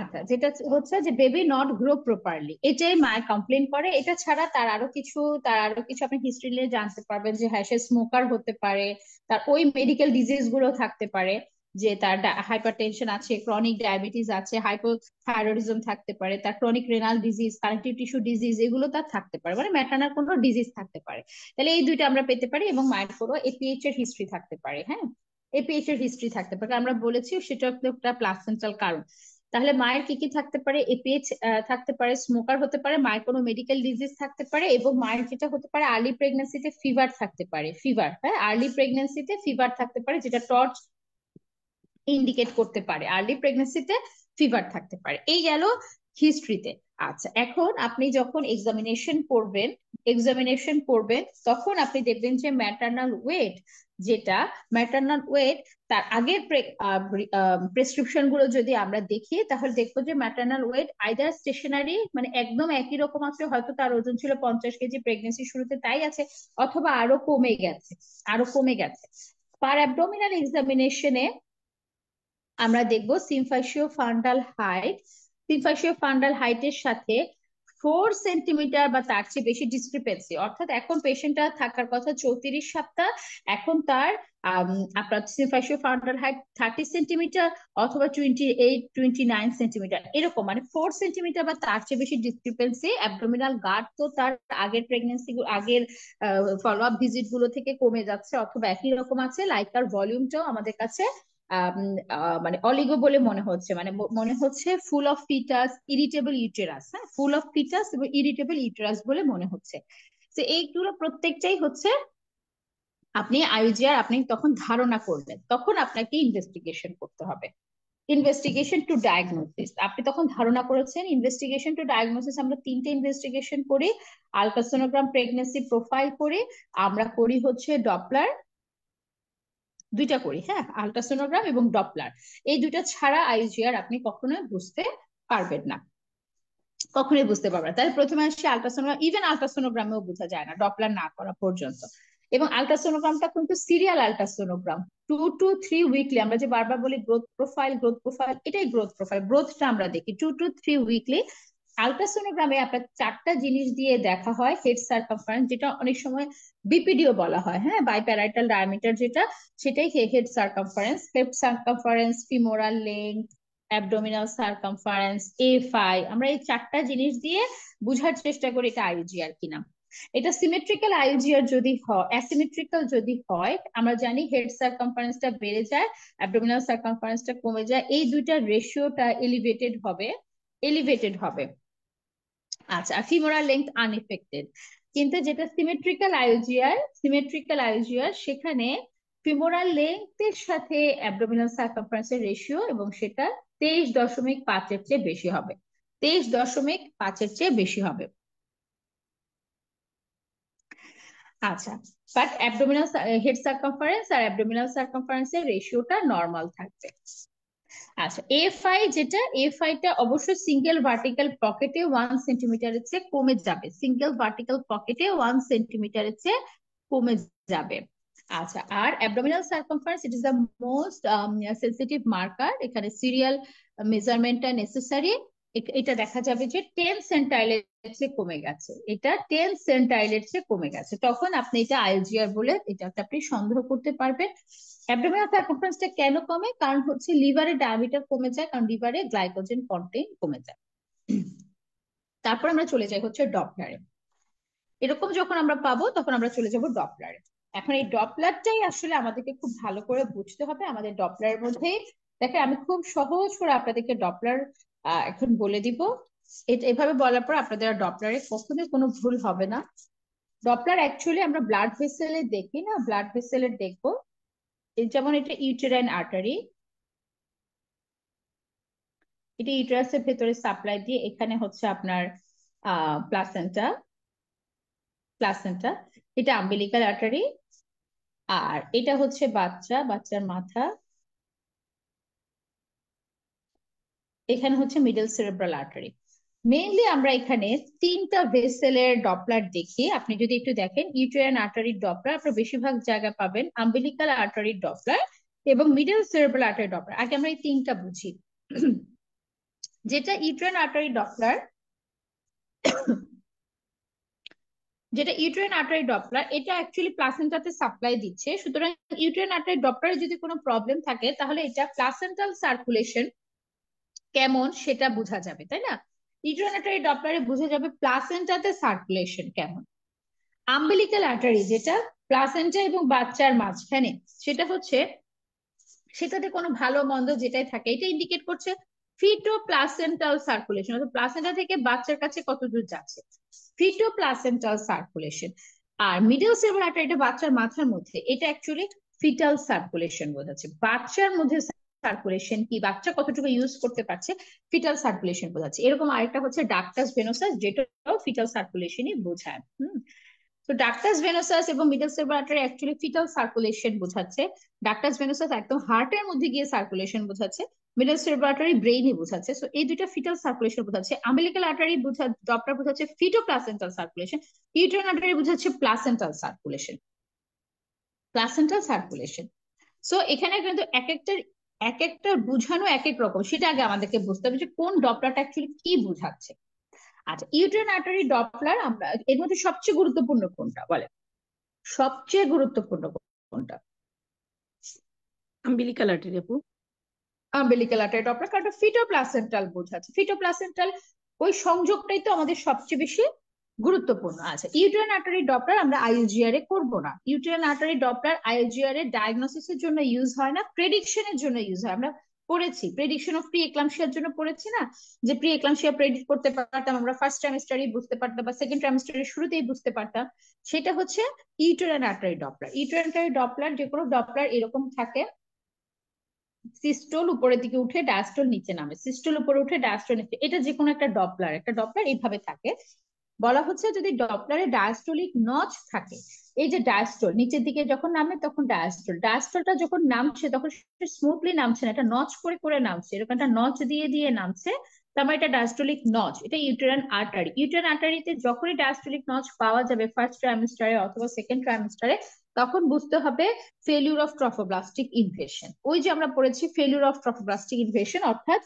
আচ্ছা, যেটা হচ্ছে যে বেবি নট গ্রো প্রপারলি, এটাই মায়ের কমপ্লেন করে। এটা ছাড়া তার আরো কিছু আপনি হিস্ট্রি নিয়ে জানতে পারবেন, যে হ্যাঁ সে স্মোকার হতে পারে, তার ওই মেডিকেল ডিজিজ গুলো থাকতে পারে, যে তার হাইপারটেনশন আছে, ক্রনিক ডায়াবেটিস আছে, হাইপোথাইরয়েডিজম থাকতে পারে, তার chronic renal disease, connective tissue disease, এগুলো তার থাকতে পারে, মানে ম্যাটার্নাল কোনো ডিজিজ থাকতে পারে। তাহলে এই দুইটা আমরা পেতে পারি, এবং মায়ের কোনো এপিএইচ এর হিস্ট্রি থাকতে পারে, হ্যাঁ, এপিএইচ এর হিস্ট্রি থাকতে পারে, আমরা বলেছি সেটা একটা প্লাসেন্টাল কারণ। তাহলে মায়ের কি কি থাকতে পারে, এপিএইচ থাকতে পারে, স্মোকার হতে পারে, মায়ের কোনো মেডিকেল ডিজিজ থাকতে পারে, এবং মায়ের যেটা হতে পারে আর্লি প্রেগন্যান্সিতে ফিভার থাকতে পারে, ফিভার, হ্যাঁ, আর্লি প্রেগন্যান্সিতে ফিভার থাকতে পারে, যেটা টর্চ ইন্ডিকেট করতে পারে, আর্লি প্রেগন্যান্সিতে ফিভার থাকতে পারে। এই গেল হিস্ট্রিতে। আচ্ছা, এখন আপনি যখন এক্সামিনেশন করবেন তখন আপনি দেখবেন যে ম্যাটারনাল ওয়েট তার আগের প্রেসক্রিপশন গুলো যদি আমরা দেখি, তাহলে দেখবো যে ম্যাটারনাল ওয়েট আইদার স্টেশনারি, মানে একদম একই রকম আছে, হয়তো তার ওজন ছিল 50 কেজি প্রেগনেন্সি শুরুতে, তাই আছে, অথবা আরো কমে গেছে। পার অ্যাবডোমিনাল এক্সামিনেশনে আমরা দেখবো সিমফাসিও ফান্ডাল হাইটের সাথে 4 সেন্টিমিটার বা তার চেয়ে বেশি ডিসক্রিপেন্সি, অর্থাৎ এখন পেশেন্টটা থাকার কথা 34 সপ্তাহ, এখন তার আপনার সিমফাসিও ফান্ডাল হাইট 30 সেন্টিমিটার, অথবা 28-29 সেন্টিমিটার, এরকম, মানে 4 সেন্টিমিটার বা তার চেয়ে বেশি ডিসক্রিপেন্সি। অ্যাবডোমিনাল গার্ড তো তার আগের ফলো আপ ভিজিট গুলো থেকে কমে যাচ্ছে, অথবা একই রকম আছে, লাইকার ভলিউমটাও আমাদের কাছে মানে অলিগো বলে মনে হচ্ছে, মানে মনে হচ্ছে full of fetus, irritable uterus, হ্যাঁ, ফুল অফ ফিটাস এবং ইরিটেবল ইউটেরাস বলে মনে হচ্ছে। তো এইগুলো প্রত্যেকটাই হচ্ছে আপনি তখন ধারণা করলেন, তখন আপনাকে ইনভেস্টিগেশন করতে হবে। ইনভেস্টিগেশন টু ডায়াগনোসিস, আপনি তখন ধারণা করেছেন। ইনভেস্টিগেশন টু ডায়াগনোসিস আমরা 3টে ইনভেস্টিগেশন করি, আলট্রাসোনোগ্রাম, প্রেগনেন্সি প্রোফাইল করি, আমরা করি হচ্ছে ডপলার, দুইটা করি, হ্যাঁ, আলট্রাসোনোগ্রাম এবং ডপলার। এই দুইটা ছাড়া আইজিআর আপনি কখনোই বুঝতে পারবেন না, কখনোই বুঝতে পারবেন না। তাহলে প্রথমে আসছে আলট্রাসোনোগ্রাম, ইভেন আলট্রাসোনোগ্রামেও বোঝা যায় না ডপলার না করা পর্যন্ত। এবং আলট্রাসোনোগ্রামটা কিন্তু সিরিয়াল আলট্রাসোনোগ্রাম, 2 to 3 উইকলি, আমরা যে বারবার বলি গ্রোথ প্রোফাইল, এটাই গ্রোথ প্রোফাইল, গ্রোথটা আমরা দেখি 2 to 3 উইকলি। আলট্রাসোনোগ্রামে আপনার 4টা জিনিস দিয়ে দেখা হয়, হেড সারকামফারেন্স, যেটা অনেক সময় বিপিডিও বলা হয়, হ্যাঁ, বাইপ্যারাইটাল ডায়ামিটার, সেটাই head circumference, femoral length, abdominal circumference, FI, আমরা এই 4টা জিনিস দিয়ে বুঝার চেষ্টা করি এটা আইজিআর কিনা। এটা সিমেট্রিক্যাল আইজিআর যদি হয়, অ্যাসিমেট্রিক্যাল যদি হয়, আমরা জানি হেড সারকামফারেন্সটা বেড়ে যায়, অ্যাবডোমিনাল সারকামফারেন্সটা কমে যায়, এই দুইটার রেশিওটা এলিভেটেড হবে। আচ্ছা, ফিমোরাল লেন্থ আনএফেক্টেড, কিন্তু যেটা সিমেট্রিক্যাল আয়োজিয়ার সেখানে ফিমোরাল লেংথের সাথে অ্যাবডোমিনাল সার্কামফারেন্সের রেশিও এবং সেটা 23.5-এর চেয়ে বেশি হবে। 23.5-এর চেয়ে বেশি হবে। আচ্ছা, বাট অ্যাবডোমিনাল হেড সার্কামফারেন্স আর অ্যাবডোমিনাল সার্কামফারেন্সের রেশিওটা নর্মাল থাকবে। আচ্ছা, এফআইটা অবশ্যই সিঙ্গেল ভার্টিক্যাল পকেটে 1 সেন্টিমিটারের চেয়ে কমে যাবে। সিঙ্গেল ভার্টিক্যাল পকেটে 1 সেন্টিমিটারের চেয়ে কমে যাবে। আচ্ছা, আর abdominal circumference it is the most sensitive marker. এখানে সিরিয়াল মেজারমেন্টটা নেসেসারি। এটা দেখা যাবে যে 10 সেন্টাইলের চেয়ে কমে গেছে। এটা 10 সেন্টাইলের চেয়ে কমে গেছে, তখন আপনি এটা আইজিআর বলে এটাতে আপনি সন্দেহ করতে পারবেন। অ্যাবডোমিনাল সার্কামফারেন্সটা কেন কমে? কারণ হচ্ছে লিভারের ডায়ামিটার কমে যায়, কারণ লিভারে গ্লাইকোজেন কন্টেন্ট কমে যায়। তারপর আমরা চলে যাই হচ্ছে ডপলারে। এরকম যখন আমরা পাবো তখন আমরা চলে যাব ডপলারে। এখন এই ডপলারটাই আসলে আমাদেরকে খুব ভালো করে বুঝতে হবে। আমাদের ডপলারের মধ্যে দেখেন, আমি খুব সহজ করে আপনাদেরকে ডপলার এখন বলে দিব। এটা এভাবে বলার পর আপনাদের ডপলারে কখনোই কোনো ভুল হবে না। ডপলার অ্যাকচুয়ালি আমরা ব্লাড ভেসেলে দেখি না, ব্লাড ভেসেলে দেখবো। যেমন এটা ইউটেরাইন আর্টারি, এটা ইউটেরাসের ভেতরে সাপ্লাই দিয়ে এখানে হচ্ছে আপনার প্লাসেন্টা। এটা আম্বিলিকাল আর্টারি, আর এটা হচ্ছে বাচ্চার মাথা। এখানে হচ্ছে মিডল সেরেব্রাল আর্টারি। মেইনলি আমরা এখানে 3টা ভেসেলের ডপলার দেখি। আপনি যদি একটু দেখেন, ইউটেরাইন আর্টারির ডপলার আপনার বেশিরভাগ জায়গায় পাবেন, আম্বিলিকাল আর্টারির ডপলার এবং মিডল সেরেব্রাল আর্টারির ডপলার। আগে আমরা এই 3টা বুঝি। যেটা ইউটেরাইন আর্টারি ডপলার, এটা অ্যাকচুয়ালি প্লাসেন্টাতে সাপ্লাই দিচ্ছে। সুতরাং ইউটেরাইন আর্টারি ডপলারে যদি কোনো প্রবলেম থাকে তাহলে এটা প্লাসেন্টাল সার্কুলেশন কেমন সেটা বোঝা যাবে, তাই না? ইউটেরাইন আর্টারি ডপলারে বোঝা যাবে প্লাসেন্টাতে সার্কুলেশন কেমন। আম্বিলিকাল আর্টারি যেটা প্লাসেন্টা এবং বাচ্চার মাঝখানে, সেটা হচ্ছে সেটাতে কোনো ভালো মন্দ যেটাই থাকে এটা ইন্ডিকেট করছে ফিটো প্লাসেন্টাল সার্কুলেশন, অর্থাৎ প্লাসেন্টা থেকে বাচ্চার কাছে কত দূর যাচ্ছে, ফিটো প্লাসেন্টাল সার্কুলেশন। আর মিডল সেরেব্রাল আর্টারি, এটা বাচ্চার মাথার মধ্যে, এটা অ্যাকচুয়ালি ফিটাল সার্কুলেশন বোঝাচ্ছে। বাচ্চার মধ্যে সার্কুলেশন কি, বাচ্চা কতটুকু ইউজ করতে পারছে, ফিটাল সার্কুলেশন বোঝাচ্ছে। এরকম আরেকটা হচ্ছে ডাক্টাস ভেনোসাস, যেটাও ফিটাল সার্কুলেশনই বোঝায়। তো ডাক্টাস ভেনোসাস এবং middle cerebral artery actually fetal circulation বোঝাচ্ছে। ডাক্টাস ভেনোসাস একদম হার্টের মধ্যে গিয়ে সার্কুলেশন বোঝাচ্ছে, মিডল সেরেব্রাল আর্টারি ব্রেইনই বোঝাচ্ছে। সো এই দুইটা ফিটাল সার্কুলেশন বোঝাচ্ছে। আম্বিলিকাল আর্টারি ডপলার বোঝাচ্ছে ফিটো প্লাসেন্টাল সার্কুলেশন, ইউটেরাইন আর্টারি বোঝাচ্ছে প্লাসেন্টাল সার্কুলেশন। সো এখানে কিন্তু এক একটা বুঝানো এক এক রকম, সেটা আগে আমাদেরকে বুঝতে হবে যে কোন ডপলারটা অ্যাকচুয়ালি কি বুঝাচ্ছে। আচ্ছা, ইউটেরাইন আর্টারি ডপলার আমরা এর মধ্যে সবচেয়ে গুরুত্বপূর্ণ কোনটা বলেন? সবচেয়ে গুরুত্বপূর্ণ কোনটা? আম্বিলিকাল আর্টারি আপু। আম্বিলিকাল আর্টারি ডপলার, কারণ ফিটোপ্লাসেন্টাল বোঝাচ্ছে। ফিটোপ্লাসেন্টাল ওই সংযোগটাই তো আমাদের সবচেয়ে বেশি গুরুত্বপূর্ণ। আচ্ছা, ইউটেরাইন আর্টারি ডপলার আমরা আইজিআর এ করবো না। ইউটেরাইন আর্টারি ডপলার আইজিআর এর ডায়াগনোসিসের জন্য ইউজ হয় না, প্রেডিকশনের জন্য ইউজ হয়। আমরা পড়েছি প্রেডিকশন অফ প্রি এক্লাম্পসিয়ার জন্য পড়েছি না, যে প্রি এক্লাম্পসিয়া প্রেডিক্ট করতে পারতাম আমরা ফার্স্ট ট্রাইমেস্টারেই বুঝতে পারতাম বা সেকেন্ড ট্রাইমেস্টারের শুরুতেই বুঝতে পারতাম। সেটা হচ্ছে uterine artery Doppler. Uterine artery Doppler যে কোনো ডপলার এরকম থাকে, সিস্টোল উপরের দিকে উঠে ডায়াস্টোল নিচে নামে, সিস্টোল উপরে উঠে ডায়াস্টোল নিচে, এটা যে কোনো একটা ডপলার এইভাবে থাকে। বলা হচ্ছে যদি ডপলারে ডায়াস্টোলিক নচ থাকে, এই যে ডায়াস্টোল নিচের দিকে যখন নামে তখন ডায়াস্টোলটা যখন নামছে তখন স্মুথলি নামছে না, এটা নচ করে করে নামছে, এরকম একটা নচ দিয়ে দিয়ে নামছে, তার মানে এটা ডায়াস্টোলিক নচ। এটা ইউটেরাইন আর্টারিতে যখনই ডায়াস্টোলিক নচ পাওয়া যাবে ফার্স্ট ট্রাইমেস্টারে অথবা সেকেন্ড ট্রাইমেস্টারে, তখন বুঝতে হবে ফেলিউর অফ ট্রফোব্লাস্টিক ইনভেশন। ওই যে আমরা পড়েছি ফেলিউর অফ ট্রফোব্লাস্টিক ইনভেশন, অর্থাৎ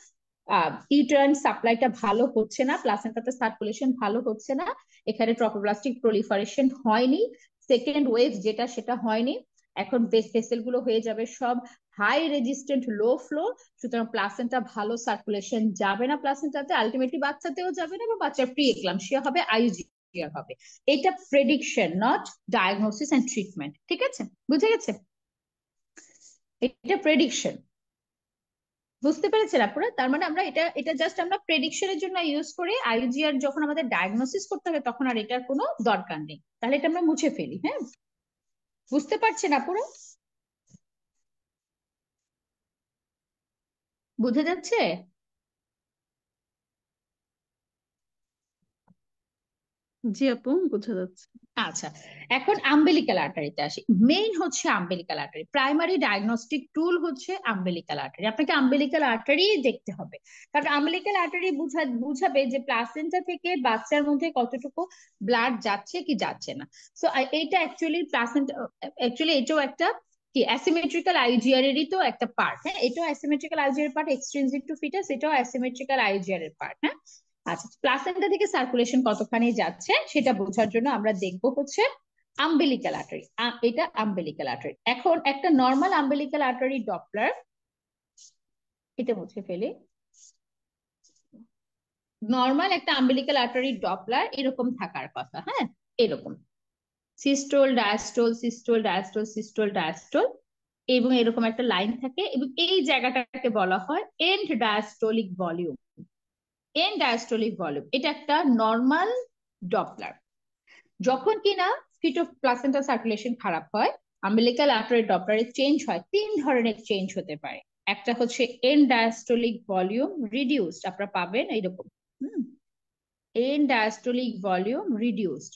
ইউটেরাইন সাপ্লাইটা ভালো হচ্ছে না, প্লাসেন্টাতে সার্কুলেশন ভালো হচ্ছে না, এখানে ট্রফোব্লাস্টিক প্রলিফারেশন হয়নি, সেকেন্ড ওয়েভ যেটা সেটা হয়নি। এখন ভেসেল গুলো হয়ে যাবে সব হাই রেজিস্ট্যান্ট লো ফ্লো, সুতরাং প্লাসেন্টা ভালো সার্কুলেশন যাবে না প্লাসেন্টাতে, আলটিমেটলি বাচ্চাতেও যাবে না, বা বাচ্চার প্রি এক্লাম্পসিয়া হবে, আইজিআর হবে। এটা prediction, not diagnosis and treatment. ঠিক আছে, বুঝে গেছে? এটা প্রেডিকশন, বুঝতে পেরেছেন আপনারা? তার মানে আমরা এটা এটা জাস্ট আমরা প্রেডিকশনের জন্য ইউজ করি, আইজিআর যখন আমাদের ডায়াগনোসিস করতে হবে তখন আর এটার কোনো দরকার নেই। তাহলে এটা আমরা মুছে ফেলি। হ্যাঁ, বুঝতে পারছেন আপুরা? বুঝে যাচ্ছে? জি আপু, বোঝা যাচ্ছে। আচ্ছা, এখন আম্বিলিক্যাল আর্টারিতে আসি। মেইন হচ্ছে আম্বিলিক্যাল আর্টারি, প্রাইমারি ডায়াগনস্টিক টুল হচ্ছে আম্বিলিক্যাল আর্টারি। আপনাকে আম্বিলিক্যাল আর্টারি দেখতে হবে, কারণ আম্বিলিক্যাল আর্টারি বুঝাবে যে প্লাসেন্টা থেকে বাচ্চার মধ্যে কতটুকু ব্লাড যাচ্ছে কি যাচ্ছে না। সো এইটা অ্যাকচুয়ালি প্লাসেন্টা, অ্যাকচুয়ালি এটাও একটা কি অ্যাসিমেট্রিক্যাল আইজিআর এরই তো একটা পার্ট। হ্যাঁ, এটাও asymmetrical IGR part, extrinsic to fetus এটাও অ্যাসিমেট্রিক্যাল আইজিআর এর পার্ট। হ্যাঁ, আচ্ছা, প্লাসেন্টা থেকে সার্কুলেশন কতখানি যাচ্ছে সেটা বোঝার জন্য আমরা দেখবো হচ্ছে আম্বিলিক্যাল আর্টারি। এটা আম্বিলিক্যাল আর্টারি। এখন একটা নর্মাল আম্বিলিক্যাল আর্টারি ডপলার, এটা মুছে ফেলি। নর্মাল একটা আম্বিলিক্যাল আর্টারি ডপলার এরকম থাকার কথা। হ্যাঁ, এরকম systole diastole, systole diastole, systole diastole, এবং এরকম একটা লাইন থাকে, এবং এই জায়গাটাকে বলা হয় end diastolic volume. End diastolic volume এটা একটা নর্মাল ডপলার। যখন কিনা ফিটো প্লাসেন্টা সার্কুলেশন খারাপ হয়, আম্বিলিক্যাল আর্টারি ডপলারে চেঞ্জ হয়, তিন ধরনের চেঞ্জ হতে পারে। একটা হচ্ছে এন্ড ডায়াস্টোলিক ভলিউম রিডিউসড, আপনারা পাবেন এইরকম এন্ড ডায়াস্টোলিক ভলিউম রিডিউসড,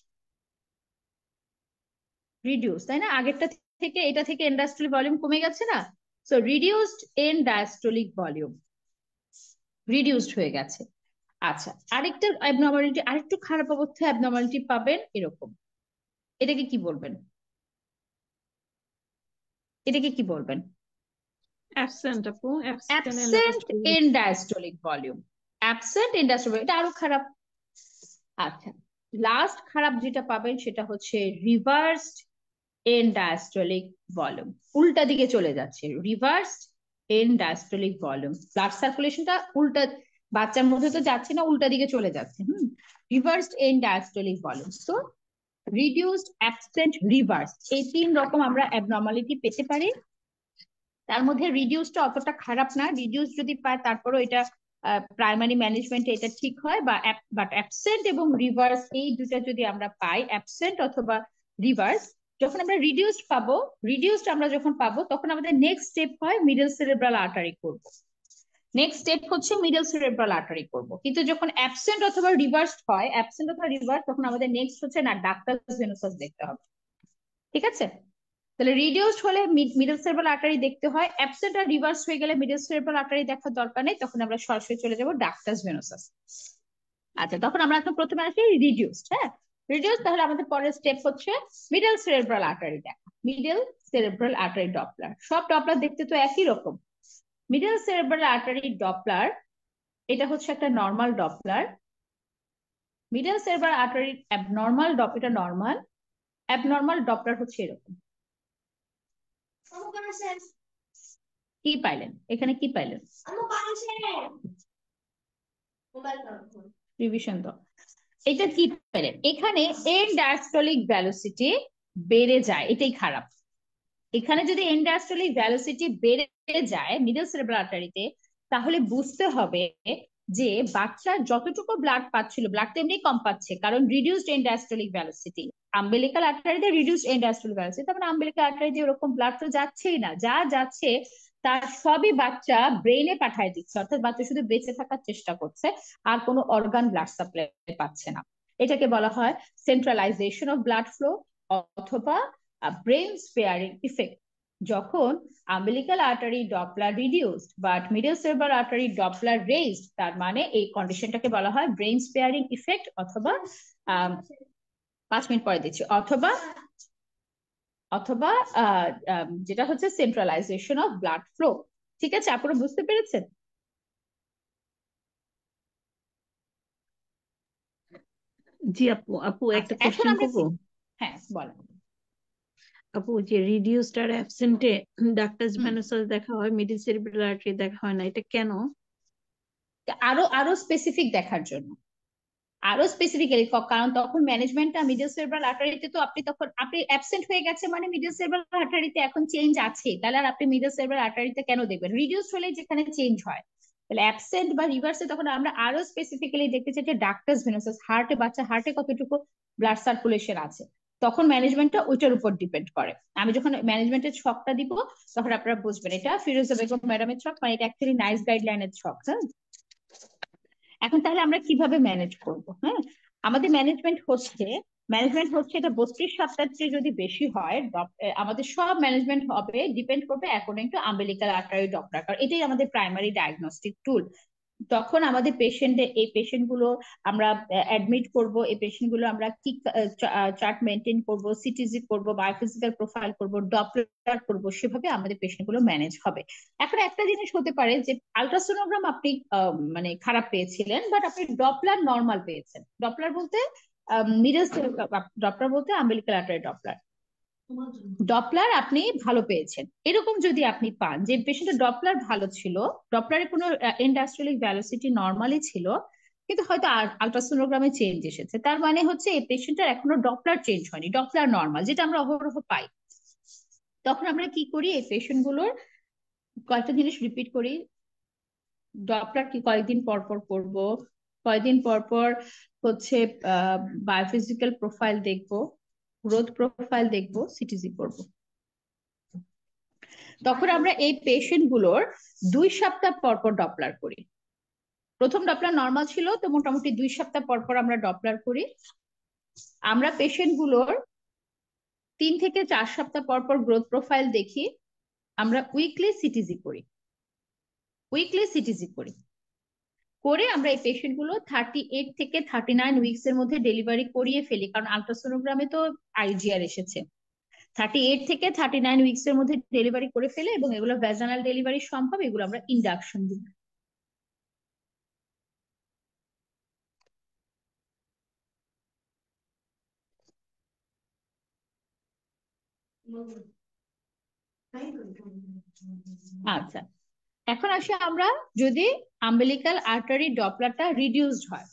তাই না? আগেরটা থেকে এটা থেকে এন্ড ডায়াস্টোলিক ভলিউম কমে গেছে না? So reduced end diastolic volume, reduced হয়ে গেছে। আচ্ছা, আরেকটা অ্যাবনর্মালিটি, আরেকটু খারাপ অবস্থায় অ্যাবনর্মালিটি পাবেন এরকম। এটাকে কি বলবেন? এটাকে কি বলবেন? অ্যাবসেন্ট আপু, absent in diastolic volume, absent in diastolic, এটা আরো খারাপ। আচ্ছা, লাস্ট খারাপ যেটা পাবেন সেটা হচ্ছে রিভার্সড ইন ডায়াস্টোলিক ভলিউম, উল্টা দিকে চলে যাচ্ছে। Reversed in diastolic volume, blood সার্কুলেশনটা উল্টা, বাচ্চার মধ্যে তো যাচ্ছে না, উল্টা দিকে চলে যাচ্ছে। Reversed in diastolic volume. So reduced, absent, reverse, এই তিন রকম আমরা অ্যাবনর্মালিটি পেতে পারি। তার মধ্যে রিডিউসটা অতটা খারাপ না, রিডিউস যদি পায় তারপরও এটা প্রাইমারি ম্যানেজমেন্টে এটা ঠিক হয়। বাট অ্যাবসেন্ট এবং রিভার্স এই দুটা যদি আমরা পাই, অ্যাবসেন্ট অথবা রিভার্স, যখন আমরা রিডিউসড পাবো, রিডিউসড আমরা যখন পাবো তখন আমাদের নেক্সট স্টেপ হয় মিডল সেরেব্রাল আর্টারি করব। নেক্সট স্টেপ হচ্ছে মিডল সেরেব্রাল আর্টারি করব। কিন্তু যখন অ্যাবসেন্ট অথবা রিভার্সড হয়, অ্যাবসেন্ট অথবা রিভার্স, তখন আমাদের নেক্সট হচ্ছে না ডাক্টাস ভেনোসাস দেখতে হবে। ঠিক আছে? তাহলে রিডিউসড হলে মিডল সেরেব্রাল আর্টারি দেখতে হয়, অ্যাবসেন্ট আর রিভার্স হয়ে গেলে মিডল সেরেব্রাল আর্টারি দেখার দরকার নেই, তখন আমরা সরাসরি চলে যাব ডাক্টাস ভেনোসাস। আচ্ছা, তখন আমরা এখন প্রথমে আসি রিডিউসড। হ্যাঁ, রিডিউসড, তাহলে আমাদের পরের স্টেপ হচ্ছে মিডল সেরেব্রাল আর্টারি দেখা। মিডল সেরেব্রাল আর্টারি ডপলার, সব ডপলার দেখতে তো একই রকম। মিডল সেরেব্রাল আর্টারি ডপলার, এটা হচ্ছে একটা normal Doppler. Middle cerebral artery abnormal depth, এটা নর্মাল। অ্যাবনর্মাল ডপলার হচ্ছে এরকম। কি পাইলেন এখানে? কি পাইলেন? রিভিশন দাও। এটা কি পেলেন? এখানে এন্ড ডায়াস্টলিক ভেলোসিটি বেড়ে যায়, এটাই খারাপ। এখানে যদি এন্ড ডায়াস্টলিক ভেলোসিটি বেড়ে যায় মিডল সেরেব্রাল আর্টারিতে, তাহলে বুঝতে হবে যে বাচ্চা যতটুকু ব্লাড পাচ্ছিল, ব্লাড তো এমনি কম পাচ্ছে কারণ reduced end diastolic velocity. Umbilical আর্টারিতে রিডিউসড এন্ড ডায়াস্টলিক ভেলোসিটি, তার মানে আম্বিলিক্যাল আর্টারিতে ওরকম ব্লাড তো যাচ্ছেই না, যা যাচ্ছে তার সবই বাচ্চা ব্রেনে পাঠায় দিচ্ছে, অর্থাৎ বাচ্চা শুধু বেঁচে থাকার চেষ্টা করছে, আর কোনো অর্গান ব্লাড সাপ্লাই পাচ্ছে না। এটাকে বলা হয় সেন্ট্রালাইজেশন অফ ব্লাড ফ্লো অথবা ব্রেন স্পেয়ারিং ইফেক্ট। যখন umbilical artery Doppler reduced but middle cerebral artery Doppler raised, তার মানে এই কন্ডিশনটাকে বলা হয় ব্রেন স্পেয়ারিং ইফেক্ট, অথবা 5 মিনিট পরে দিচ্ছি, অথবা অথবা যেটা হচ্ছে সেন্ট্রালাইজেশন অফ ব্লাড ফ্লো। ঠিক আছে, আপনারা বুঝতে পেরেছেন? জি আপু। আপু একটা আচ্ছা, এখন কোশ্চেন আমরা করবো? হ্যাঁ বলেন। আপু, যে রিডিউসড আর অ্যাবসেন্টে ডাক্টাস ভেনোসাস দেখা হয়, মিডল সেরেব্রাল আর্টারি দেখা হয় না, এটা কেন? আরো আরো স্পেসিফিক দেখার জন্য। আরো স্পেসিফিক্যালি, কারণ তখন ম্যানেজমেন্টটা মিডল সেরেব্রাল আর্টারিতে, তো আপনি অ্যাবসেন্ট হয়ে গেছে মানে মিডল সেরেব্রাল আর্টারিতে এখন চেঞ্জ আছে, তাহলে আর আপনি মিডল সেরেব্রাল আর্টারিতে কেন দেখবেন? রিডিউস হলে যেখানে চেঞ্জ হয়, তাহলে অ্যাবসেন্ট বা রিভার্সে তখন আমরা আরো স্পেসিফিক্যালি দেখতে চাই যে ডাক্টাস ভেনোসাস, হার্টে, বাচ্চা হার্টে কতটুকু ব্লাড সার্কুলেশন আছে, তখন ম্যানেজমেন্টটা ওইটার উপর ডিপেন্ড করে। আমি যখন ম্যানেজমেন্টের ছকটা দিব তখন আপনারা বুঝবেন এটা ফিরোজা বেগম ম্যাডামের ছক, মানে এটা অ্যাকচুয়ালি নাইস গাইডলাইনের ছক। হ্যাঁ, এখন তাহলে আমরা কিভাবে ম্যানেজ করব? হ্যাঁ, আমাদের ম্যানেজমেন্ট হচ্ছে এটা 32 সপ্তাহের চেয়ে যদি বেশি হয়, আমাদের সব ম্যানেজমেন্ট হবে ডিপেন্ড করবে according to umbilical artery Doppler, কারণ এটাই আমাদের প্রাইমারি ডায়াগনস্টিক টুল। তখন আমাদের এই পেশেন্ট গুলো আমরা অ্যাডমিট করব, এই পেশেন্ট গুলো আমরা কি চার্ট মেনটেন করব, সিটিজি করব, বায়োফিজিক্যাল প্রোফাইল করব, ডপলার করব, সেভাবে আমাদের পেশেন্ট গুলো ম্যানেজ হবে। এখন একটা জিনিস হতে পারে যে আলট্রাসোনোগ্রাম আপনি মানে খারাপ পেয়েছিলেন, বাট আপনি ডপলার নর্মাল পেয়েছেন। ডপলার বলতে মিডল ডপলার বলতে আম্বিলিক্যাল আর্টারি ডপলার, ডপলার আপনি ভালো পেয়েছেন, এরকম যদি আপনি পান যে পেশেন্টের ডপলার ভালো ছিল, ডপলারের কোনো ইন্ডাস্ট্রিয়াল ভ্যালোসিটি নর্মালি ছিল, কিন্তু হয়তো আলট্রাসোনোগ্রামে চেঞ্জ এসেছে, তার মানে হচ্ছে এই পেশেন্টের এখনো ডপলার চেঞ্জ হয়নি, ডপলার নর্মাল, যেটা আমরা অহরহ পাই। তখন আমরা কি করি, এই পেশেন্ট গুলোর কয়েকটা জিনিস রিপিট করি। ডপলার কি কয়েকদিন পর পর করব, কয়েকদিন পর পর হচ্ছে বায়োফিজিক্যাল প্রোফাইল দেখবো, গ্রোথ প্রোফাইল দেখবো, সিটিজি করবো। তখন আমরা এই পেশেন্ট গুলোর 2 সপ্তাহ পর পর ডপলার করি। প্রথম ডপলার নর্মাল ছিল, তো মোটামুটি 2 সপ্তাহ পর পর আমরা ডপলার করি। আমরা পেশেন্ট গুলোর 3 থেকে 4 সপ্তাহ পর পর গ্রোথ প্রোফাইল দেখি। আমরা উইকলি সিটিজি করি, করে আমরা এই পেশেন্ট গুলো 38 থেকে 39 উইকস এর মধ্যে ডেলিভারি করিয়ে ফেলি, কারণ আলট্রাসোনোগ্রামে তো আইজিআর এসেছে। 38 থেকে 39 উইকস এর মধ্যে ডেলিভারি করে ফেলে, এবং এগুলো ভ্যাজানাল ডেলিভারি সম্ভব, এগুলো আমরা ইন্ডাকশন দিই। আচ্ছা, এখন আসি আমরা, যদি আম্বিলিক্যাল আর্টারি ডপলারটা রিডিউসড হয়,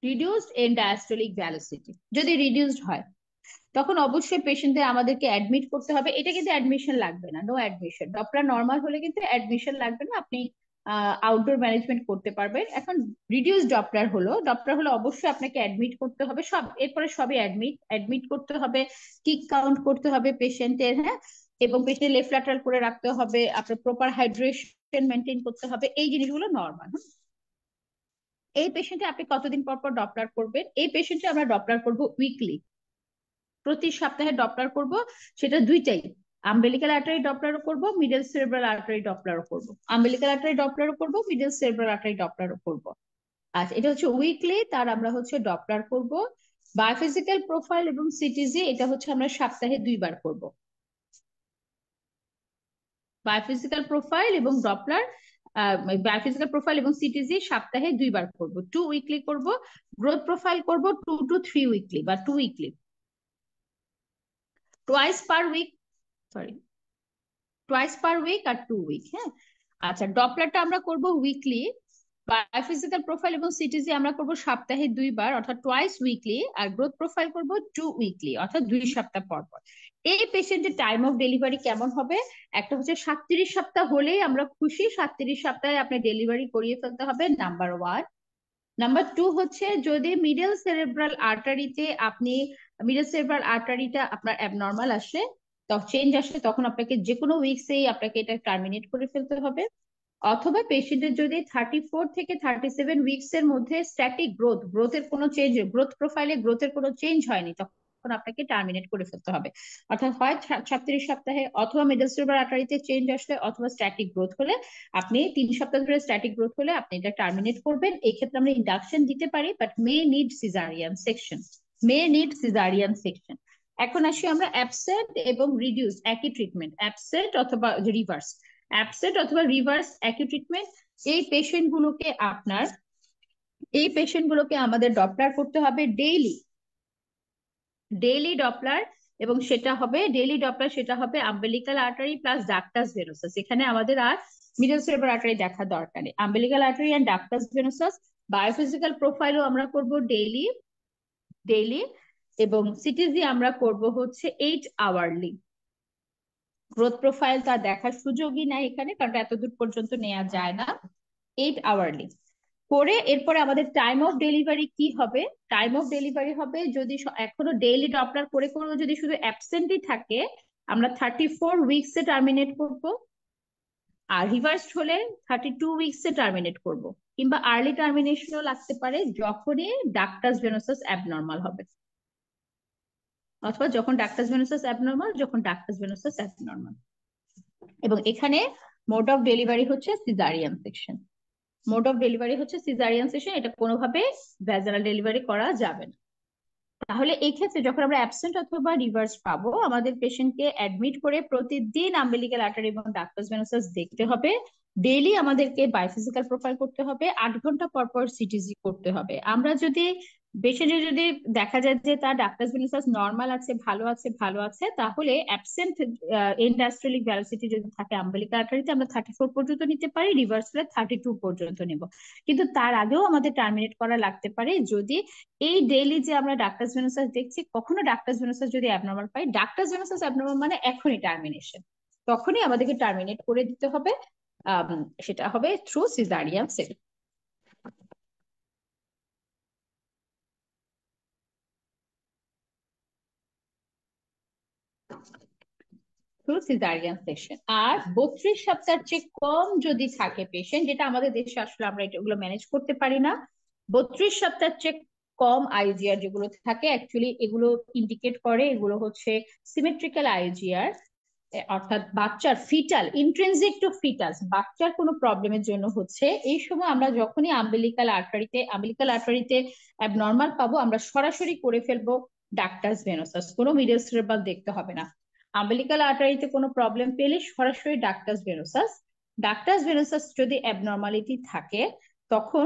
রিডিউসড ইন ডায়াস্টোলিক ভ্যালোসিটি যদি রিডিউসড হয়, তখন অবশ্যই পেশেন্টদের আমাদেরকে অ্যাডমিট করতে হবে। এটা কিন্তু অ্যাডমিশন লাগবে না, নো অ্যাডমিশন। ডপলার নর্মাল হলে কিন্তু অ্যাডমিশন লাগবে না, আপনি আউটডোর ম্যানেজমেন্ট করতে পারবেন। এখন রিডিউস ডপলার হলো অবশ্যই আপনাকে অ্যাডমিট করতে হবে, সব এরপরে সবই অ্যাডমিট করতে হবে, কিক কাউন্ট করতে হবে পেশেন্টের, হ্যাঁ, এবং পেশেন্ট লেফট ল্যাটারাল করে রাখতে হবে, আপনার প্রপার হাইড্রেশন মেনটেন করতে হবে, এই জিনিসগুলো নর্মাল। এই পেশেন্টে আপনি কতদিন পর পর ডপলার করবেন? এই পেশেন্টে আমরা ডপলার করব উইকলি, প্রতি সপ্তাহে ডপলার করব, সেটা দুইটাই, আম্বিলিক্যাল আর্টারি ডপলারও করব, মিডল সেরেব্রাল আর্টারি ডপলারও করব, আম্বিলিক্যাল আর্টারি ডপলারও করব, মিডল সেরেব্রাল আর্টারি ডপলারও করব। আচ্ছা, এটা হচ্ছে উইকলি, তার আমরা হচ্ছে ডপলার করব। বায়োফিজিক্যাল প্রোফাইল এবং সিটিজি এটা হচ্ছে আমরা সপ্তাহে 2 বার করব। বায়োফিজিক্যাল প্রোফাইল এবং ডপলার, বায়োফিজিক্যাল প্রোফাইল এবং সিটিজি সপ্তাহে 2 বার করব, 2 উইকলি করব। গ্রোথ প্রোফাইল করব 2 to 3 উইকলি বা 2 weekly, twice per week, sorry twice per week আর 2 উইক। হ্যাঁ, আচ্ছা, ডপলারটা আমরা করব উইকলি, বায়োফিজিক্যাল প্রোফাইল এবং সিটিজি আমরা করব সপ্তাহে 2 বার অর্থাৎ টোয়াইস উইকলি, আর গ্রোথ প্রোফাইল করব 2 উইকলি অর্থাৎ 2 সপ্তাহ পর পর। এই পেশেন্টের টাইম অফ ডেলিভারি কেমন হবে? একটা হচ্ছে 37 সপ্তাহ হলেই আমরা খুশি, 37 সপ্তাহে আপনি ডেলিভারি করিয়ে ফেলতে হবে, নাম্বার 1। নাম্বার 2 হচ্ছে যদি মিডল সেরেব্রাল আর্টারিটা আপনার অ্যাবনর্মাল আসে, চেঞ্জ আসে, তখন আপনাকে যে কোনো উইকসেই আপনাকে এটা টার্মিনেট করে ফেলতে হবে। অথবা পেশেন্টের যদি 34 থেকে 37 উইকস এর মধ্যে স্ট্যাটিক গ্রোথের কোনো চেঞ্জ, গ্রোথ প্রোফাইলে গ্রোথের কোনো চেঞ্জ হয়নি, তখন আপনাকে টার্মিনেট করে ফেলতে হবে। অর্থাৎ হয় 36 সপ্তাহে, অথবা মিডল সেরেব্রাল আর্টারিতে চেঞ্জ আসলে, অথবা স্ট্যাটিক গ্রোথ হলে, আপনি 3 সপ্তাহ ধরে স্ট্যাটিক গ্রোথ হলে আপনি এটা টার্মিনেট করবেন। এই ক্ষেত্রে আমরা ইন্ডাকশন দিতে পারি, but may need caesarean section. এখন আসি আমরা অ্যাবসেন্ট এবং রিডিউস, একই ট্রিটমেন্ট, অ্যাবসেন্ট অথবা রিভার্স একই ট্রিটমেন্ট। এই পেশেন্ট গুলোকে আমাদের ডপলার করতে হবে ডেইলি ডপলার এবং সেটা হবে ডেইলি ডপলার, সেটা হবে umbilical artery plus ductus venosus. এখানে আমাদের আর মিডল সেরেব্রাল আর্টারি দেখা দরকার নেই, umbilical artery and ductus venosus. Biophysical প্রোফাইলও আমরা করব ডেইলি ডেইলি, এবং সিটিজি আমরা করব হচ্ছে 8 আওয়ারলি। গ্রোথ প্রোফাইল তার দেখার সুযোগই নাই এখানে, কারণ এতদূর পর্যন্ত নেওয়া যায় না। 8 আওয়ারলি করে এরপরে আমাদের টাইম অফ ডেলিভারি কি হবে? টাইম অফ ডেলিভারি হবে, যদি এখনো ডেইলি ডপলার করে করেও যদি শুধু অ্যাবসেন্টই থাকে, আমরা 34 উইকসে টার্মিনেট করব। আর রিভার্সড হলে 32 উইকসে টার্মিনেট করব, কিংবা আর্লি টার্মিনেশনও লাগতে পারে যখনই ডাক্টাস ভেনোসাস অ্যাবনর্মাল হবে, অথবা যখন ডাক্টাস ভেনোসাস অ্যাবনর্মাল, যখন ডাক্টাস ভেনোসাস অ্যাবনর্মাল। এবং এখানে মোড অফ ডেলিভারি হচ্ছে caesarean section. Mode of delivery হচ্ছে সিজারিয়ান সেকশন, এটা কোনোভাবে ভ্যাজানাল ডেলিভারি করা যাবে না। তাহলে এই ক্ষেত্রে যখন আমরা অ্যাবসেন্ট অথবা রিভার্স পাবো, আমাদের পেশেন্টকে অ্যাডমিট করে প্রতিদিন আম্বিলিক্যাল আর্টারি এবং ডাক্টাস ভেনোসাস দেখতে হবে। ডেইলি আমাদেরকে বায়োফিজিক্যাল প্রোফাইল করতে হবে, 8 ঘন্টা পর পর সিটিজি করতে হবে। আমরা যদি পেশেন্টের যদি দেখা যায় যে তার ডাক্টাস ভেনোসাস নর্মাল আছে, ভালো আছে, ভালো আছে, তাহলে অ্যাবসেন্ট এন্ডাস্ট্রিয়ালিক ভ্যালোসিটি যদি থাকে আম্বিলিক্যাল আর্টারিতে, আমরা 34 পর্যন্ত নিতে পারি, রিভার্স হলে 32 পর্যন্ত নেব। কিন্তু তার আগেও আমাদের টার্মিনেট করা লাগতে পারে যদি এই ডেইলি যে আমরা ডাক্টাস ভেনোসাস দেখছি, কখনো ডাক্টাস ভেনোসাস যদি অ্যাবনর্মাল পাই, ডাক্টাস ভেনোসাস অ্যাবনর্মাল মানে এখনই টার্মিনেশন, তখনই আমাদেরকে টার্মিনেট করে দিতে হবে। সেটা হবে through caesarean section. Through caesarean section. আর 32 সপ্তাহের চেয়ে কম যদি থাকে পেশেন্ট, যেটা আমাদের দেশে আসলে আমরা এগুলো ম্যানেজ করতে পারি না, 32 সপ্তাহের চেয়ে কম আইজিআর যেগুলো থাকে, অ্যাকচুয়ালি এগুলো ইন্ডিকেট করে, এগুলো হচ্ছে সিমেট্রিক্যাল আইজিআর, অর্থাৎ বাচ্চার ফিটাল ইন্ট্রিনসিক টু ফিটাস, বাচ্চার কোনো প্রবলেমের জন্য হচ্ছে। এই সময় আমরা যখনই আম্বিলিক্যাল আর্টারিতে অ্যাবনর্মাল পাবো, আমরা সরাসরি করে ফেলবো ডাক্টাস ভেনোসাস, কোনো মিডল সেরেব্রাল দেখতে হবে না। আম্বিলিক্যাল আর্টারিতে কোনো প্রবলেম পেলে সরাসরি ডাক্টাস ভেনোসাস। ডাক্টাস ভেনোসাস যদি অ্যাবনর্মালিটি থাকে তখন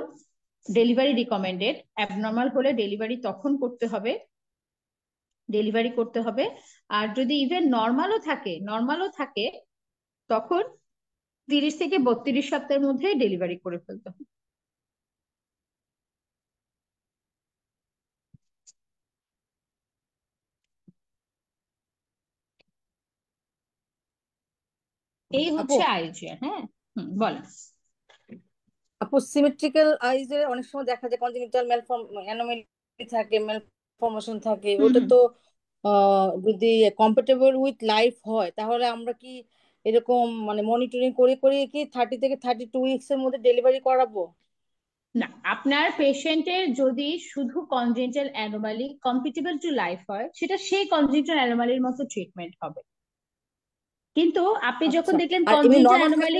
ডেলিভারি রিকমেন্ডেড, অ্যাবনর্মাল হলে ডেলিভারি তখন করতে হবে, ডেলিভারি করতে হবে। আর যদি ইভেন নর্মালও থাকে তখন 30 থেকে 32 সপ্তাহের মধ্যে ডেলিভারি করে ফেলতে হবে। এই আপু হচ্ছে আইজিআর। হ্যাঁ, বলেন। আপু সিমেট্রিক্যাল আইজে অনেক সময় দেখা যায় কনজেনিটাল অ্যানোমালি থাকে, ম্যালফরমেশন থাকে, ওটা তো যদি কম্পাটেবল উইথ লাইফ হয়, তাহলে আমরা কি এরকম মানে মনিটরিং করে করে কি 30 থেকে 32 উইকস এর মধ্যে ডেলিভারি করাবো? না, আপনার পেশেন্টের যদি শুধু congenital anomaly compatible to life হয়, সেটা সেই কনজেনিটাল অ্যানোমালির মতো ট্রিটমেন্ট হবে। কিন্তু আপনি যখন আচ্ছা, দেখলেন আর এমনি নর্মাল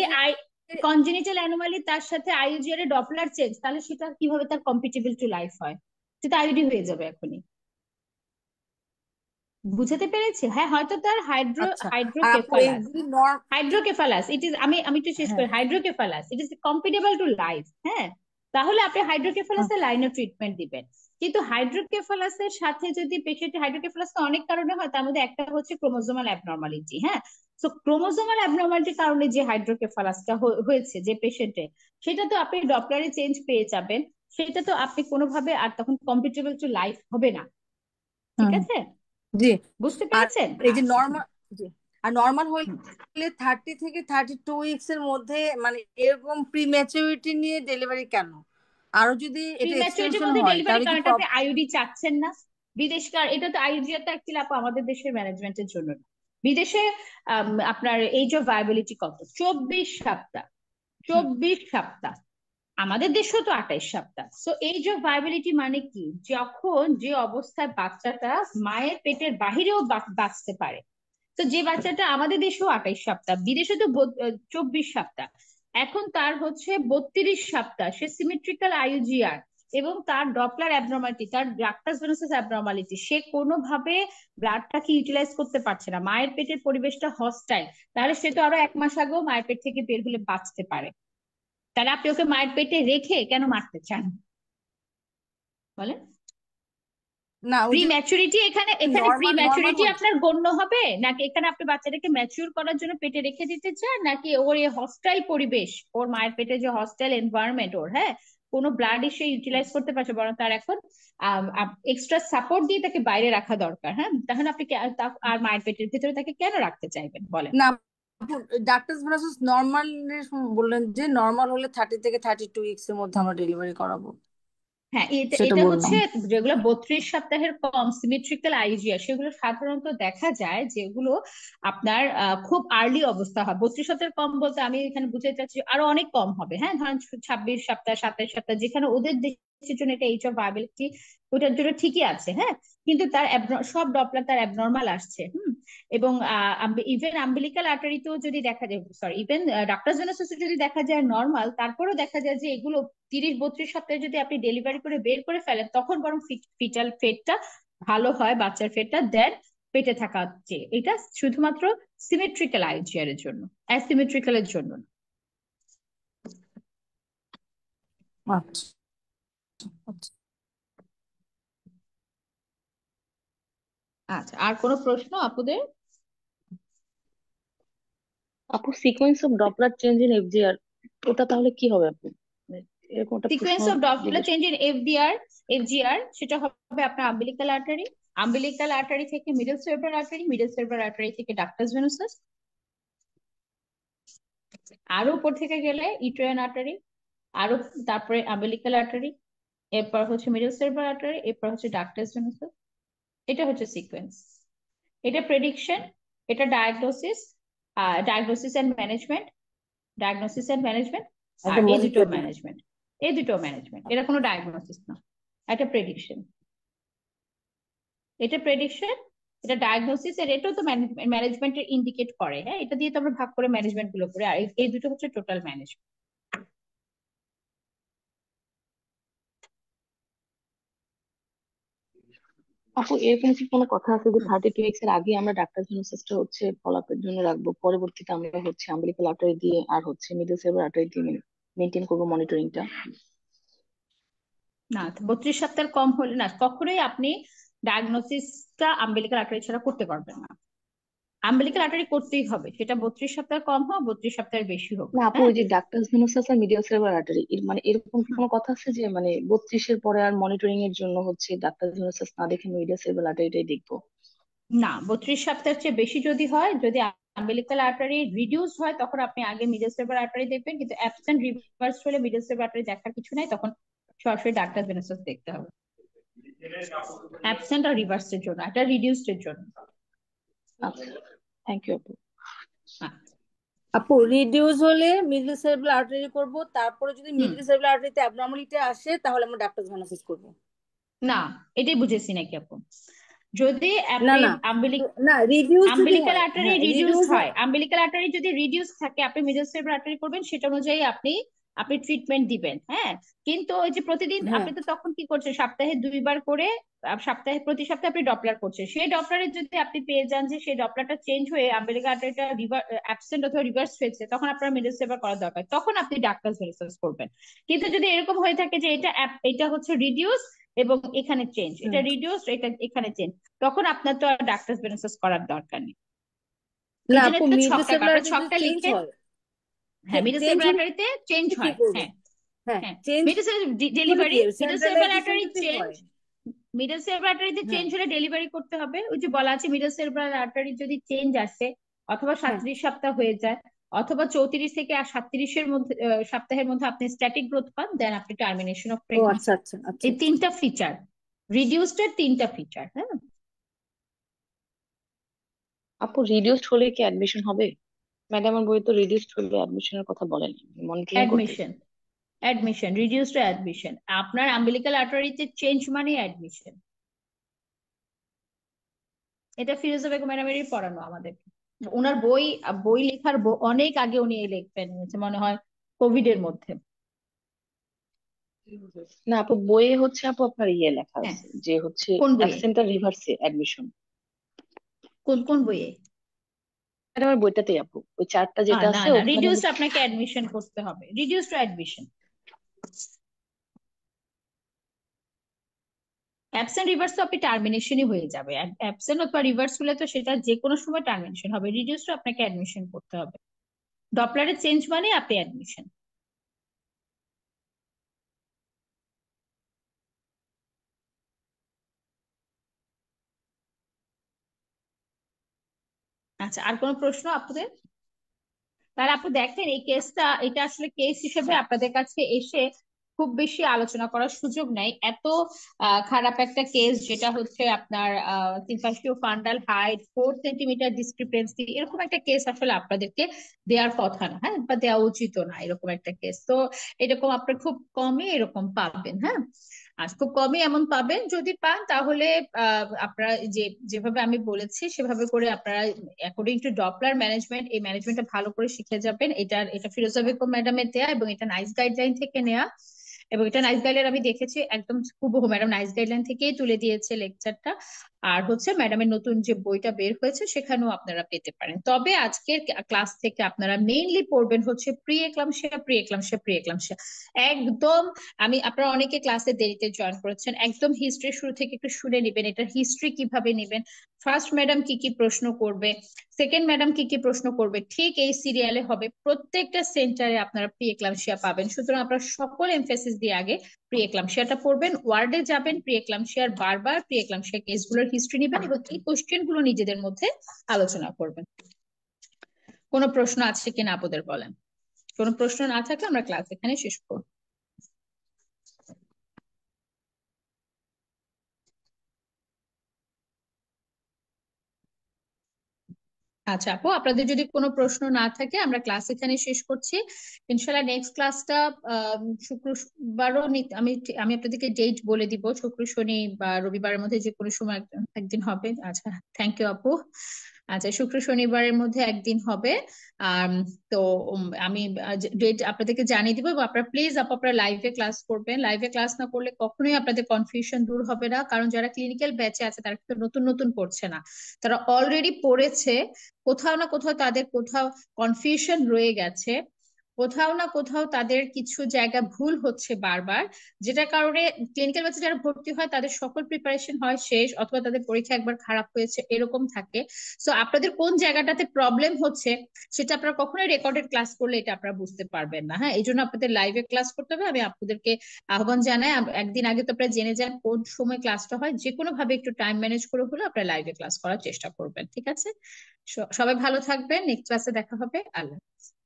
কনজেনিটাল অ্যানোমালি তার সাথে আইইউজিআর এর ডপলার চেঞ্জ, তাহলে সেটা কিভাবে তার কম্পিটেবল টু লাইফ হয়? সেটা আইইউডি হয়ে যাবে এখনই। বুঝতে পেরেছি? হ্যাঁ, হয়তো তার আচ্ছা, আর আপু হাইড্রোকেফালাস ইট ইজ, আমি একটু শেষ করি। হ্যাঁ, hydrocephalus it is compatible to life. হ্যাঁ, তাহলে আপনি হাইড্রোকেফালাসের লাইনে ট্রিটমেন্ট দিবেন। কিন্তু হাইড্রোকেফালাসের সাথে যদি পেশেন্ট, হাইড্রোকেফালাস তো অনেক কারণে হয়, তার মধ্যে একটা হচ্ছে ক্রোমোজোমাল অ্যাবনর্মালিটি। হ্যাঁ, তো ক্রোমোজোমাল অ্যাবনর্মালিটির কারণে যে হাইড্রোকেফালাসটা হয়েছে যে পেশেন্টের, সেটা তো আপনি ডপলারে চেঞ্জ পেয়ে যাবেন, সেটা তো আপনি কোনোভাবে আর তখন কম্পিটেবল টু লাইফ হবে না। ঠিক আছে, জি। বুঝতে আর পেরেছেন? এই যে আচ্ছা, নর্মাল, জি, আর নর্মাল হুম। হলে 30 থেকে 32 উইকস এর মধ্যে, মানে এরকম প্রিম্যাচুরিটি নিয়ে ডেলিভারি কেন? আরো যদি এটা প্রিম্যাচুরিটির এক্সটেনশন মধ্যে হয় ডেলিভারি তাহলে কি কারণ আপনি আইইউডি চাচ্ছেন না। বিদেশকার এটা তো আইইউডিটা অ্যাকচুয়ালি আপু আমাদের দেশের ম্যানেজমেন্টের জন্য না। বিদেশে আপনার এইজ অফ ভায়াবিলিটি কত? 24 সপ্তাহ। 24 সপ্তাহ। আমাদের দেশেও তো 28 সপ্তাহ। সো এইজ অফ ভায়াবিলিটি মানে কি? যখন যে অবস্থায় বাচ্চাটা মায়ের পেটের বাহিরেও বাঁচতে পারে। তো যে বাচ্চাটা আমাদের দেশেও 28 সপ্তাহ, বিদেশে তো 24 সপ্তাহ, এখন তার হচ্ছে 32 সপ্তাহ, সে সিমেট্রিক্যাল আইইউজিআর এবং তার ডপলার অ্যাবনর্মালিটি, তার ডাক্টাস ভেনোসাস অ্যাবনর্মালিটি, সে কোনোভাবে ব্লাডটাকে ইউটিলাইজ করতে পারছে না, মায়ের পেটের পরিবেশটা হস্টাইল, তাহলে সে তো আরো 1 মাস আগেও মায়ের পেট থেকে বের হলে বাঁচতে পারে। তাহলে আপনি ওকে মায়ের পেটে রেখে কেন মারতে চান বলেন? না ওই প্রি যে ম্যাচুরিটি এখানে প্রি নর্মাল ম্যাচুরিটি হলে আপনার গণ্য হবে নাকি এখানে আপনি বাচ্চাটাকে ম্যাচিউর করার জন্য পেটে রেখে দিতে চান, নাকি ওর এই হস্টাইল পরিবেশ, ওর মায়ের পেটে যে হস্টাইল এনভায়রনমেন্ট ওর, হ্যাঁ, কোনো ব্লাডই সে ইউটিলাইজ করতে পারছে, বরং তার এখন এক্সট্রা সাপোর্ট দিয়ে তাকে বাইরে রাখা দরকার, হ্যাঁ, তাহলে আপনি আর মায়ের পেটের ভিতরে তাকে কেন রাখতে চাইবেন বলেন? না ডাক্তার ভার্সাস নর্মাল বললেন যে নর্মাল হলে 30 থেকে 32 উইকস এর মধ্যে আমরা ডেলিভারি করাবো, হ্যাঁ, এটা সেটা এটা বললাম। হচ্ছে যেগুলো 32 সপ্তাহের কম সিমেট্রিক্যাল আইজিয়া, সেগুলো সাধারণত দেখা যায় যেগুলো আপনার খুব আর্লি অবস্থা হয়। 32 সপ্তাহের কম বলতে আমি এখানে বুঝতে চাচ্ছি আরো অনেক কম হবে, হ্যাঁ, ধরেন 26 সপ্তাহ 27 সপ্তাহ, যেখানে ওদের দেশের জন্য এটা এইচ অফ ভায়াবিলিটি ওটার জন্য ঠিকই আছে, হ্যাঁ, কিন্তু তার সব ডপলার তার অ্যাবনর্মাল আসছে, এবং ইভেন আম্বিলিক্যাল আর্টারিতেও যদি দেখা যায়, সরি, ইভেন ডাক্তার জেনাসিসে যদি দেখা যায় নর্মাল, তারপরেও দেখা যায় যে এগুলো 30-32 সপ্তাহে যদি আপনি ডেলিভারি করে বের করে ফেলেন, তখন বরং ফিটাল ফেটটা ভালো হয়, বাচ্চার ফেটটা, দেন পেটে থাকা চেয়ে। এটা শুধুমাত্র সিমেট্রিক্যাল আইজিআর এর জন্য, অ্যাসিমেট্রিক্যাল এর জন্য না। আচ্ছা আচ্ছা। আচ্ছা, আর কোনো প্রশ্ন আপুদের? আপু, sequence of Doppler change in FGR, ওটা তাহলে কি হবে আপু? মানে এরকম একটা প্রশ্ন সিকোয়েন্স অফ ডপলার জিজ্ঞেস। চেঞ্জ ইন এফজিআর, সেটা হবে আপনার আম্বিলিক্যাল আর্টারি, আম্বিলিক্যাল আর্টারি থেকে middle cerebral artery, middle cerebral artery থেকে ডাক্টাস ভেনুসাস, আরো উপর থেকে গেলে ইট্রিয়ান আর্টারি, আরো তারপরে আম্বিলিক্যাল আর্টারি, এরপর হচ্ছে মিডল সেরেব্রাল আর্টারি, এরপর হচ্ছে ডাক্টাস ভেনুসাস। এটা হচ্ছে সিকোয়েন্স। এটা প্রেডিকশন, এটা ডায়াগনোসিস এন্ড ম্যানেজমেন্ট, আর একটা এই দুটো মনিটরিং। ম্যানেজমেন্ট, এটা কোনো ডায়াগনোসিস না, এটা প্রেডিকশন। এটা প্রেডিকশন, এটা ডায়াগনোসিস, আর এটাও তো ম্যানেজমেন্টের ইন্ডিকেট করে, হ্যাঁ, এটা দিয়ে তো আমরা ভাগ করে ম্যানেজমেন্ট গুলো করে, আর এই দুটো হচ্ছে টোটাল ম্যানেজমেন্ট। আপু, এরকম কি কোনো কথা আছে যে 32 উইক্স এর আগে আমরা ডাক্তার জেনাসিসটা হচ্ছে ফলো আপের জন্য রাখবো, পরবর্তীতে আমরা হচ্ছে আম্বিলিক্যাল আর্টারি দিয়ে আর হচ্ছে মিডল সেরেব্রাল আর্টারি দিয়ে মেনটেন করবো মনিটরিংটা? না, 32 সপ্তাহের কম হলে না, কখনোই আপনি ডায়াগনোসিসটা আম্বিলিক্যাল আর্টারি ছাড়া করতে পারবেন না। আম্বিলিক্যাল আর্টারি করতেই হবে, সেটা 32 সপ্তাহের কম হোক, 32 সপ্তাহের বেশি হোক, না আপু, হ্যাঁ। ওই যে ডাক্তার ভেনোসাস আর মিডিয়াল সেরেব্রাল আর্টারি, মানে এরকম কি কোনো কথা আছে যে মানে 32-এর পরে আর মনিটরিং এর জন্য হচ্ছে ডাক্তার ভেনোসাস না দেখে মিডিয়াল সেরেব্রাল আর্টারিটাই দেখবো? না, 32 সপ্তাহের চেয়ে বেশি যদি হয়, যদি আম্বিলিক্যাল আর্টারি রিডিউস হয়, তখন আপনি আগে মিডল সেরেব্রাল আর্টারি দেখবেন, কিন্তু অ্যাবসেন্ট রিভার্স হলে মিডল সেরেব্রাল আর্টারি দেখার কিছু নাই, তখন সরাসরি ডাক্তার ভেনাসাস দেখতে হবে, অ্যাবসেন্ট আর রিভার্সের জন্য, এটা রিডিউসড এর জন্য। আচ্ছা, থ্যাংক ইউ আপু। আচ্ছা। আপু রিডিউস হলে মিডল সেরেব্রাল আর্টারি করব, তারপরে যদি হুম। মিডল সেরেব্রাল আর্টারিতে অ্যাবনর্মালিটি আসে তাহলে আমরা ডাক্তার ভ্যানাসিস করব। না, এটাই বুঝেছি নাকি আপু? যদি না আপনি না না, রিডিউস যদি আম্বিলিক্যাল হয়, আর্টারি হ্যাঁ রিডিউসড রিডিউস। হয়, আম্বিলিক্যাল আর্টারি যদি রিডিউস থাকে, আপনি মিডল সেরেব্রাল আর্টারি করবেন, সেটা অনুযায়ী আপনি আপনি ট্রিটমেন্ট দিবেন, হ্যাঁ। কিন্তু ওই যে প্রতিদিন হ্যাঁ আপনি তো তখন কি করছেন, সপ্তাহে 2বার করে, প্রতি সপ্তাহে আপনি ডপলার করছেন, সেই ডপলারে যদি আপনি পেয়ে যান যে সেই ডপলারটা চেঞ্জ হয়ে আম্বিলিক্যাল আর্টারিটা অ্যাবসেন্ট অথবা রিভার্স হয়েছে, তখন আপনার মিডল সেরেব্রাল করা দরকার, তখন আপনি ডাক্তার ভেরিফাই করবেন। কিন্তু যদি এরকম হয়ে থাকে যে এটা হচ্ছে রিডিউস এবং এখানে চেঞ্জ, এটা রিডিউস, এটা এখানে চেঞ্জ, তখন আপনার তো আর ডাক্তার ভেরিফাই করার দরকার নেই। না এই জন্য আপু, একটা মিডল ছক টাকা, সেরেব্রাল আপনার আর্টারি যদি ছকটা চেঞ্জ লিখে, হয়, হ্যাঁ, মিডল চেঞ্জ সেরেব্রাল হলে আর্টারিতে চেঞ্জ কি হয়, করব? হ্যাঁ, হ্যাঁ হ্যাঁ, চেঞ্জ মিডল হলে ডেলিভারি, কি মিডল সেরেব্রাল সেন্ট্রালাইজেশন আর্টারি যদি চেঞ্জ, হয়? মিডল সেরেব্রাল আর্টারিতে হ্যাঁ চেঞ্জ হলে ডেলিভারি করতে হবে। ওই যে বলা আছে, মিডল সেরেব্রাল আর্টারি যদি চেঞ্জ আসে, অথবা হ্যাঁ 37 সপ্তাহ হয়ে যায়, অথবা 34 থেকে 37-এর মধ্যে সপ্তাহের মধ্যে আপনি স্ট্যাটিক গ্রোথ পান, দেন আপনি টার্মিনেশন অফ ও প্রেগন্যান্সি। আচ্ছা আচ্ছা আচ্ছা এই আচ্ছা। 3টা ফিচার, রিডিউসড এর 3টা ফিচার, হ্যাঁ। আপু, রিডিউসড হলে কি অ্যাডমিশন হবে? ম্যাডামের বই তো রিডিউসড হলে অ্যাডমিশনের কথা বলেনি, মনিটরিং করতেছে। অ্যাডমিশন রিডিউসড অ্যাডমিশন, আপনার আম্বিলিক্যাল আর্টারিতে চেঞ্জ মানে অ্যাডমিশন। এটা ফিরোজা বেগম ম্যাডামেরই পড়ানো আমাদের, ওনার বই বই লেখার অনেক আগে উনি এই লেখবেন নিয়েছে, মনে হয় কোভিড এর মধ্যে। না আপু, বইয়ে হচ্ছে আপু আপনার ইয়ে লেখা হ্যাঁ, আছে যে হচ্ছে কোন বইয়ে? অ্যাবসেন্ট আর রিভার্সে অ্যাডমিশন। কোন কোন বইয়ে? ম্যাডামের বইটাতেই আপু, ওই চার্টটা যেটা না আছে না, ওখানে রিডিউসড হচ্ছে। আপনাকে অ্যাডমিশন করতে হবে, রিডিউসড অ্যাডমিশন। অ্যাবসেন্ট রিভার্স তো আপনি টার্মিনেশনই হয়ে যাবে। অ্যাবসেন্ট অথবা রিভার্স হলে তো সেটা যে কোনো সময় টার্মিনেশন হবে, রিডিউস আপনাকে অ্যাডমিশন করতে হবে। ডপলারে চেঞ্জ মানে আপনি অ্যাডমিশন। আচ্ছা, আর কোনো প্রশ্ন আপনাদের? তাহলে আপনি দেখেন এই কেসটা, এটা আসলে কেস হিসেবে আপনাদের কাছে এসে খুব বেশি আলোচনা করার সুযোগ নাই। এত খারাপ একটা কেস, যেটা হচ্ছে আপনার সিম্পাথিও ফান্ডাল হাইট 4 সেন্টিমিটার ডিসক্রিপেন্সি, এরকম একটা কেস আসলে আপনাদেরকে দেওয়ার কথা না, হ্যাঁ, বা দেওয়া উচিত না এরকম একটা কেস। তো এরকম আপনার খুব কমই এরকম পাবেন, হ্যাঁ। আর খুব কমই এমন পাবেন, যদি পান তাহলে আপনারা যেভাবে আমি বলেছি সেভাবে করে আপনারা অ্যাকর্ডিং টু ডপলার ম্যানেজমেন্ট, এই ম্যানেজমেন্টটা ভালো করে শিখে যাবেন। এটা ফিরোজা বেগম ম্যাডামের দেয়া এবং এটা নাইস গাইডলাইন থেকে নেওয়া। এবং এটা নাইস গাইডলাইন আমি দেখেছি একদম হুবহু ম্যাডাম নাইস গাইডলাইন থেকেই তুলে দিয়েছে লেকচারটা। আর হচ্ছে ম্যাডামের নতুন যে বইটা বের হয়েছে সেখানেও আপনারা পেতে পারেন। তবে আজকের ক্লাস থেকে আপনারা মেইনলি পড়বেন হচ্ছে pre eclampsia, pre eclampsia, pre eclampsia. একদম আপনারা অনেকে ক্লাসে দেরিতে জয়েন করেছেন, একদম হিস্ট্রি শুরু থেকে একটু শুনে নিবেন, এটার হিস্ট্রি কিভাবে নেবেন, ফার্স্ট ম্যাডাম কি কি প্রশ্ন করবে, সেকেন্ড ম্যাডাম কি কি প্রশ্ন করবে, ঠিক এই সিরিয়ালে হবে। প্রত্যেকটা সেন্টারে আপনারা প্রি এক্লামশিয়া পাবেন। সুতরাং আপনারা সকল এমফেসিস দিয়ে আগে প্রি এক্লামশিয়াটা পড়বেন, ওয়ার্ডে যাবেন, প্রি এক্লামশিয়ার বারবার প্রি এক্লামশিয়া কেসগুলোর হিস্ট্রি নেবেন এবং এই কোশ্চেন গুলো নিজেদের মধ্যে আলোচনা করবেন। কোনো প্রশ্ন আছে কিনা আপনাদের বলেন? কোনো প্রশ্ন না থাকলে আমরা ক্লাস এখানে শেষ করব। আচ্ছা আপু, আপনাদের যদি কোনো প্রশ্ন না থাকে আমরা ক্লাস এখানে শেষ করছি। ইনশাল্লাহ নেক্সট ক্লাসটা শুক্রবারও আমি আমি আপনাদেরকে ডেট বলে দিব, শুক্র শনি বা রবিবারের মধ্যে যে কোনো সময় একদিন হবে। আচ্ছা, থ্যাংক ইউ আপু। আচ্ছা, শুক্র শনিবারের মধ্যে একদিন হবে। আম, তো আমি ডেট আপনাদেরকে জানিয়ে দিব। এবং আপনারা প্লিজ আপনারা লাইভে ক্লাস করবেন। লাইভে ক্লাস না করলে কখনোই আপনাদের কনফিউশন দূর হবে না, কারণ যারা ক্লিনিক্যাল ব্যাচে আছে তারা কিন্তু নতুন নতুন পড়ছে না, তারা অলরেডি পড়েছে। কোথাও না কোথাও তাদের কোথাও কনফিউশন রয়ে গেছে, কোথাও না কোথাও তাদের কিছু জায়গা ভুল হচ্ছে বারবার, যেটার কারণে ক্লিনিক্যাল ব্যাচে যারা ভর্তি হয় তাদের সকল প্রিপারেশন হয় শেষ, অথবা তাদের পরীক্ষা একবার খারাপ হয়েছে এরকম থাকে। সো আপনাদের কোন জায়গাটাতে প্রবলেম হচ্ছে সেটা আপনারা কখনোই রেকর্ডেড ক্লাস করলে এটা আপনারা বুঝতে পারবেন না, হ্যাঁ। এই জন্য আপনাদের লাইভে ক্লাস করতে হবে। আমি আপনাদেরকে আহ্বান জানাই, একদিন আগে তো আপনারা জেনে যান কোন সময় ক্লাসটা হয়, যে কোনো ভাবে একটু টাইম ম্যানেজ করে হলে আপনারা লাইভে ক্লাস করার চেষ্টা করবেন, ঠিক আছে? সবাই ভালো থাকবেন, নেক্সট ক্লাসে দেখা হবে। আল্লাহ হাফেজ।